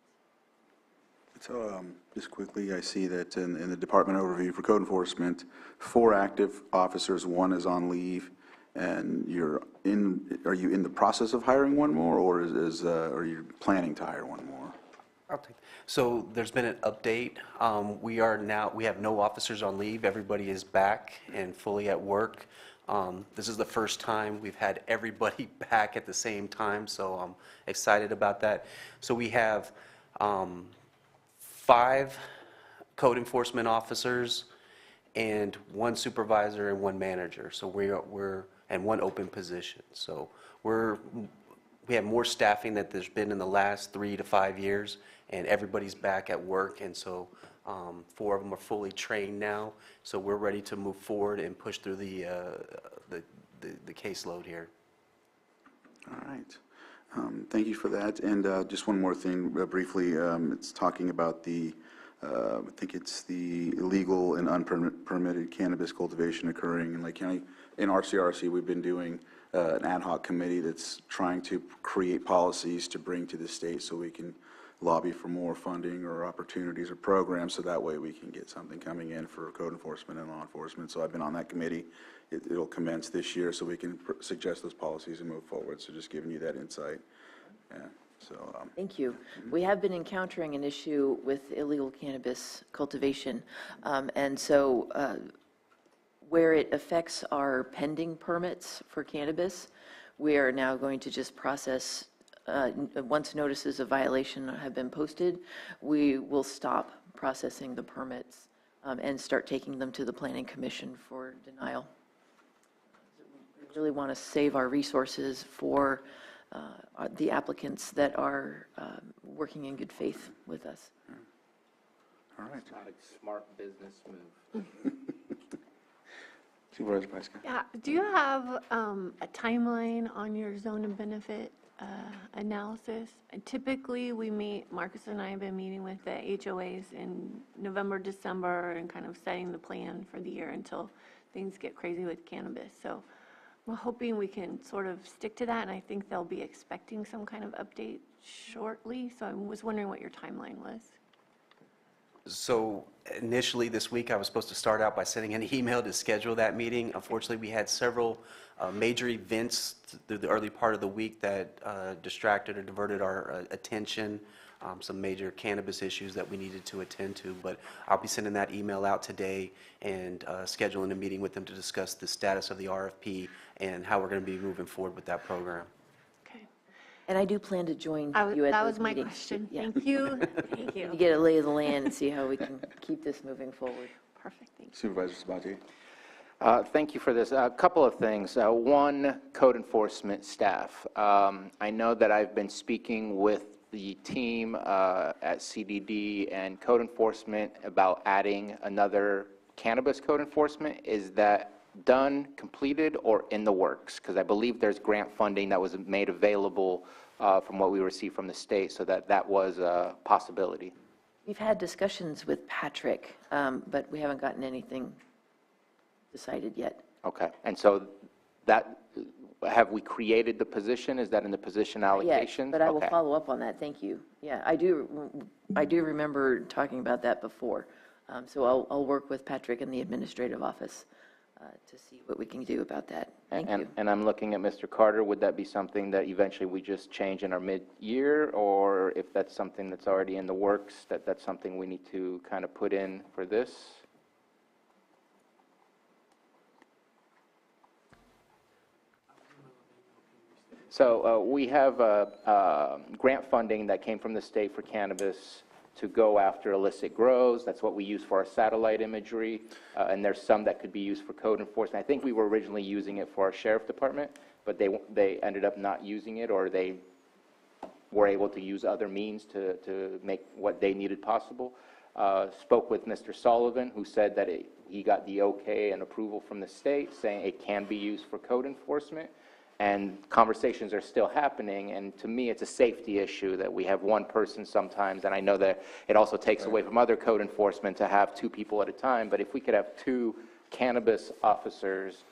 So just quickly, I see that in the department overview for code enforcement, 4 active officers, 1 is on leave, and are you in the process of hiring 1 more, or are you planning to hire 1 more? I'll take. So there's been an update. We have no officers on leave. Everybody is back and fully at work. This is the first time we've had everybody back at the same time, so I'm excited about that. So we have 5 code enforcement officers and 1 supervisor and 1 manager. So we're and 1 open position. So we have more staffing than there's been in the last 3 to 5 years, and everybody's back at work, and so 4 of them are fully trained now, so we're ready to move forward and push through the caseload here. All right. Thank you for that. And just one more thing briefly. It's talking about the, I think it's the illegal and unpermitted cannabis cultivation occurring in Lake County. In RCRC, we've been doing an ad hoc committee that's trying to create policies to bring to the state so we can lobby for more funding or opportunities or programs, so that way we can get something coming in for code enforcement and law enforcement. So I've been on that committee. It'll commence this year, so we can suggest those policies and move forward. So just giving you that insight. Yeah. So. Thank you. We have been encountering an issue with illegal cannabis cultivation, and so where it affects our pending permits for cannabis, we are now going to just process. Once notices of violation have been posted, we will stop processing the permits and start taking them to the Planning Commission for denial. We really want to save our resources for the applicants that are working in good faith with us. All right. It's not a smart business move. Supervisor Pyska. Yeah, do you have a timeline on your zone of benefit analysis? Typically, we meet, Marcus and I have been meeting with the HOAs in November, December, and kind of setting the plan for the year until things get crazy with cannabis. So we're hoping we can sort of stick to that, and I think they'll be expecting some kind of update shortly. So I was wondering what your timeline was. So initially this week, I was supposed to start out by sending an email to schedule that meeting. Unfortunately, we had several major events through the early part of the week that distracted or diverted our attention, some major cannabis issues that we needed to attend to. But I'll be sending that email out today and scheduling a meeting with them to discuss the status of the RFP and how we're going to be moving forward with that program. And I do plan to join you at That those was my meetings. question. Yeah. Thank you. Thank you. To get a lay of the land and see how we can keep this moving forward. Perfect. Thank you. Supervisor Sabatier. Thank you for this. A couple of things. One, code enforcement staff. I know that I've been speaking with the team at CDD and code enforcement about adding another cannabis code enforcement. Is that done, completed, or in the works? Because I believe there's grant funding that was made available from what we received from the state, so that was a possibility. We've had discussions with Patrick, but we haven't gotten anything decided yet. Okay. And so that, have we created the position? Is that in the position allocations? Yes, but I will Okay. follow up on that. Thank you. Yeah, I do remember talking about that before. So I'll work with Patrick in the administrative office to see what we can do about that. Thank you. And I'm looking at Mr. Carter. Would that be something that eventually we just change in our mid-year, or if that's something that's already in the works, that's something we need to kind of put in for this? So we have grant funding that came from the state for cannabis to go after illicit grows. That's what we use for our satellite imagery, and there's some that could be used for code enforcement. I think we were originally using it for our sheriff department, but they ended up not using it, or they were able to use other means to make what they needed possible. Spoke with Mr. Sullivan, who said that he got the okay and approval from the state, saying it can be used for code enforcement. And conversations are still happening, and to me, it's a safety issue that we have one person sometimes, and I know that it also takes away from other code enforcement to have 2 people at a time, but if we could have 2 cannabis officers,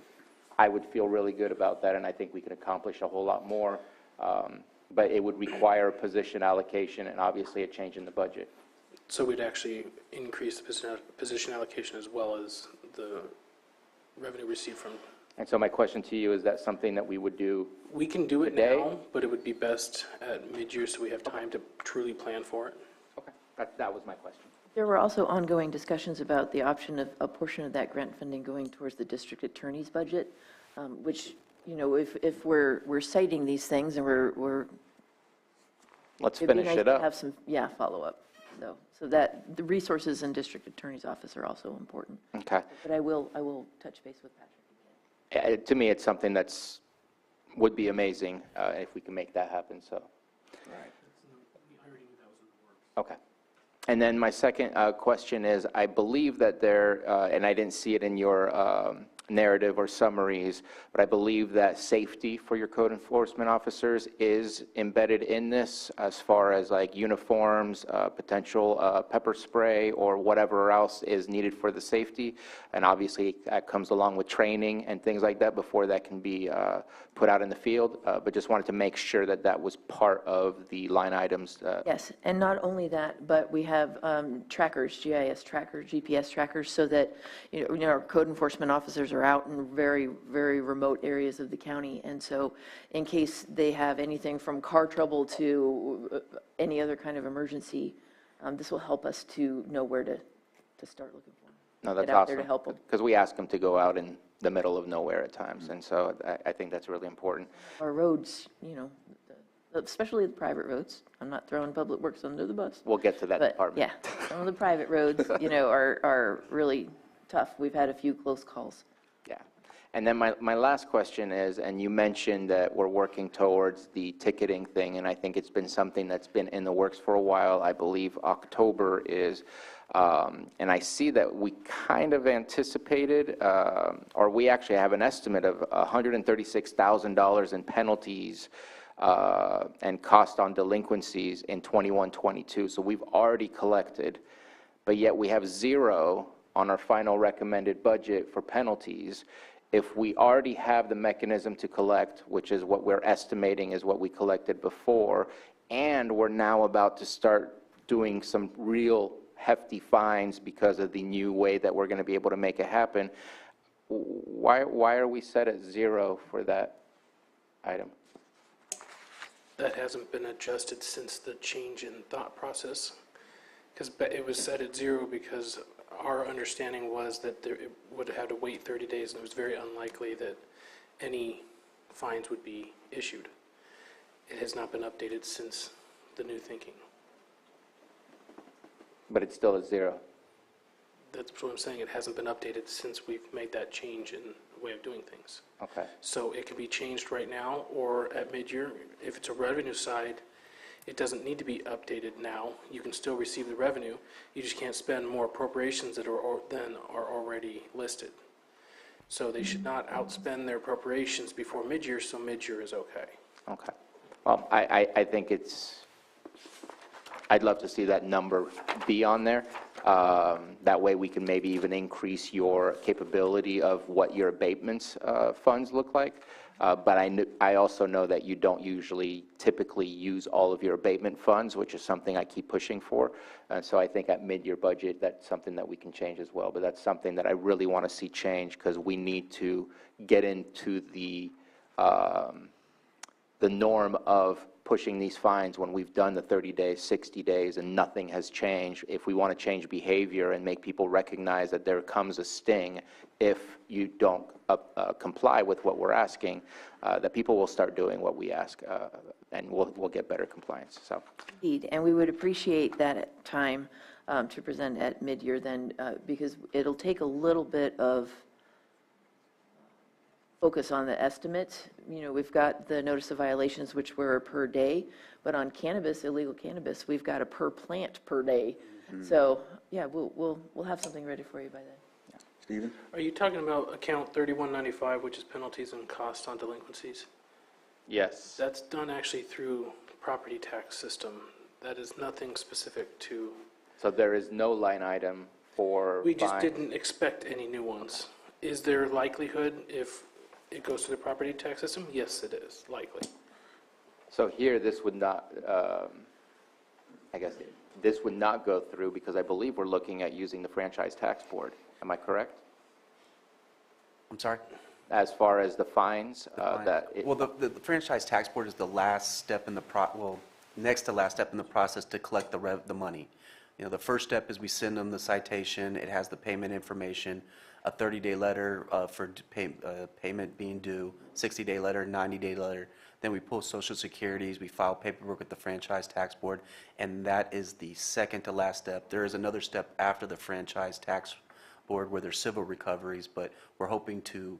I would feel really good about that, and I think we could accomplish a whole lot more, but it would require a position allocation and obviously a change in the budget. So we'd actually increase the position allocation as well as the revenue received from. And so my question to you, is that something that we would do? We can do it today? now, but it would be best at mid-year so we have time to truly plan for it. Okay, that was my question. There were also ongoing discussions about the option of a portion of that grant funding going towards the district attorney's budget, which, you know, if we're citing these things and we're Let's it'd be finish nice it to up. have some, follow-up, though, so that the resources in district attorney's office are also important. Okay. But I will touch base with Patrick. To me, it's something that's would be amazing if we can make that happen, so. Okay. And then my second question is, I believe that there, and I didn't see it in your narrative or summaries, but I believe that safety for your code enforcement officers is embedded in this as far as like uniforms, potential pepper spray, or whatever else is needed for the safety. And obviously that comes along with training and things like that before that can be put out in the field. But just wanted to make sure that that was part of the line items. Yes, and not only that, but we have trackers, GIS trackers, GPS trackers, so that our code enforcement officers are out in very, very remote areas of the county. And so in case they have anything from car trouble to any other kind of emergency, this will help us to know where to start looking for them. No, that's Get out awesome. there to help them. Because we ask them to go out in the middle of nowhere at times, and so I think that's really important. Our roads, especially the private roads, I'm not throwing public works under the bus. We'll get to that But, department. yeah, some of the private roads, are really tough. We've had a few close calls. Yeah. And then my last question is, and you mentioned that we're working towards the ticketing thing, and I think it's been something that's been in the works for a while. I believe October is, and I see that we kind of anticipated, or we actually have an estimate of $136,000 in penalties and cost on delinquencies in 21-22. So we've already collected, but yet we have zero on our final recommended budget for penalties. If we already have the mechanism to collect, which is what we're estimating is what we collected before, and we're now about to start doing some real hefty fines because of the new way that we're going to be able to make it happen, why are we set at zero for that item? That hasn't been adjusted since the change in thought process, because it was set at zero because our understanding was that it would have to wait 30 days, and it was very unlikely that any fines would be issued. It has not been updated since the new thinking. But it's still at zero. That's what I'm saying. It hasn't been updated since we've made that change in the way of doing things. Okay. So it can be changed right now or at mid-year. If it's a revenue side, it doesn't need to be updated now. You can still receive the revenue. You just can't spend more appropriations that are already listed. So they should not outspend their appropriations before mid-year, so mid-year is okay. Okay. Well, I think I'd love to see that number be on there. That way we can maybe even increase your capability of what your abatements funds look like. But I also know that you don't usually typically use all of your abatement funds, which is something I keep pushing for. So I think at mid-year budget, that's something that we can change as well. But that's something that I really want to see change because we need to get into the norm of pushing these fines when we've done the 30 days, 60 days, and nothing has changed. If we want to change behavior and make people recognize that there comes a sting if you don't comply with what we're asking, that people will start doing what we ask, and we'll get better compliance. So, Indeed, and we would appreciate that time to present at mid-year then, because it'll take a little bit of focus on the estimate. We've got the notice of violations, which were per day, but on cannabis, illegal cannabis, we've got a per plant per day. So, yeah, we'll have something ready for you by then. Stephen? Are you talking about account 3195, which is penalties and costs on delinquencies? yes. That's done actually through the property tax system. That is nothing specific to, So there is no line item for we just fine. didn't expect any new ones. Is there likelihood if it goes to the property tax system? Yes, it is, likely. So here, this would not, I guess, this would not go through because I believe we're looking at using the franchise tax board. Am I correct? I'm sorry? As far as the fines, Well, the franchise tax board is the last step in the next to last step in the process to collect the money. The first step is we send them the citation. It has the payment information, a 30-day letter for payment being due, 60-day letter, 90-day letter. Then we pull Social Securities, we file paperwork with the franchise tax board, and that is the second to last step. There is another step after the franchise tax board where there's civil recoveries, but we're hoping to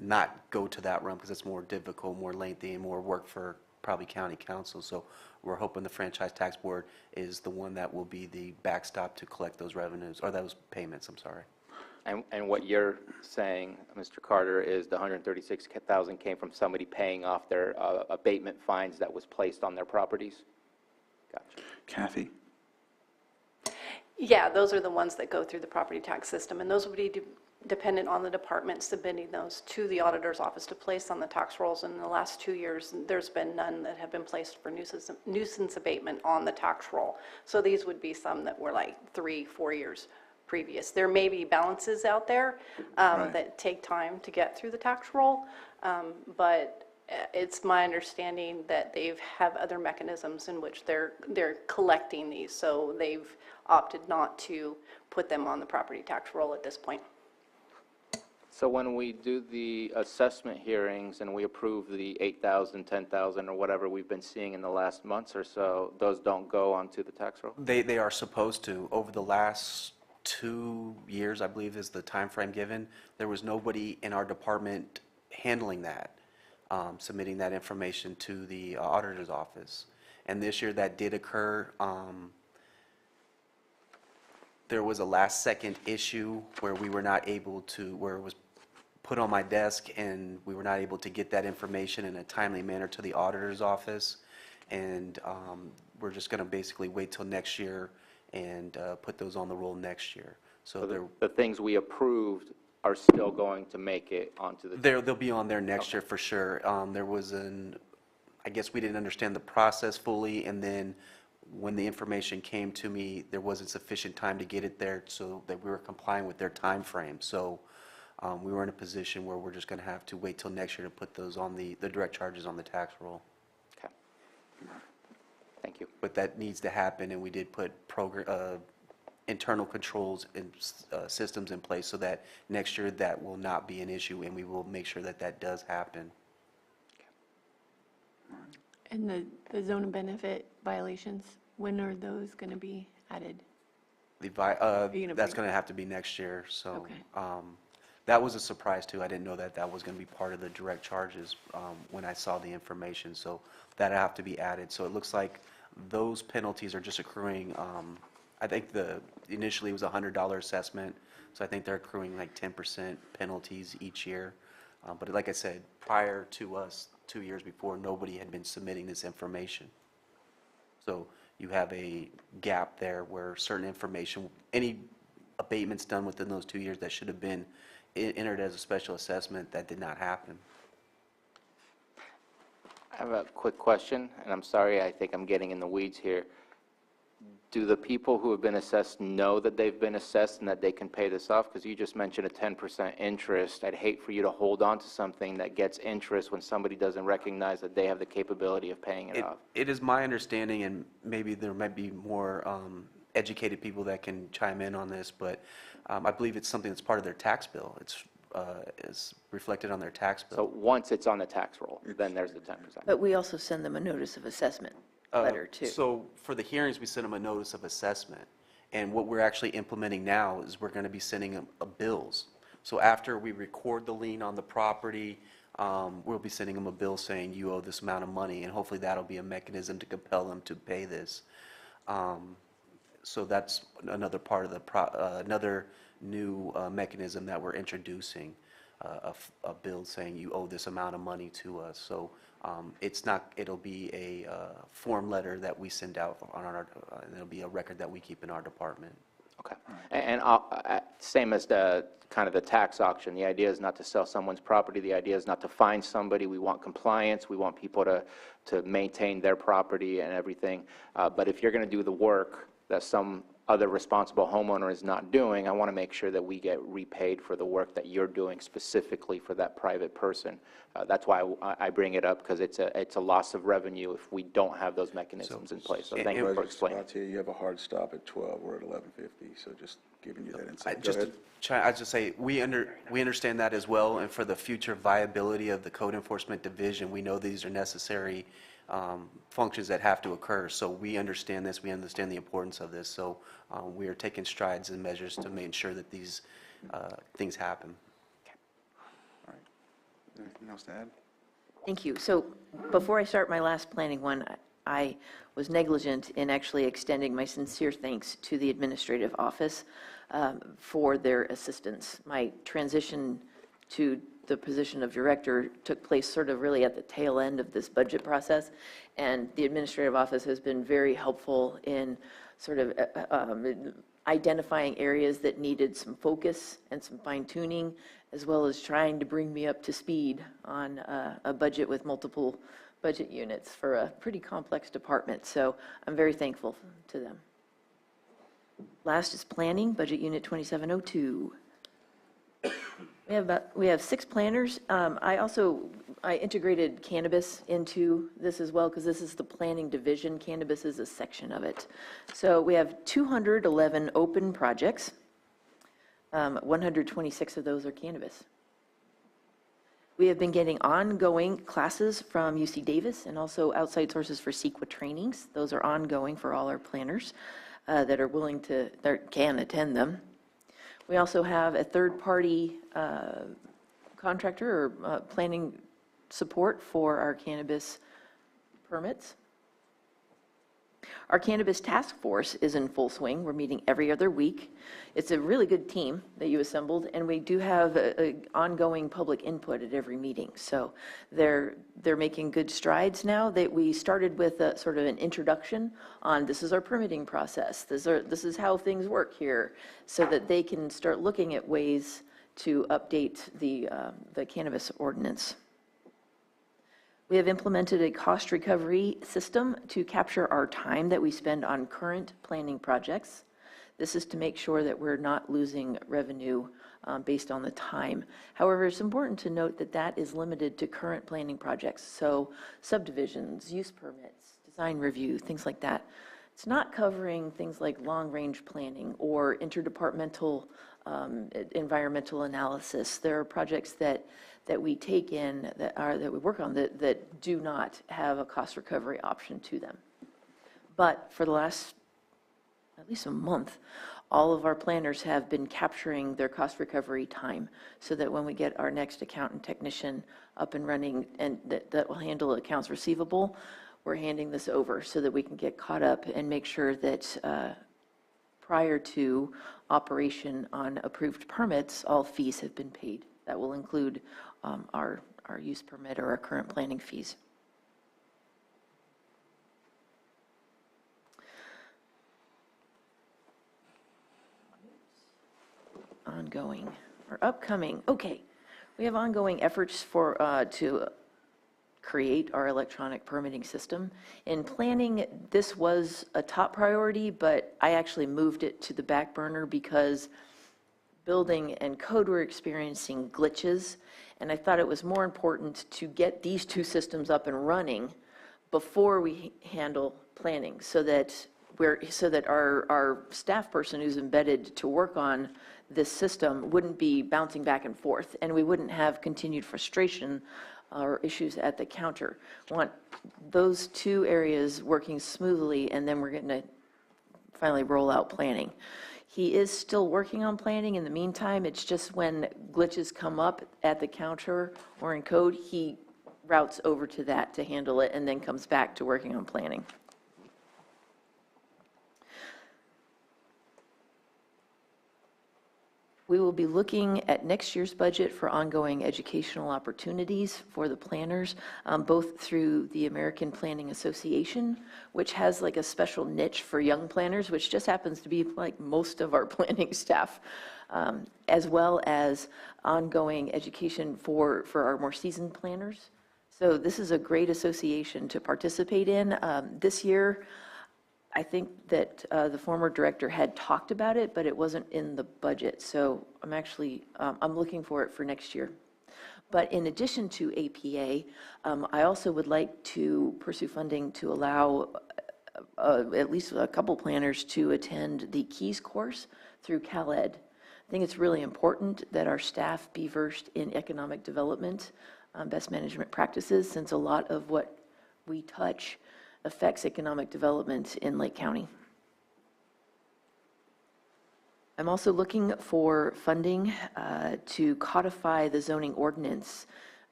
not go to that realm because it's more difficult, more lengthy, and more work for probably county council. So we're hoping the franchise tax board is the one that will be the backstop to collect those revenues, or those payments, I'm sorry. And what you're saying, Mr. Carter, is the 136,000 came from somebody paying off their abatement fines that was placed on their properties? Gotcha. Kathy? Yeah, those are the ones that go through the property tax system, and those would be dependent on the department submitting those to the auditor's office to place on the tax rolls. In the last 2 years, there's been none that have been placed for nuisance abatement on the tax roll. So these would be some that were like 3-4 years previous. There may be balances out there that take time to get through the tax roll, but it's my understanding that they have other mechanisms in which they're collecting these, so they've opted not to put them on the property tax roll at this point. So when we do the assessment hearings and we approve the 8,000, 10,000, or whatever we've been seeing in the last months or so, those don't go onto the tax roll? They are supposed to. Over the last 2 years, I believe is the time frame given, there was nobody in our department handling that, submitting that information to the auditor's office. And this year that did occur. There was a last second issue where we were not able to, where it was put on my desk and we were not able to get that information in a timely manner to the auditor's office. And we're just going to basically wait till next year and put those on the roll next year. So the things we approved are still going to make it onto the... They'll be on there next year for sure. There was I guess we didn't understand the process fully, and then when the information came to me, there wasn't sufficient time to get it there so that we were complying with their time frame. So we were in a position where we're just going to have to wait till next year to put those on the direct charges on the tax roll. Okay. Thank you. But that needs to happen, and we did put internal controls and systems in place so that next year that will not be an issue, and we will make sure that that does happen. And the zone of benefit violations, when are those going to be added? That's going to have to be next year. So that was a surprise too. I didn't know that was going to be part of the direct charges when I saw the information. So that'll have to be added. So it looks like those penalties are just accruing. I think initially it was a $100 assessment. So I think they're accruing like 10% penalties each year. But like I said, prior to us, 2 years before, nobody had been submitting this information. So you have a gap there where certain information, any abatements done within those 2 years that should have been entered as a special assessment, that did not happen. I have a quick question, and I'm sorry, I think I'm getting in the weeds here. Do the people who have been assessed know that they've been assessed and that they can pay this off? Because you just mentioned a 10% interest. I'd hate for you to hold on to something that gets interest when somebody doesn't recognize that they have the capability of paying it off. It is my understanding, and maybe there might be more educated people that can chime in on this, but I believe it's something that's part of their tax bill. It's reflected on their tax bill. So once it's on the tax roll, then there's the 10%. But we also send them a notice of assessment letter too. So for the hearings, we send them a notice of assessment. And what we're actually implementing now is we're going to be sending them bills. So after we record the lien on the property, we'll be sending them a bill saying you owe this amount of money, and hopefully that'll be a mechanism to compel them to pay this. So that's another part of another new mechanism that we're introducing, a bill saying you owe this amount of money to us. So it'll be a form letter that we send out and it'll be a record that we keep in our department. Okay. And same as the kind of the tax auction, the idea is not to sell someone's property. The idea is not to fine somebody. We want compliance. We want people to maintain their property and everything. But if you're going to do the work that some other responsible homeowner is not doing, I want to make sure that we get repaid for the work that you're doing specifically for that private person. That's why I bring it up, because it's a loss of revenue if we don't have those mechanisms in place. So thank you for explaining. You have a hard stop at 12. We're at 11:50, so just giving you that insight. I just say we understand that as well, and for the future viability of the Code Enforcement Division, we know these are necessary functions that have to occur. So we understand this. We understand the importance of this. So we are taking strides and measures to make sure that these things happen. All right. Anything else to add? Thank you. So before I start my last planning one, I was negligent in actually extending my sincere thanks to the administrative office for their assistance. My transition to the position of director took place sort of really at the tail end of this budget process, and the administrative office has been very helpful in sort of identifying areas that needed some focus and some fine-tuning, as well as trying to bring me up to speed on a budget with multiple budget units for a pretty complex department. So I'm very thankful to them. Last is planning, budget unit 2702. We have 6 planners. I integrated Cannabis into this as well because this is the planning division. Cannabis is a section of it. So we have 211 open projects. 126 of those are Cannabis. We have been getting ongoing classes from UC Davis and also outside sources for CEQA trainings. Those are ongoing for all our planners that are willing to, that can attend them. We also have a third-party contractor or planning support for our cannabis permits. Our cannabis task force is in full swing. We're meeting every other week. It's a really good team that you assembled, and we do have ongoing public input at every meeting. So they're making good strides now. That we started with a sort of an introduction on this is our permitting process. This is how things work here, so that they can start looking at ways to update the cannabis ordinance. We have implemented a cost recovery system to capture our time that we spend on current planning projects. This is to make sure that we're not losing revenue based on the time. However, it's important to note that that is limited to current planning projects. So subdivisions, use permits, design review, things like that. It's not covering things like long-range planning or interdepartmental environmental analysis. There are projects that we take in that we work on that do not have a cost recovery option to them. But for the last at least a month, all of our planners have been capturing their cost recovery time so that when we get our next accountant technician up and running and that will handle accounts receivable, we're handing this over so that we can get caught up and make sure that prior to operation on approved permits, all fees have been paid. That will include our use permit or our current planning fees. Ongoing or upcoming. Okay, we have ongoing efforts to create our electronic permitting system. In planning, this was a top priority, but I actually moved it to the back burner because building and code were experiencing glitches, and I thought it was more important to get these two systems up and running before we handle planning, so that our staff person who's embedded to work on this system wouldn't be bouncing back and forth, and we wouldn't have continued frustration or issues at the counter. We want those two areas working smoothly, and then we're going to finally roll out planning. He is still working on planning in the meantime. It's just when glitches come up at the counter or in code, he routes over to that to handle it and then comes back to working on planning. We will be looking at next year's budget for ongoing educational opportunities for the planners, both through the American Planning Association, which has like a special niche for young planners, which just happens to be like most of our planning staff, as well as ongoing education for our more seasoned planners. So this is a great association to participate in. This year, I think that the former director had talked about it, but it wasn't in the budget. So I'm actually, I'm looking for it for next year. But in addition to APA, I also would like to pursue funding to allow at least a couple planners to attend the Keys course through CalEd. I think it's really important that our staff be versed in economic development, best management practices, since a lot of what we touch affects economic development in Lake County. I'm also looking for funding to codify the zoning ordinance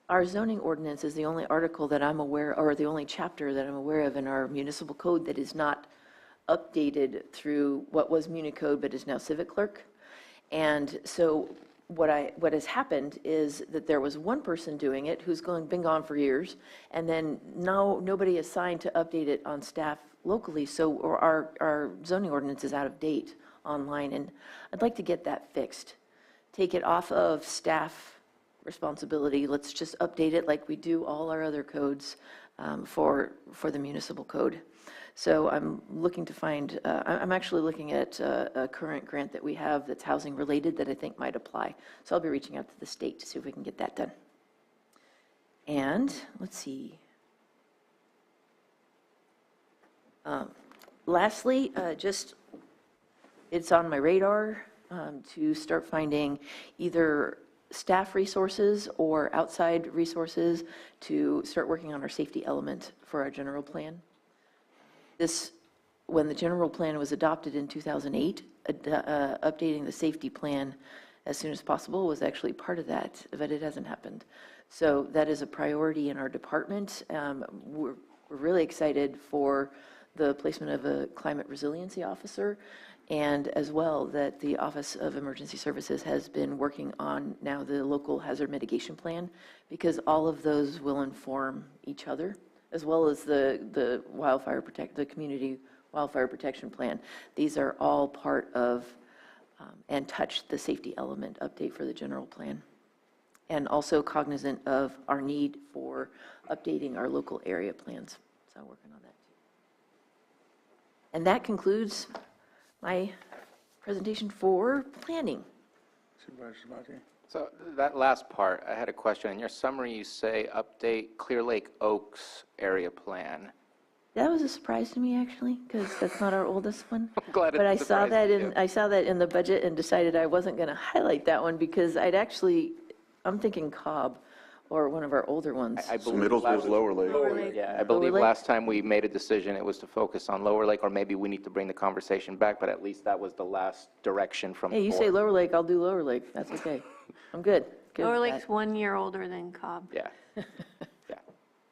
our zoning ordinance is the only article that I'm aware, or the only chapter that I'm aware of in our municipal code that is not updated through what was Muni Code but is now Civic Clerk. And so what has happened is that there was one person doing it who's been gone for years, and then now nobody assigned to update it on staff locally, so our zoning ordinance is out of date online, and I'd like to get that fixed. Take it off of staff responsibility. Let's just update it like we do all our other codes for the municipal code. So I'm looking to find, I'm actually looking at a current grant that we have that's housing related that I think might apply. So I'll be reaching out to the state to see if we can get that done. And let's see. Lastly, just it's on my radar to start finding either staff resources or outside resources to start working on our safety element for our general plan. When the general plan was adopted in 2008, updating the safety plan as soon as possible was actually part of that, but it hasn't happened. So that is a priority in our department. We're really excited for the placement of a climate resiliency officer, and as well that the Office of Emergency Services has been working on now the local hazard mitigation plan, because all of those will inform each other, as well as the community wildfire protection plan. These are all part of and touch the safety element update for the general plan, and also cognizant of our need for updating our local area plans. So working on that too. And that concludes my presentation for planning. Supervisor Sabatier? So that last part, I had a question. In your summary, you say update Clear Lake Oaks area plan. That was a surprise to me, actually, because that's not our oldest one. I'm glad But I it's saw that surprising you. I saw that in the budget and decided I wasn't going to highlight that one because I'm thinking Cobb or one of our older ones. I So believe Middlesbrough is Lower Lake. Lower Lake. Yeah, I believe Lake? last time we made a decision, it was to focus on Lower Lake, or maybe we need to bring the conversation back, but at least that was the last direction from the Hey, you say board. Lower Lake, I'll do Lower Lake. That's okay. I'm good. Lower with Lake's that. 1 year older than Cobb. Yeah. Yeah.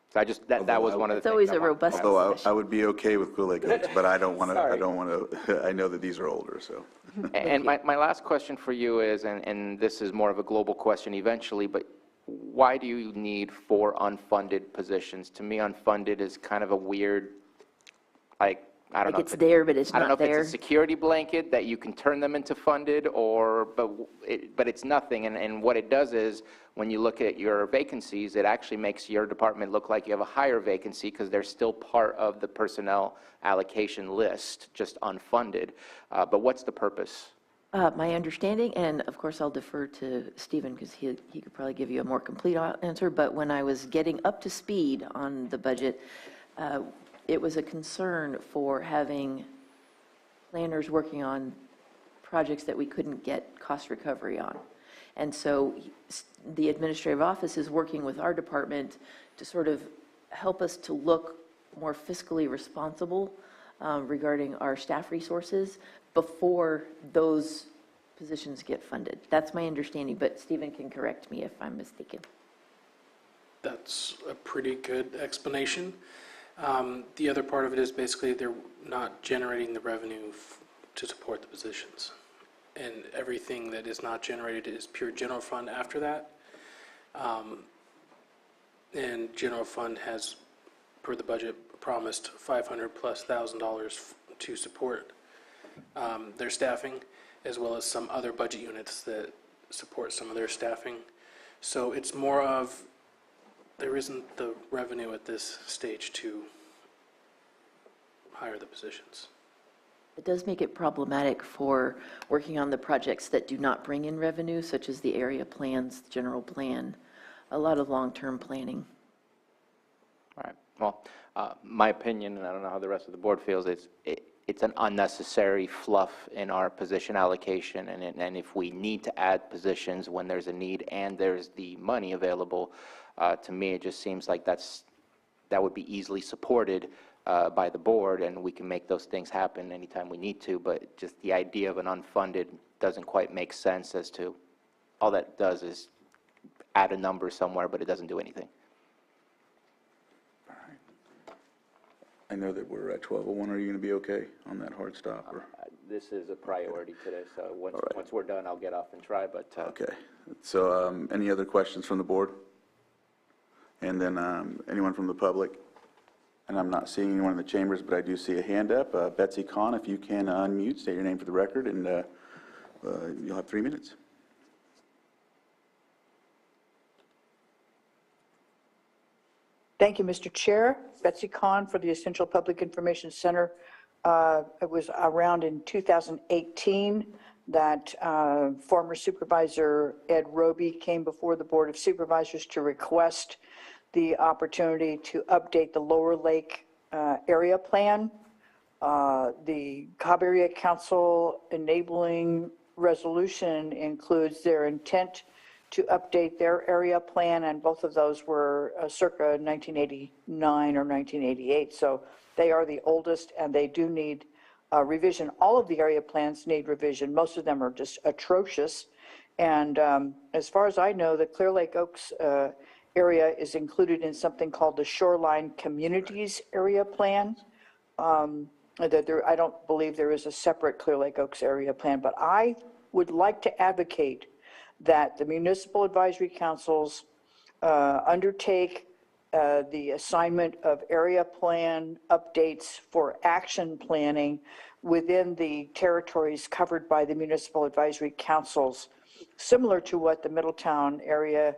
So I just, that was one of the It's things. always I a wanted- robust Although discussion. I would be okay with Clear Lake Oaks, but I don't want Sorry. to, I know that these are older, so. And my last question for you is, and this is more of a global question eventually, but why do you need 4 unfunded positions? To me, unfunded is kind of a weird, I don't know. Like it's there, but it's I don't know not if there. it's a security blanket that you can turn them into funded, but it's nothing. And what it does is, when you look at your vacancies, it actually makes your department look like you have a higher vacancy because they're still part of the personnel allocation list, just unfunded. But what's the purpose? My understanding, and of course I'll defer to Stephen because he could probably give you a more complete answer, but when I was getting up to speed on the budget, it was a concern for having planners working on projects that we couldn't get cost recovery on. And so the administrative office is working with our department to sort of help us to look more fiscally responsible regarding our staff resources before those positions get funded. That's my understanding, but Stephen can correct me if I'm mistaken. That's a pretty good explanation. The other part of it is basically they're not generating the revenue to support the positions. And everything that is not generated is pure general fund after that. And general fund has, per the budget, promised $500,000+ to support their staffing, as well as some other budget units that support some of their staffing. So it's more of, there isn't the revenue at this stage to hire the positions. It does make it problematic for working on the projects that do not bring in revenue, such as the area plans, the general plan, a lot of long-term planning. All right. Well, my opinion, and I don't know how the rest of the board feels, it's an unnecessary fluff in our position allocation, and if we need to add positions when there's a need and there's the money available, to me, it just seems like that would be easily supported by the board, and we can make those things happen anytime we need to, but just the idea of an unfunded doesn't quite make sense as to, all that does is add a number somewhere, but it doesn't do anything. I know that we're at 12:01. Are you going to be okay on that hard stop? Or? This is a priority today, so once we're done, I'll get off and try, but. Okay. So any other questions from the board? And then anyone from the public? And I'm not seeing anyone in the chambers, but I do see a hand up. Betsy Kahn, if you can unmute, state your name for the record, and you'll have 3 minutes. Thank you, Mr. Chair. Betsy Kahn for the Essential Public Information Center. It was around in 2018 that former Supervisor Ed Roby came before the Board of Supervisors to request the opportunity to update the Lower Lake area plan. The Cobb Area Council enabling resolution includes their intent to update their area plan, and both of those were circa 1989 or 1988. So they are the oldest, and they do need revision. All of the area plans need revision. Most of them are just atrocious. And as far as I know, the Clear Lake Oaks area is included in something called the Shoreline Communities Area Plan. I don't believe there is a separate Clear Lake Oaks area plan, but I would like to advocate that the municipal advisory councils undertake the assignment of area plan updates for action planning within the territories covered by the municipal advisory councils, similar to what the Middletown area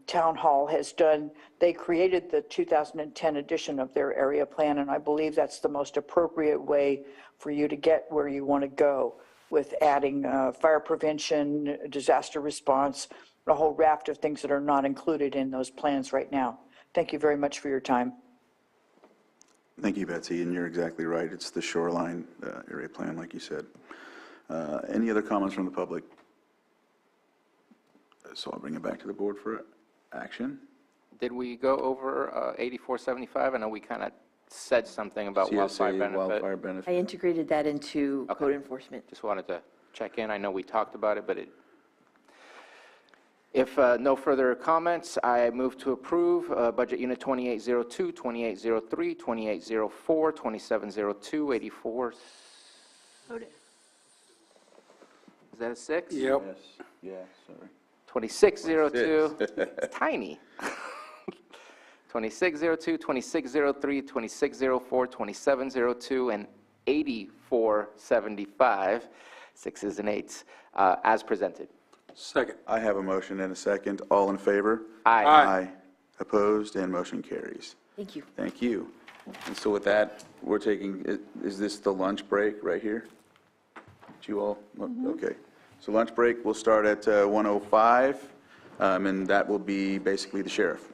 town hall has done. They created the 2010 edition of their area plan, and I believe that's the most appropriate way for you to get where you want to go, with adding fire prevention, disaster response, a whole raft of things that are not included in those plans right now. Thank you very much for your time. Thank you, Betsy, and you're exactly right. It's the shoreline area plan, like you said. Any other comments from the public? So I'll bring it back to the board for action. Did we go over 8475? I know we kind of said something about wildfire benefit. I integrated that into code enforcement. Just wanted to check in. I know we talked about it, but if no further comments, I move to approve Budget Unit 2802, 2803, 2804, 2702, 84. Is that a 6? Yep. Yes. Yeah, sorry. 2602. It's tiny. 2602, 2603, 2604, 2702, and 8475, 6s and 8s, as presented. Second. I have a motion and a second. All in favor? Aye. Aye. Opposed, and motion carries. Thank you. Thank you. And so with that, we're taking, is this the lunch break right here? Did you all? Okay. So lunch break, we'll start at 1:05, and that will be basically the sheriff.